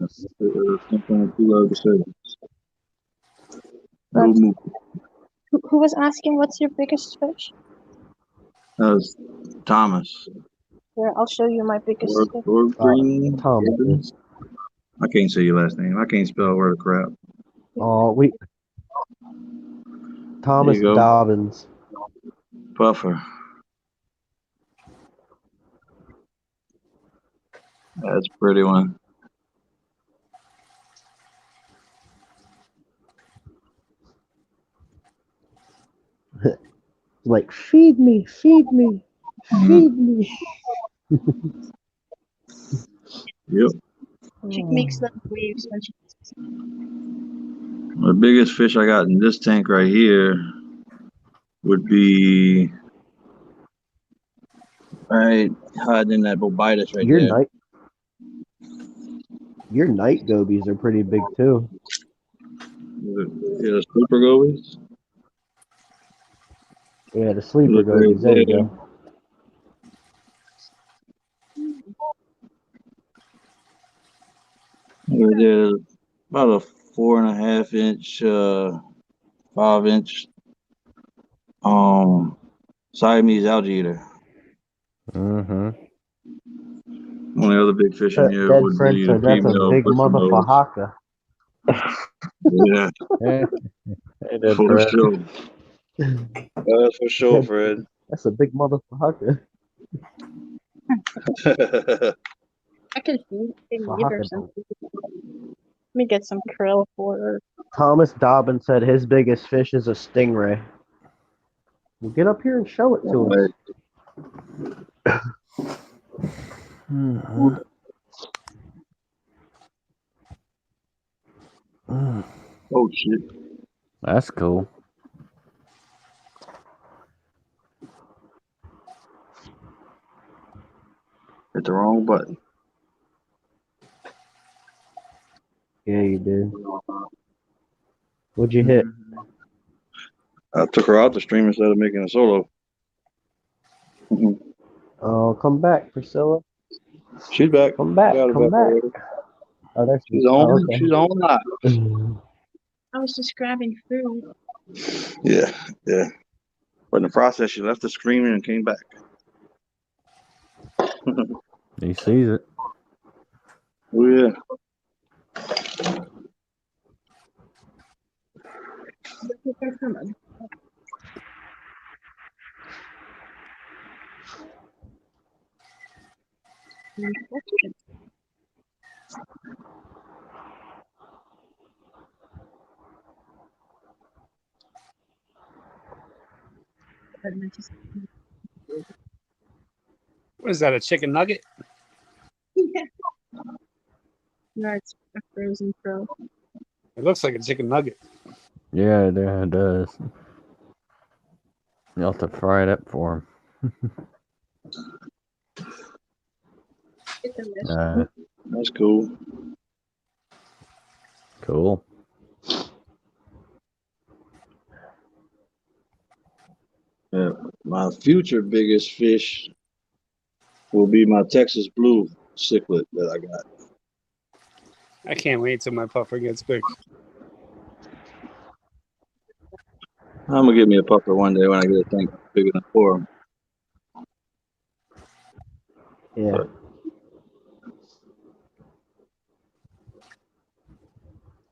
Something too low to say. Who was asking what's your biggest fish? That was Thomas. Here, I'll show you my biggest fish. Thomas. I can't say your last name. I can't spell word of crap. Oh, Thomas Dobbins. Puffer. That's a pretty one. Like, feed me, feed me, feed me. Yep. She makes little waves when she. The biggest fish I got in this tank right here would be right hiding in that bobitis right there. Your night gobies are pretty big too. Yeah, the sleeper gobies. Yeah, the sleeper gobies. There you go. There's about a 4.5 inch, 5 inch, Siamese algae eater. Mm-hmm. Only other big fish in here would be a that's a big motherfucker. Yeah. For sure. That's for sure, Fred. That's a big motherfucker. I can feed her something. Let me get some krill for her. Thomas Dobbins said his biggest fish is a stingray. Well, get up here and show it to us. Oh shit. That's cool. Hit the wrong button. Yeah, you did. What'd you hit? I took her out the stream instead of making a solo. Oh, come back, Priscilla. She's back. Come back. Come back. Oh, there she's on. Oh, okay. She's on live. I was just grabbing food. Yeah, yeah. But in the process, she left the screaming and came back. He sees it. Oh, yeah. What is that? A chicken nugget? Yeah. No, it's a frozen pro. It looks like a chicken nugget. Yeah, it does. You'll have to fry it up for him. That's cool. Cool. Yeah, my future biggest fish will be my Texas blue cichlid that I got. I can't wait till my puffer gets big. I'm gonna get me a puffer one day when I get a tank big enough for him. Yeah. But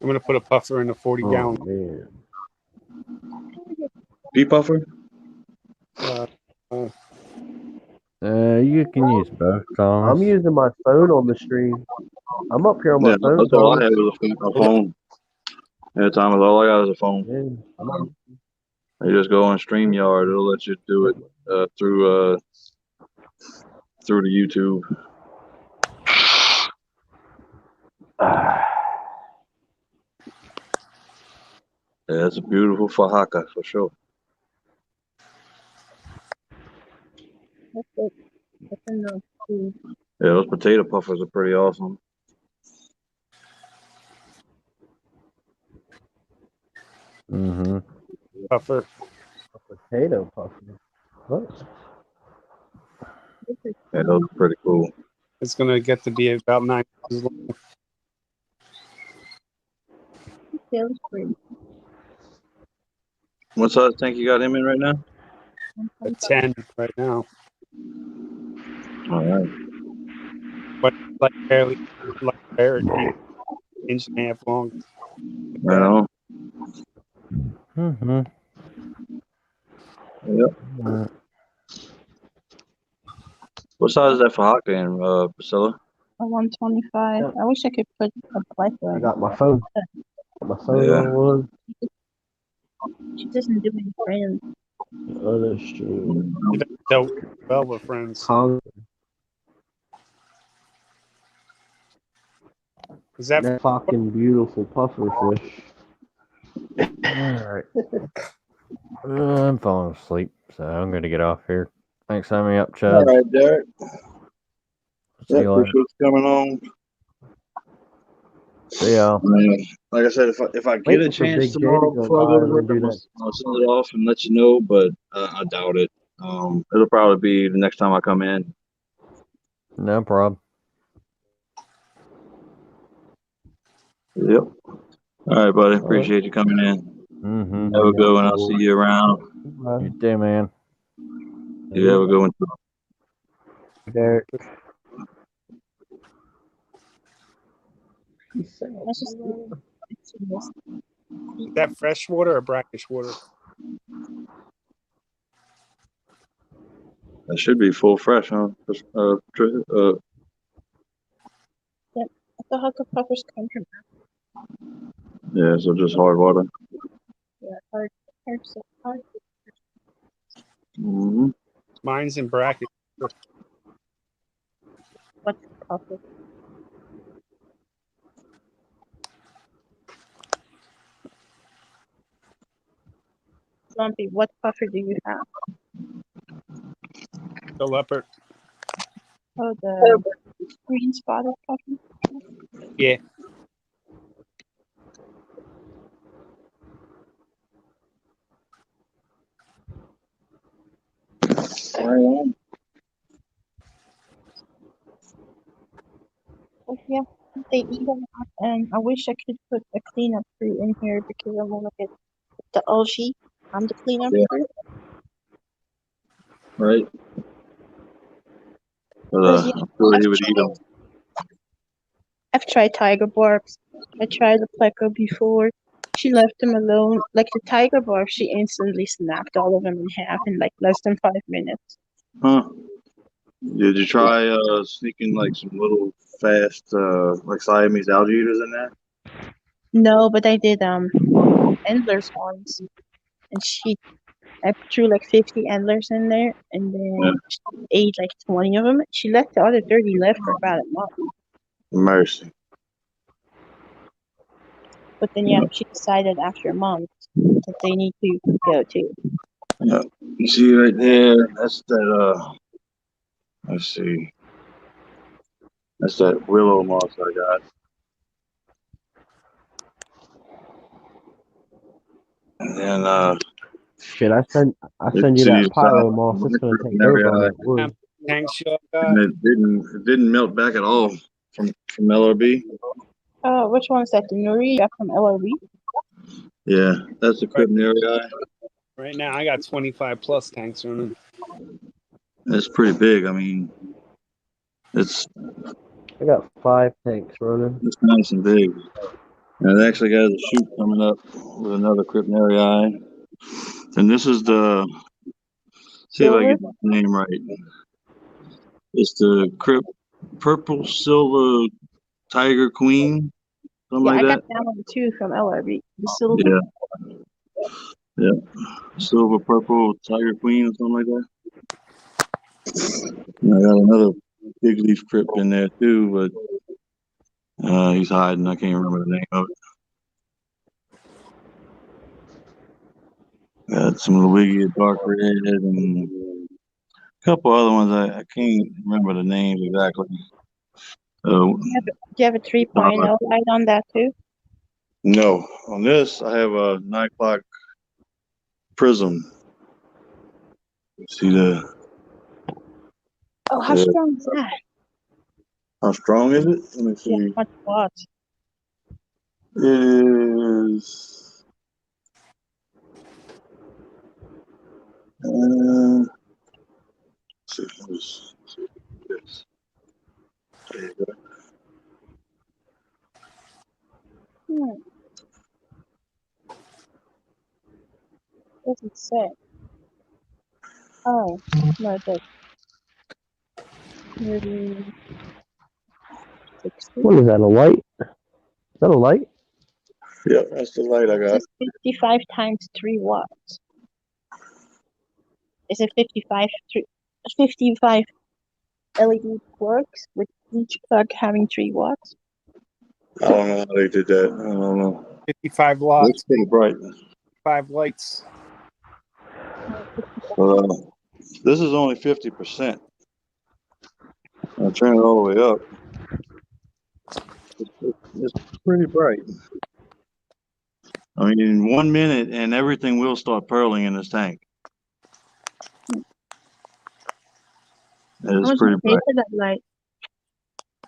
I'm gonna put a puffer in a 40-gallon. Man. Pea puffer? You can use both, Thomas. I'm using my phone on the stream. I'm up here on my Yeah, phone. that's all I Thomas. have is a phone. Yeah, Thomas, all I got is a phone. Yeah. You just go on StreamYard. It'll let you do it through the YouTube. Yeah, it's a beautiful fajaka for sure. That's it. That's enough food. Yeah, those potato puffers are pretty awesome. Mm-hmm. Puffer. A potato puffer. What? Yeah, those are pretty cool. It's gonna get to be about 9 inches long. Feels great. What size tank you got him in right now? A 10 right now. All right. But like barely, inch and a half long. Right on. Mm-hmm. Yep. What size is that fajaka in, Priscilla? A 125. Yeah. I wish I could put a black one. I got my phone. My phone Yeah. on one. She doesn't do any friends. Oh, that's true. You don't well with friends. Is that fucking beautiful puffer fish? Alright. I'm falling asleep, so I'm going to get off here. Thanks for having me up, Chubz. All right, Derek. See you later. Appreciate you coming on. See y'all. Like I said, if I get a chance tomorrow before I go to work, I'll send it off and let you know, but I doubt it. It'll probably be the next time I come in. No problem. Yep. All right, buddy. Appreciate you coming in. Mm-hmm. Have a good one. I'll see you around. You too, man. You have a good one. Derek. Is that fresh water or brackish water? That should be full fresh, huh? Yep. The Huckle Puffers come from that. Yeah, so just hard water. Yeah, hard. Mm-hmm. Mine's in brackish. What's the puffer? Lumpy, what puffer do you have? The leopard. Oh, the green spotted puffer? Yeah. Oh, yeah, they eat a lot, and I wish I could put a cleanup crew in here because I want to get the algae on the cleanup crew. Right. I'm sure he would eat them. I've tried tiger barbs. I tried the pleco before. She left them alone. Like the tiger barb, she instantly snapped all of them in half in like less than 5 minutes. Huh? Did you try sneaking like some little fast like Siamese alligators in there? No, but I did endlers once, and I threw like 50 endlers in there, and then she ate like 20 of them. She let the other 30 live for about a month. Mercy. But then she decided after a month that they need to go too. Yeah. You see right there, that's that let's see. That's that willow moss I got. And then shit, I send you that pyro moss. It's gonna take over on that wood. Thanks, y'all. And it didn't melt back at all from LRB. Oh, which one is that? The Nuri you got from LRB? Yeah, that's the Crypnarii. Right now, I got 25 plus tanks running. It's pretty big. I mean, I got 5 tanks running. It's nice and big. And it actually got a shoot coming up with another Crypnarii. And this is the, see if I get the name right. It's the Purple Silver Tiger Queen, something like that. I got that one too from LRB. The silver. Yeah. Silver Purple Tiger Queen or something like that. And I got another big leaf crypt in there too, but he's hiding. I can't remember the name of it. Got some Luigia Dark Red and a couple other ones. I can't remember the names exactly. Do you have a 3.0 light on that too? No. On this, I have a 9 o'clock prism. See the. Oh, how strong is that? How strong is it? Let me see. Yeah, much watts. It is. Let's see. Yes. There you go. Doesn't say. Oh, no, it does. Maybe 60. What is that, a light? Is that a light? Yeah, that's the light I got. It's 55 times 3 watts. Is it 55 LED plugs with each plug having 3 watts? I don't know how they did that. I don't know. 55 watts. It's pretty bright. 5 lights. This is only 50%. I'll turn it all the way up. It's pretty bright. I mean, in 1 minute, and everything will start pearling in this tank. It's pretty bright. That light?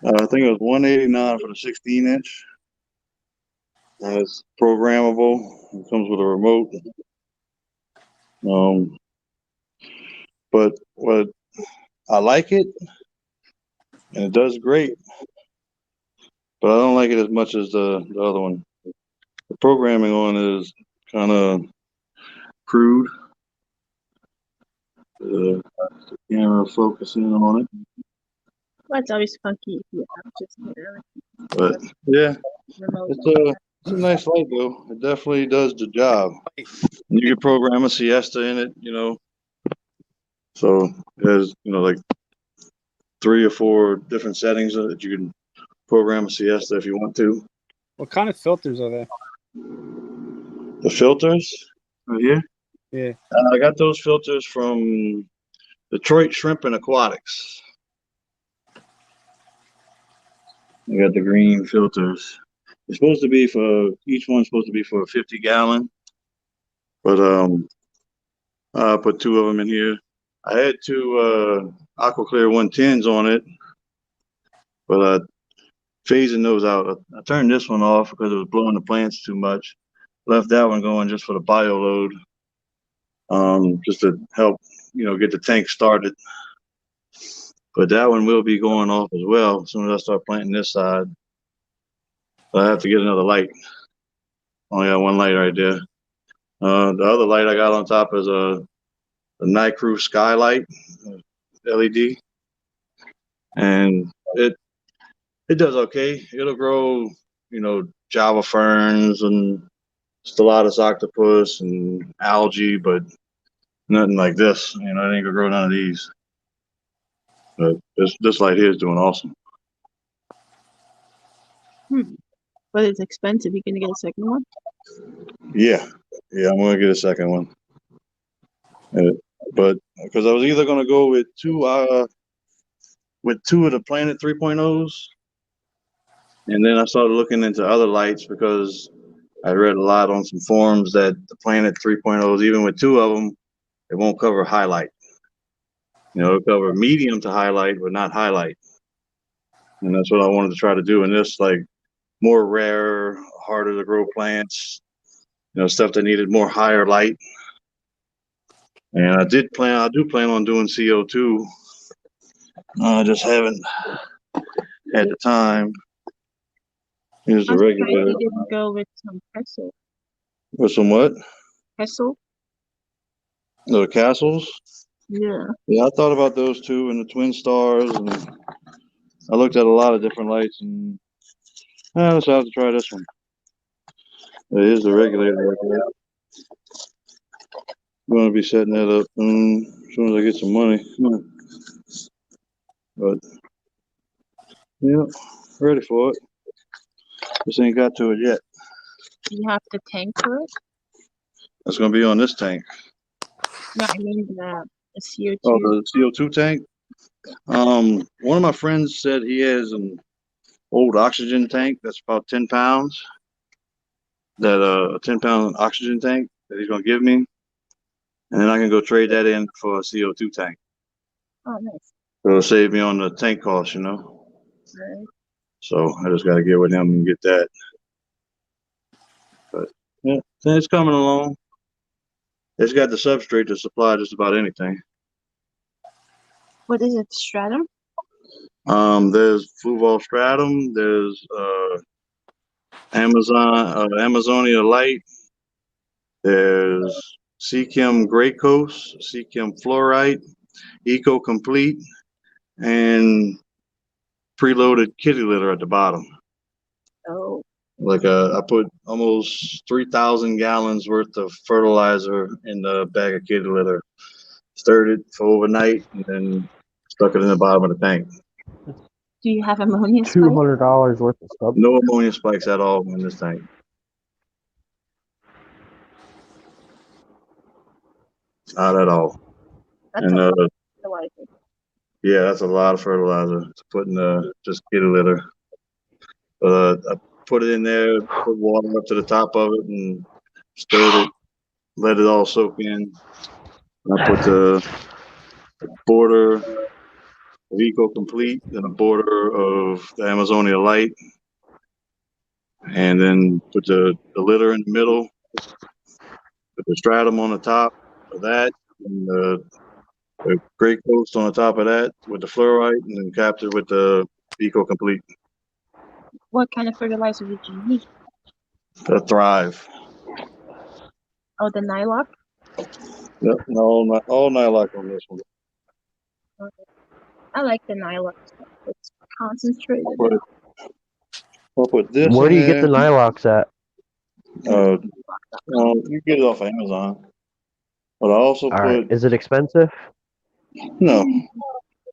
I think it was $189 for the 16-inch. And it's programmable. It comes with a remote. But what I like it, and it does great, but I don't like it as much as the other one. The programming on it is kind of crude. The camera focusing on it. Well, it's always funky if you have just But yeah, it's a nice light though. It definitely does the job. You can program a siesta in it, you know. So it has, you know, like 3 or 4 different settings that you can program a siesta if you want to. What kind of filters are there? The filters right here? Yeah. I got those filters from Detroit Shrimp and Aquatics. I got the green filters. It's supposed to be for, each one's supposed to be for a 50-gallon. But I put 2 of them in here. I had 2 Aquaclear 110s on it, but phasing those out. I turned this one off because it was blowing the plants too much. Left that one going just for the bio load, just to help, you know, get the tank started. But that one will be going off as well as soon as I start planting this side. But I have to get another light. Only got one light right there. The other light I got on top is a night crew skylight LED, and it does okay. It'll grow, Java ferns and Stellatus octopus and algae, but nothing like this. It ain't gonna grow none of these. But this light here is doing awesome. But it's expensive. You gonna get a second one? Yeah, I'm gonna get a second one. But because I was either gonna go with two of the Planet 3.0s, and then I started looking into other lights because I read a lot on some forums that the Planet 3.0s, even with two of them, it won't cover highlight. It'll cover medium to highlight, but not highlight. And that's what I wanted to try to do in this, like more rare, harder to grow plants, stuff that needed more higher light. And I do plan on doing CO2. I just haven't had the time. Here's the regular. You didn't go with some pestle. With some what? Pestle? The castles? Yeah. Yeah, I thought about those too, and the twin stars, and I looked at a lot of different lights, and I decided to try this one. Here's the regulator right there. I'm going to be setting that up as soon as I get some money. But, yeah, ready for it. Just ain't got to it yet. You have the tank for it? That's going to be on this tank. No, I mean the CO2. Oh, the CO2 tank? One of my friends said he has an old oxygen tank that's about 10 pounds. That a 10-pound oxygen tank that he's going to give me. And then I can go trade that in for a CO2 tank. Oh, nice. So it'll save me on the tank cost, Right. So I just got to get with him and get that. But yeah, it's coming along. It's got the substrate to supply just about anything. What is it, stratum? There's Fluval stratum. There's Amazonia light. There's Seachem Gray Coast, Seachem Fluorite, Eco Complete, and preloaded kitty litter at the bottom. Oh. Like I put almost 3,000 gallons worth of fertilizer in the bag of kitty litter, stirred it for overnight, and then stuck it in the bottom of the tank. Do you have ammonia spikes? $200 worth of stuff. No ammonia spikes at all in this tank. Not at all. That's and a lot of fertilizer. Yeah, that's a lot of fertilizer to put in just kitty litter. But I put it in there, put water up to the top of it, and stirred it, let it all soak in. I put the border of Eco Complete and a border of the Amazonia Light, and then put the litter in the middle, put the stratum on the top of that, and the Gray Coast on the top of that with the fluorite, and then capped it with the Eco Complete. What kind of fertilizer did you use? The Thrive. Oh, the Nylock? Yep, all Nylock on this one. Okay. I like the Nylock stuff. It's concentrated. I'll put this. Where do you get the Nylocks at? You get it off Amazon. But I also put. Is it expensive? No.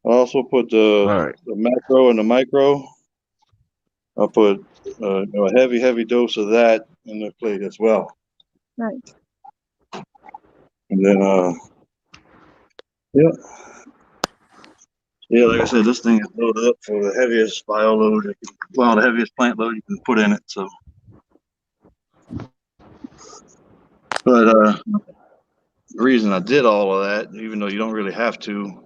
I also put the macro and the micro. I'll put a heavy dose of that in the plate as well. Nice. And then, yeah, like I said, this thing is loaded up for the heaviest bio load, the heaviest plant load you can put in it. So, but the reason I did all of that, even though you don't really have to,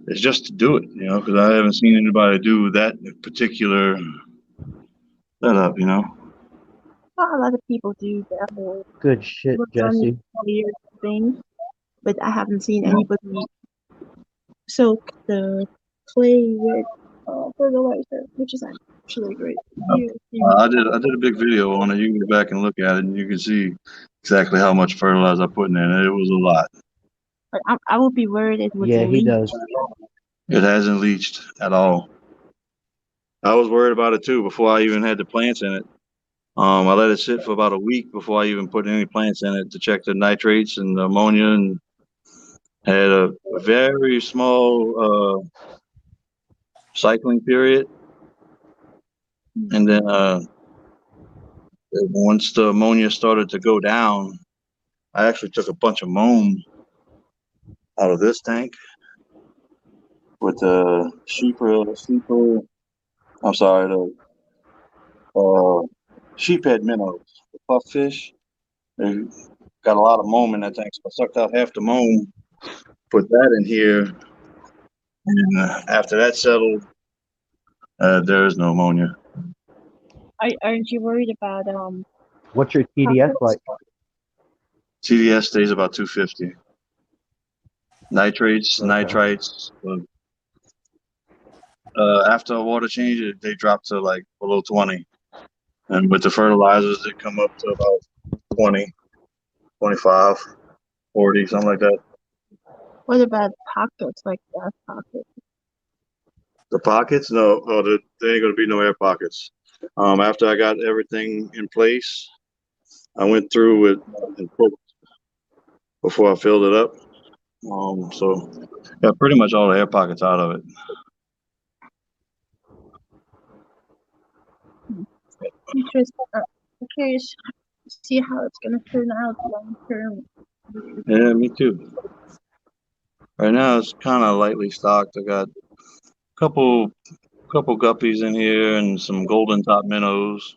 is just to do it, because I haven't seen anybody do that particular setup, Not a lot of people do that whole good shit, Jesse. Weird thing, but I haven't seen anybody soak the clay with fertilizer, which is actually great. I did a big video on it. You can go back and look at it, and you can see exactly how much fertilizer I'm putting in. It was a lot. I would be worried it would Yeah, he leak. does. It hasn't leached at all. I was worried about it too before I even had the plants in it. I let it sit for about a week before I even put any plants in it to check the nitrates and the ammonia, and had a very small cycling period. And then once the ammonia started to go down, I actually took a bunch of moam out of this tank with the sheephead minnows, the pufffish. They got a lot of moam in that tank, so I sucked out half the moam, put that in here, and after that settled, there is no ammonia. Aren't you worried about What's your TDS like? TDS stays about 250. Nitrates, Okay. nitrites. After a water change, they drop to like below 20. And with the fertilizers, they come up to about 20, 25, 40, something like that. what about pockets, like gas pockets? The pockets? No, there ain't going to be no air pockets. After I got everything in place, I went through it and poked before I filled it up. So got pretty much all the air pockets out of it. Interesting. I'm curious to see how it's gonna turn out long term. Yeah, me too. Right now it's kind of lightly stocked. I got a couple guppies in here and some golden top minnows.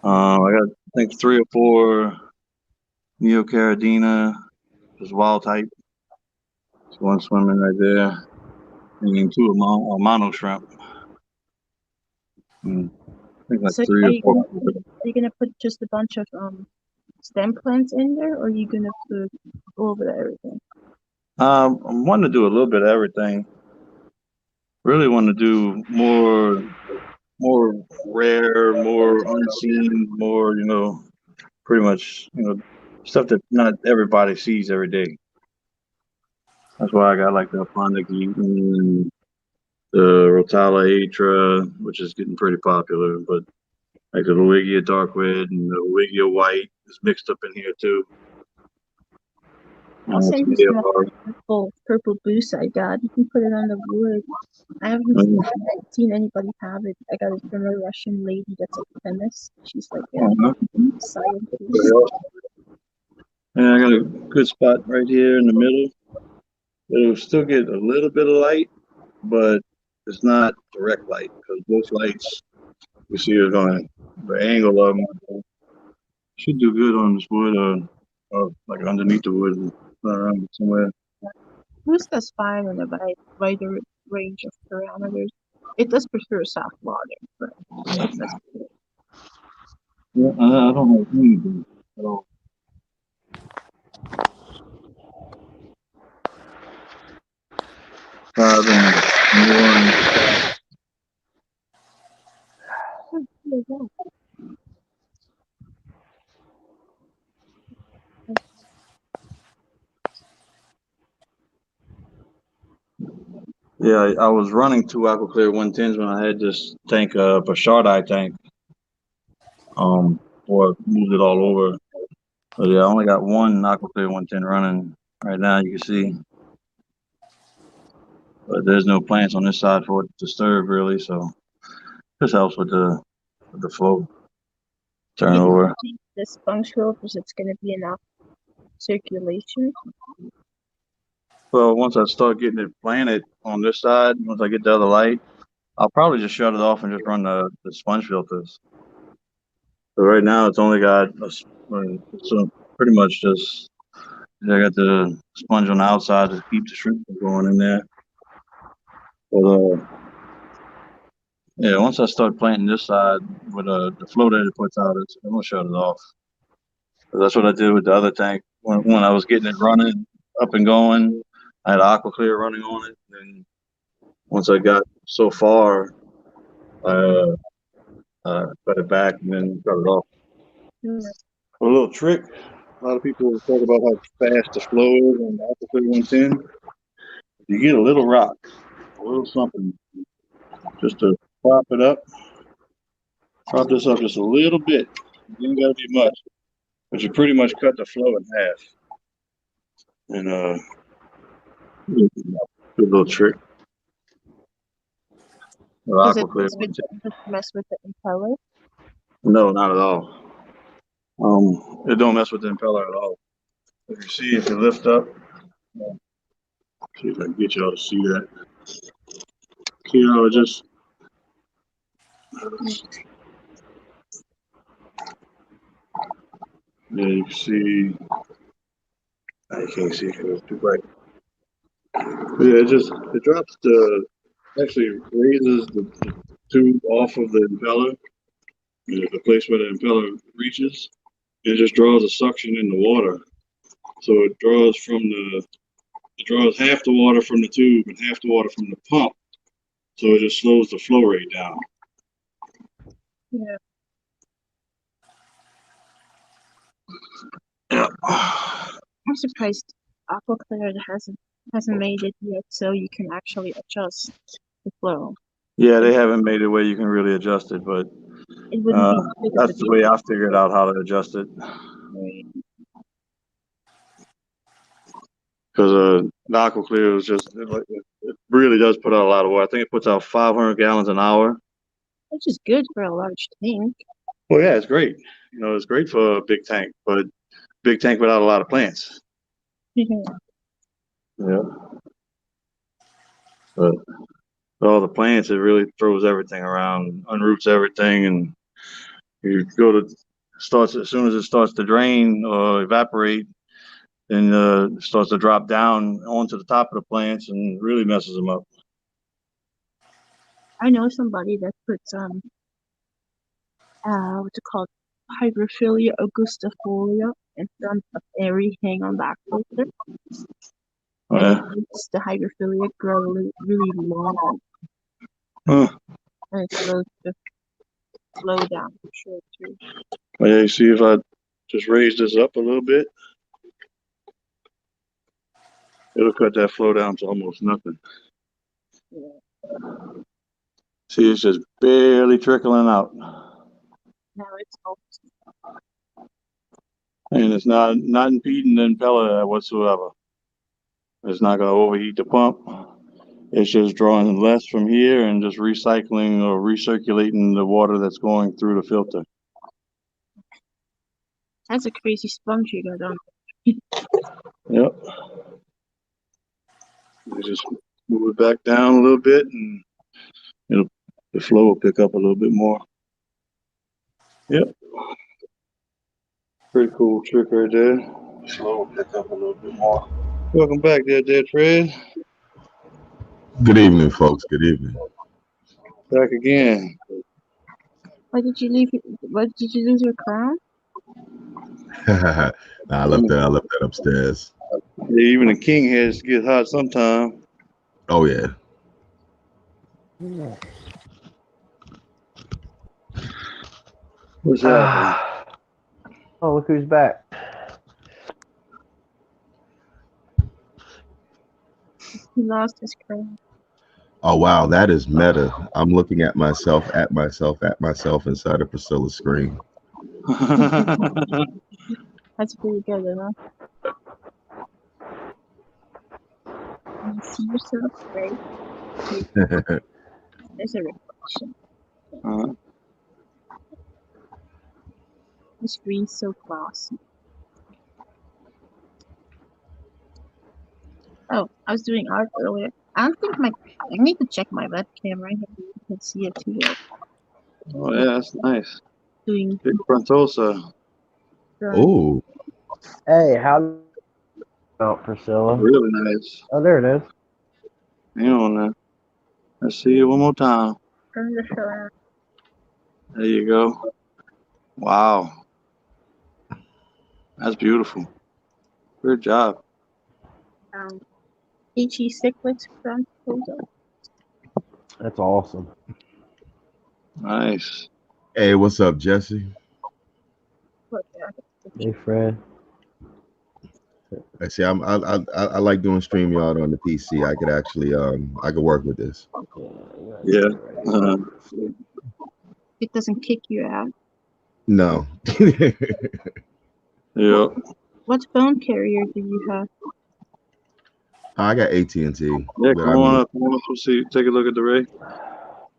I got, I think, 3 or 4 Neo Carradina, just wild type. There's one swimming right there, and then 2 mono shrimp. I think like So 3 or 4. are you gonna put just a bunch of stem plants in there, or are you gonna put a little bit of everything? I'm wanting to do a little bit of everything. Really want to do more rare, more unseen, more, pretty much, stuff that not everybody sees every day. That's why I got like the Panda Gara and the Rotala atra, which is getting pretty popular, but like the Luigia dark red and the Luigia white is mixed up in here too. I'll send you some purple boost I got. You can put it on the wood. I haven't seen anybody have it. I got it from a Russian lady that's a chemist. She's like a scientist. And I got a good spot right here in the middle. It'll still get a little bit of light, but it's not direct light because both lights you see are going, the angle of them should do good on this wood or like underneath the wood around somewhere. Boost does fine in a wider range of parameters. It does prefer soft water, but it does prefer. Yeah, I don't know anything at all. Yeah, I was running 2 Aquaclear 110s when I had this tank, a Shardai tank. Or moved it all over. But yeah, I only got 1 Aquaclear 110 running right now. You can see, but there's no plants on this side for it to disturb really. So this helps with the flow turnover. This sponge filters, it's going to be enough circulation. Well, once I start getting it planted on this side, once I get the other light, I'll probably just shut it off and just run the sponge filters. So right now it's only got so pretty much just I got the sponge on the outside to keep the shrimp from going in there. But yeah, once I start planting this side with the flow that it puts out, I'm gonna shut it off. That's what I did with the other tank when I was getting it running up and going. I had Aquaclear running on it, and once I got so far, cut it back and then cut it off. Yeah. A little trick. A lot of people talk about how fast the flow is on the Aquafit 110. You get a little rock, a little something, just to prop it up. Prop this up just a little bit. It ain't gotta be much, but you pretty much cut the flow in half. And good little trick. Does it mess with the impeller? No, not at all. It don't mess with the impeller at all. If you lift up, see if I can get y'all to see that. See how it just. Yeah, you can see. I can't see because it's too bright. But yeah, it drops actually raises the tube off of the impeller, the place where the impeller reaches. It just draws a suction in the water, so it draws half the water from the tube and half the water from the pump, so it just slows the flow rate down. Yeah. Yeah. I'm surprised Aquaclear hasn't made it yet, so you can actually adjust the flow. Yeah, they haven't made it where you can really adjust it, but that's the way I figured out how to adjust it. Because the Aquaclear is it really does put out a lot of water. I think it puts out 500 gallons an hour. Which is good for a large tank. Well, yeah, it's great. It's great for a big tank, but big tank without a lot of plants. Yeah. But all the plants, it really throws everything around, unroots everything, and you go to as soon as it starts to drain or evaporate, then it starts to drop down onto the top of the plants and really messes them up. I know somebody that puts what's it called, Hygrophila augustifolia in front of everything on the aquaculture. Oh, yeah. And it makes the Hygrophila grow really long. Huh. And it slows the flow down for sure too. Oh, yeah, you see if I just raise this up a little bit, it'll cut that flow down to almost nothing. Yeah. See, it's just barely trickling out. Now it's almost. And it's not impeding the impeller whatsoever. It's not going to overheat the pump. It's just drawing less from here and just recycling or recirculating the water that's going through the filter. That's a crazy sponge you got on. Yep. You just move it back down a little bit and the flow will pick up a little bit more. Yep. Pretty cool trick right there. The flow will pick up a little bit more. Welcome back there, Fred. Good evening, folks. Good evening. Back again. Why did you leave? What did you lose your crown? I left that upstairs. Yeah, even the king heads get hot sometime. Oh yeah. What's happening? Oh, look who's back. He lost his crown. Oh wow, that is meta. I'm looking at myself inside of Priscilla's screen. That's pretty good, huh? You see yourself, right? There's a reflection. The screen's so glossy. Oh, I was doing art earlier. I need to check my webcam right here. You can see it too. Oh yeah, that's nice. Doing big frontosa. Oh. Hey, how about Priscilla? Really nice. Oh, there it is. Hang on now. Let's see it one more time. There you go. Wow. That's beautiful. Good job. HE Cyclics frontosa. That's awesome. Nice. Hey, what's up, Jesse? Hey, Fred. I see. I like doing StreamYard on the PC. I could actually I could work with this. Yeah. It doesn't kick you out. No. Yeah. What phone carrier do you have? I got AT&T. Yeah, come on up. We'll see. Take a look at the Ray.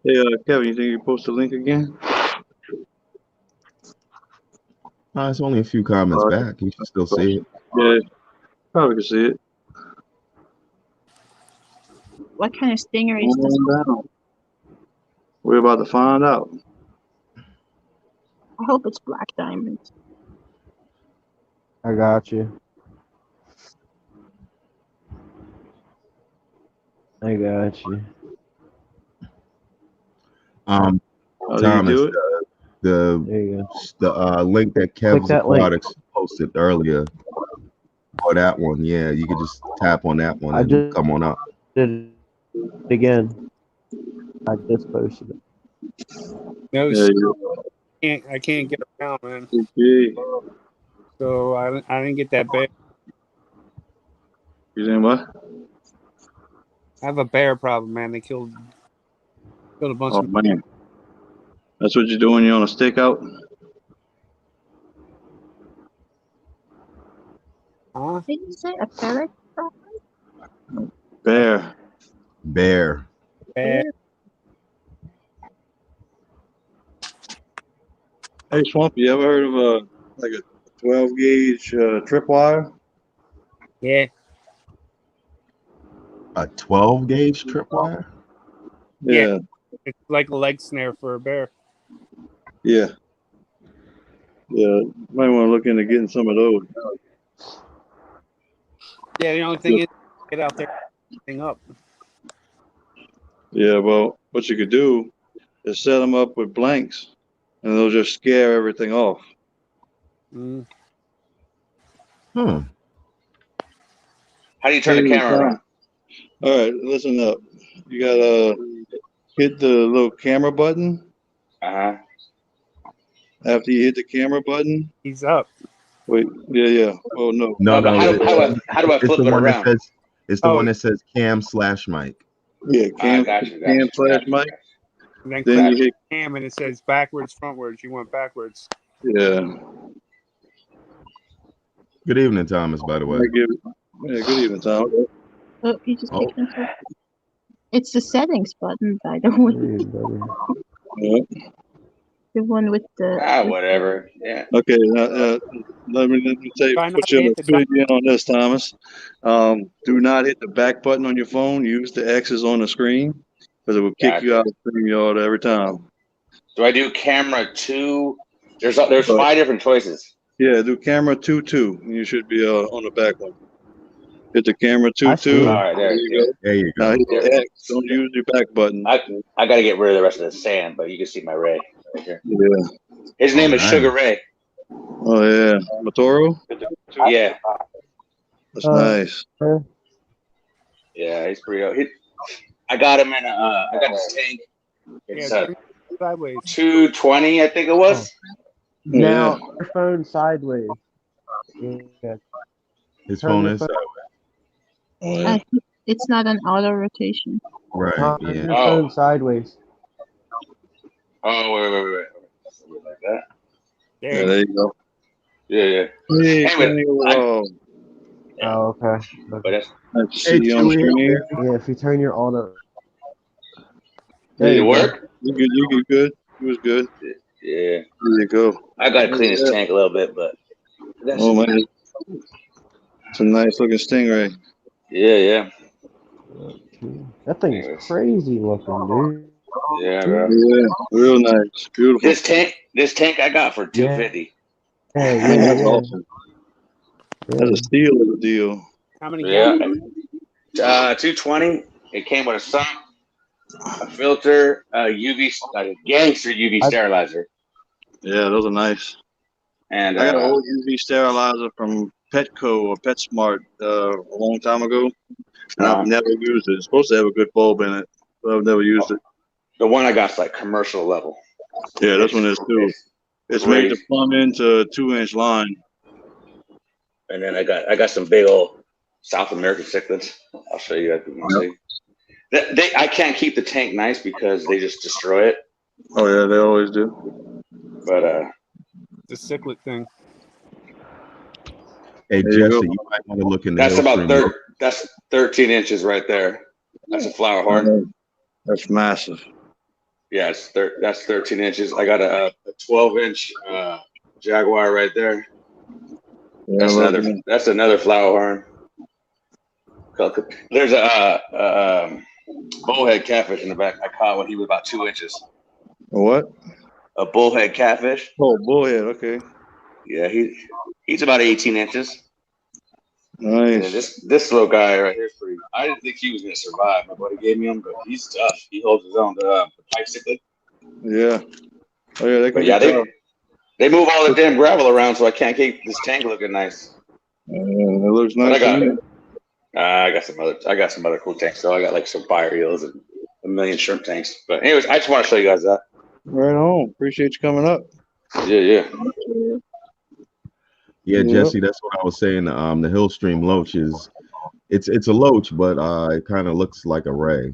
Hey, Kevin, you think you post the link again? It's only a few comments back. You should still see it. Yeah, probably can see it. What kind of stinger is this? We're about to find out. I hope it's black diamond. I got you. I got you. Thomas, the link that Kev's Aquatics posted earlier, or that one, yeah, you could just tap on that one and come on up. Did it again. I just posted it. No, I can't get around, man. So I didn't get that bear. You saying what? I have a bear problem, man. They killed a bunch of. Man. That's what you're doing. You're on a stakeout. Huh? Did you say a ferret problem? Bear. Bear. Hey, Swamp, you ever heard of a 12 gauge tripwire? Yeah. A 12 gauge tripwire? Yeah. It's like a leg snare for a bear. Yeah. Yeah. Might want to look into getting some of those. Yeah, the only thing is get out there and thing up. Yeah, well, what you could do is set them up with blanks, and they'll just scare everything off. How do you turn the camera around? All right, listen up. You gotta hit the little camera button. After you hit the camera button, he's up. Wait, yeah. Oh no. No. How do I flip it around? It's the one that says cam/mic. Yeah, cam/mic. And then you hit cam, and it says backwards, frontwards. You want backwards. Yeah. Good evening, Thomas, by the way. Yeah, good evening, Thomas. Oh, he just kicked himself. It's the settings button, by the way. Yeah. The one with the. Whatever. Yeah. Okay. Let me say, put you on this, Thomas. Do not hit the back button on your phone. Use the X's on the screen, because it will kick you out of StreamYard every time. Do I do camera 2? There's 5 different choices. Yeah, do camera 2. You should be on the back one. Hit the camera 2. All right, there you go. There you go. Now hit the X. Don't use your back button. I got to get rid of the rest of the sand, but you can see my Ray right here. Yeah. His name is Sugar Ray. Oh yeah, Matoro. Yeah. That's nice. Yeah, he's pretty. I got him in. I got his tank. It's sideways. 220, I think it was. Now your phone sideways. Yeah. His phone is sideways. It's not an auto rotation. Right. Yeah. Your phone sideways. Oh wait. Like that. Yeah, there you go. Yeah. Anyway, okay. But that's yeah, if you turn your auto. Did it work? You good. It was good. Yeah. There you go. I gotta clean his tank a little bit, but. Oh man, it's a nice looking stingray. Yeah. That thing is crazy looking, dude. Yeah, bro. Yeah, real nice, beautiful. This tank I got for $250. Yeah, that's awesome. That's a steal of a deal. How many? Yeah. 220. It came with a sump, a filter, a gangster UV sterilizer. Yeah, those are nice. And I got an old UV sterilizer from Petco or PetSmart a long time ago, and I've never used it. It's supposed to have a good bulb in it, but I've never used it. The one I got is like commercial level. Yeah, this one is too. It's made to plumb into a 2-inch line. And then I got some big old South American cichlids. I'll show you. I can't keep the tank nice because they just destroy it. Oh yeah, they always do. But the cichlid thing. Hey Jesse, you might want to look in the that's about stream. that's 13 inches right there. That's a flower horn. That's massive. Yeah, that's 13 inches. I got a 12-inch jaguar right there. Yeah, that's another flower horn. There's a bullhead catfish in the back. I caught when he was about 2 inches. A what? A bullhead catfish. Oh, bullhead. Okay. Yeah, he's about 18 inches. Nice. And this little guy right here is pretty. I didn't think he was gonna survive. My buddy gave me him, but he's tough. He holds his own. The pike cichlid. Yeah. Oh yeah, they move all the damn gravel around, so I can't keep this tank looking nice. It looks nice. I got some other cool tanks. So I got like some fire eels and a million shrimp tanks. But anyways, I just want to show you guys that. Right on. Appreciate you coming up. Yeah. Yeah, Jesse, that's what I was saying. The Hillstream loach it's a loach, but it kind of looks like a ray.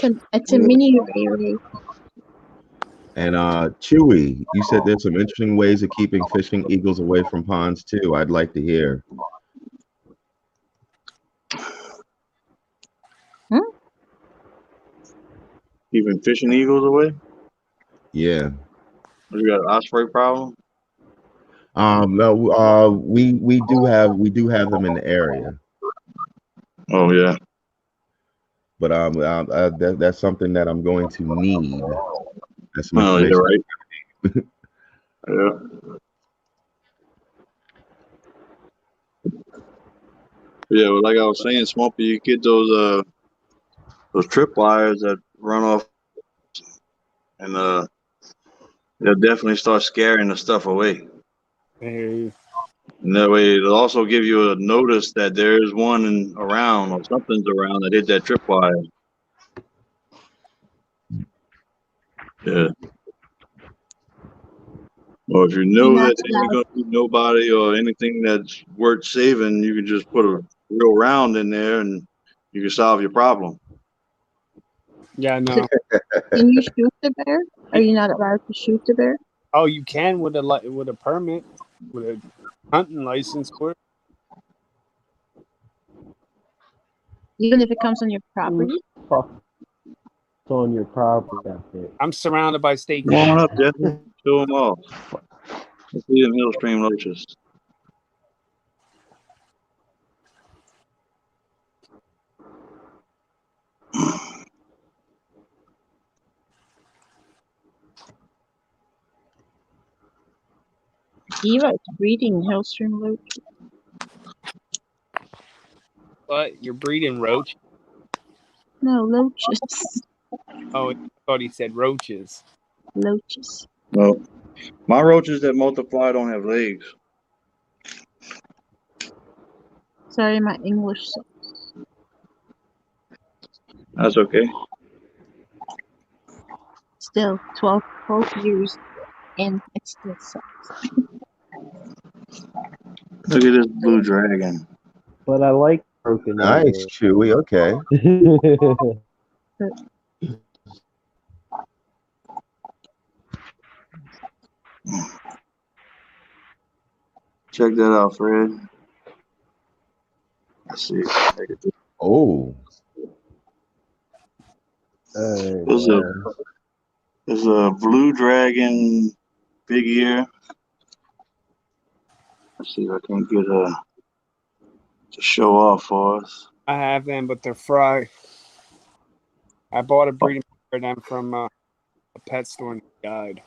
It's a mini ray. And Chewy, you said there's some interesting ways of keeping fishing eagles away from ponds too. I'd like to hear. Keeping fishing eagles away? Yeah. You got an osprey problem? No, we do have them in the area. Oh yeah. But that's something that I'm going to need. That's my you're right. Yeah. Yeah, well, like I was saying, Swampy, you get those trip wires that run off, and they'll definitely start scaring the stuff away. Hey. And that way, it'll also give you a notice that there's one around or something's around that hit that trip wire. Yeah. Or if you know that there ain't gonna be nobody or anything that's worth saving, you can just put a real round in there and you can solve your problem. Yeah, no. Can you shoot the bear? Are you not allowed to shoot the bear? Oh, you can with a permit, with a hunting license for it. Even if it comes on your property? It's on your property. I'm surrounded by state. Come on up, Jesse. Show them off. Let's see them Hillstream loaches. Eva is breeding Hillstream loach. What? You're breeding roach? No, loaches. Oh, I thought he said roaches. Loaches. Well, my roaches that multiply don't have legs. Sorry, my English sucks. That's okay. Still, 12 years in, it still sucks. Look at this blue dragon. But I like broken. Nice, Chewy. Okay. Check that out, Fred. Let's see. Oh. There's a blue dragon big ear. Let's see if I can get to show off for us. I have them, but they're fried. I bought a breeding pair of them from a pet store and they died.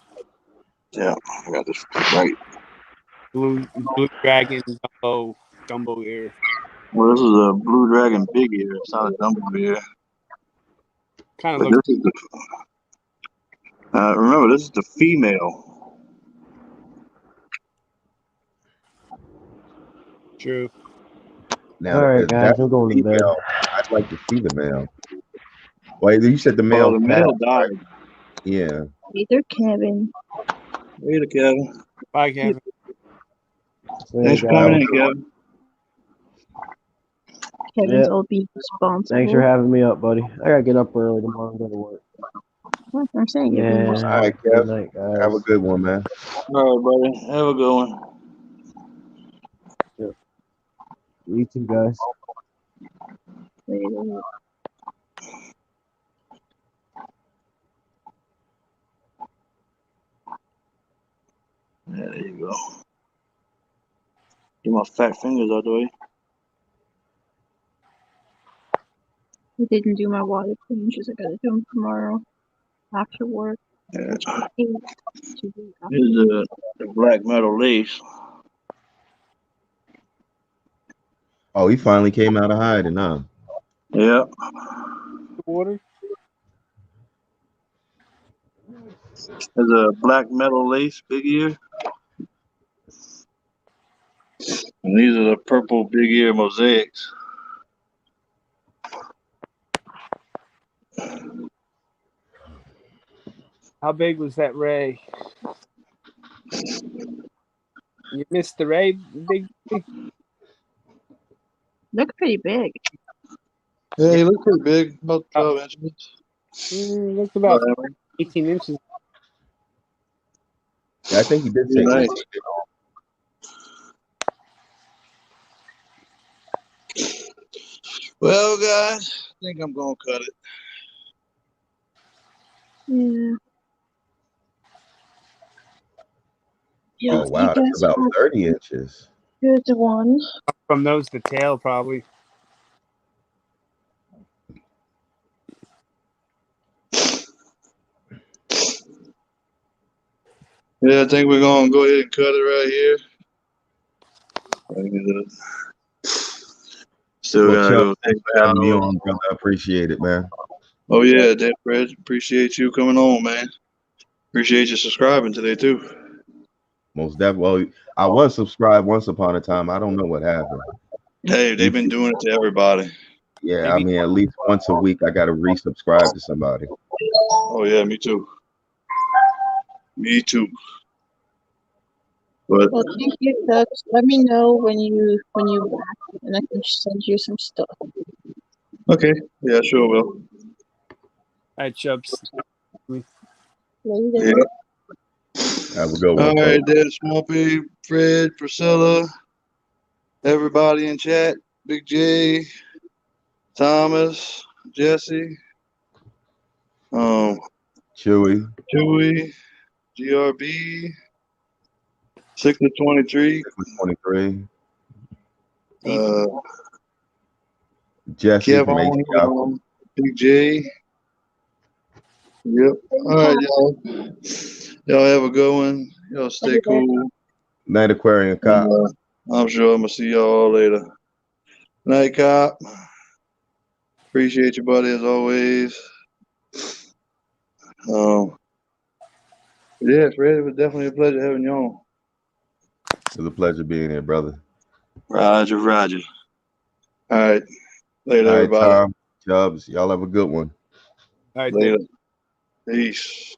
Yeah, I got this right. Blue dragon Dumbo ear. Well, this is a blue dragon big ear. It's not a Dumbo ear. Kind of looks. Remember, this is the female. True. Now, all right, guys, we're going to bed. I'd like to see the male. Wait, you said the male. Oh, the male died. Yeah. Later, Kevin. Later, Kevin. Bye, Kevin. Thanks for coming in, Kevin. Kevin's all being responsible. Thanks for having me up, buddy. I gotta get up early tomorrow and go to work. What I'm saying, you're being All responsible. right, Good Kev. night, guys. Have a good one, man. All right, buddy. Have a good one. Yep. You too, guys. Later. Yeah, there you go. Get my fat fingers out the way. I didn't do my water changes. I gotta do them tomorrow after work. Yeah. Here's the black metal lace. Oh, he finally came out of hiding, huh? Yeah. Water. There's a black metal lace big ear. And these are the purple big ear mosaics. How big was that ray? You missed the ray, big. look pretty big. Yeah, they look pretty big, about 12 inches. Looks about 18 inches. Yeah, I think he did take Nice. Well, guys, I think I'm gonna cut it. Yeah. Oh wow, that's about 30 inches. Here's the one. From nose to tail, probably. Yeah, I think we're gonna go ahead and cut it right here. Still Well, gotta Chubb, go. thanks for having me on, brother. I appreciate it, man. Oh yeah, Dave Fred, appreciate you coming on, man. Appreciate you subscribing today too. Most definitely. Well, I was subscribed once upon a time. I don't know what happened. Hey, they've been doing it to everybody. Yeah, I mean, at least once a week, I got to resubscribe to somebody. Oh yeah, me too. Me too. But Well, thank you, Chubz. Let me know when you back, and I can send you some stuff. okay, yeah, sure will. All right, Chubz. Later. Yeah. Have a good one. All right, there's Swampy, Fred, Priscilla, everybody in chat, Big J, Thomas, Jesse, Chewy, GRB, 6 to 23, 23. Jesse from Kevin, Big J. Yep. All right, y'all. Y'all have a good one. Y'all stay cool. Night Aquarium Cop. I'm sure I'm gonna see y'all later. Night Cop. Appreciate you, buddy, as always. Yeah, Fred, it was definitely a pleasure having you on. It was a pleasure being here, brother. Roger. All right. Later, All right, everybody. Tom, Chubz, y'all have a good one. All right, Later. Peace.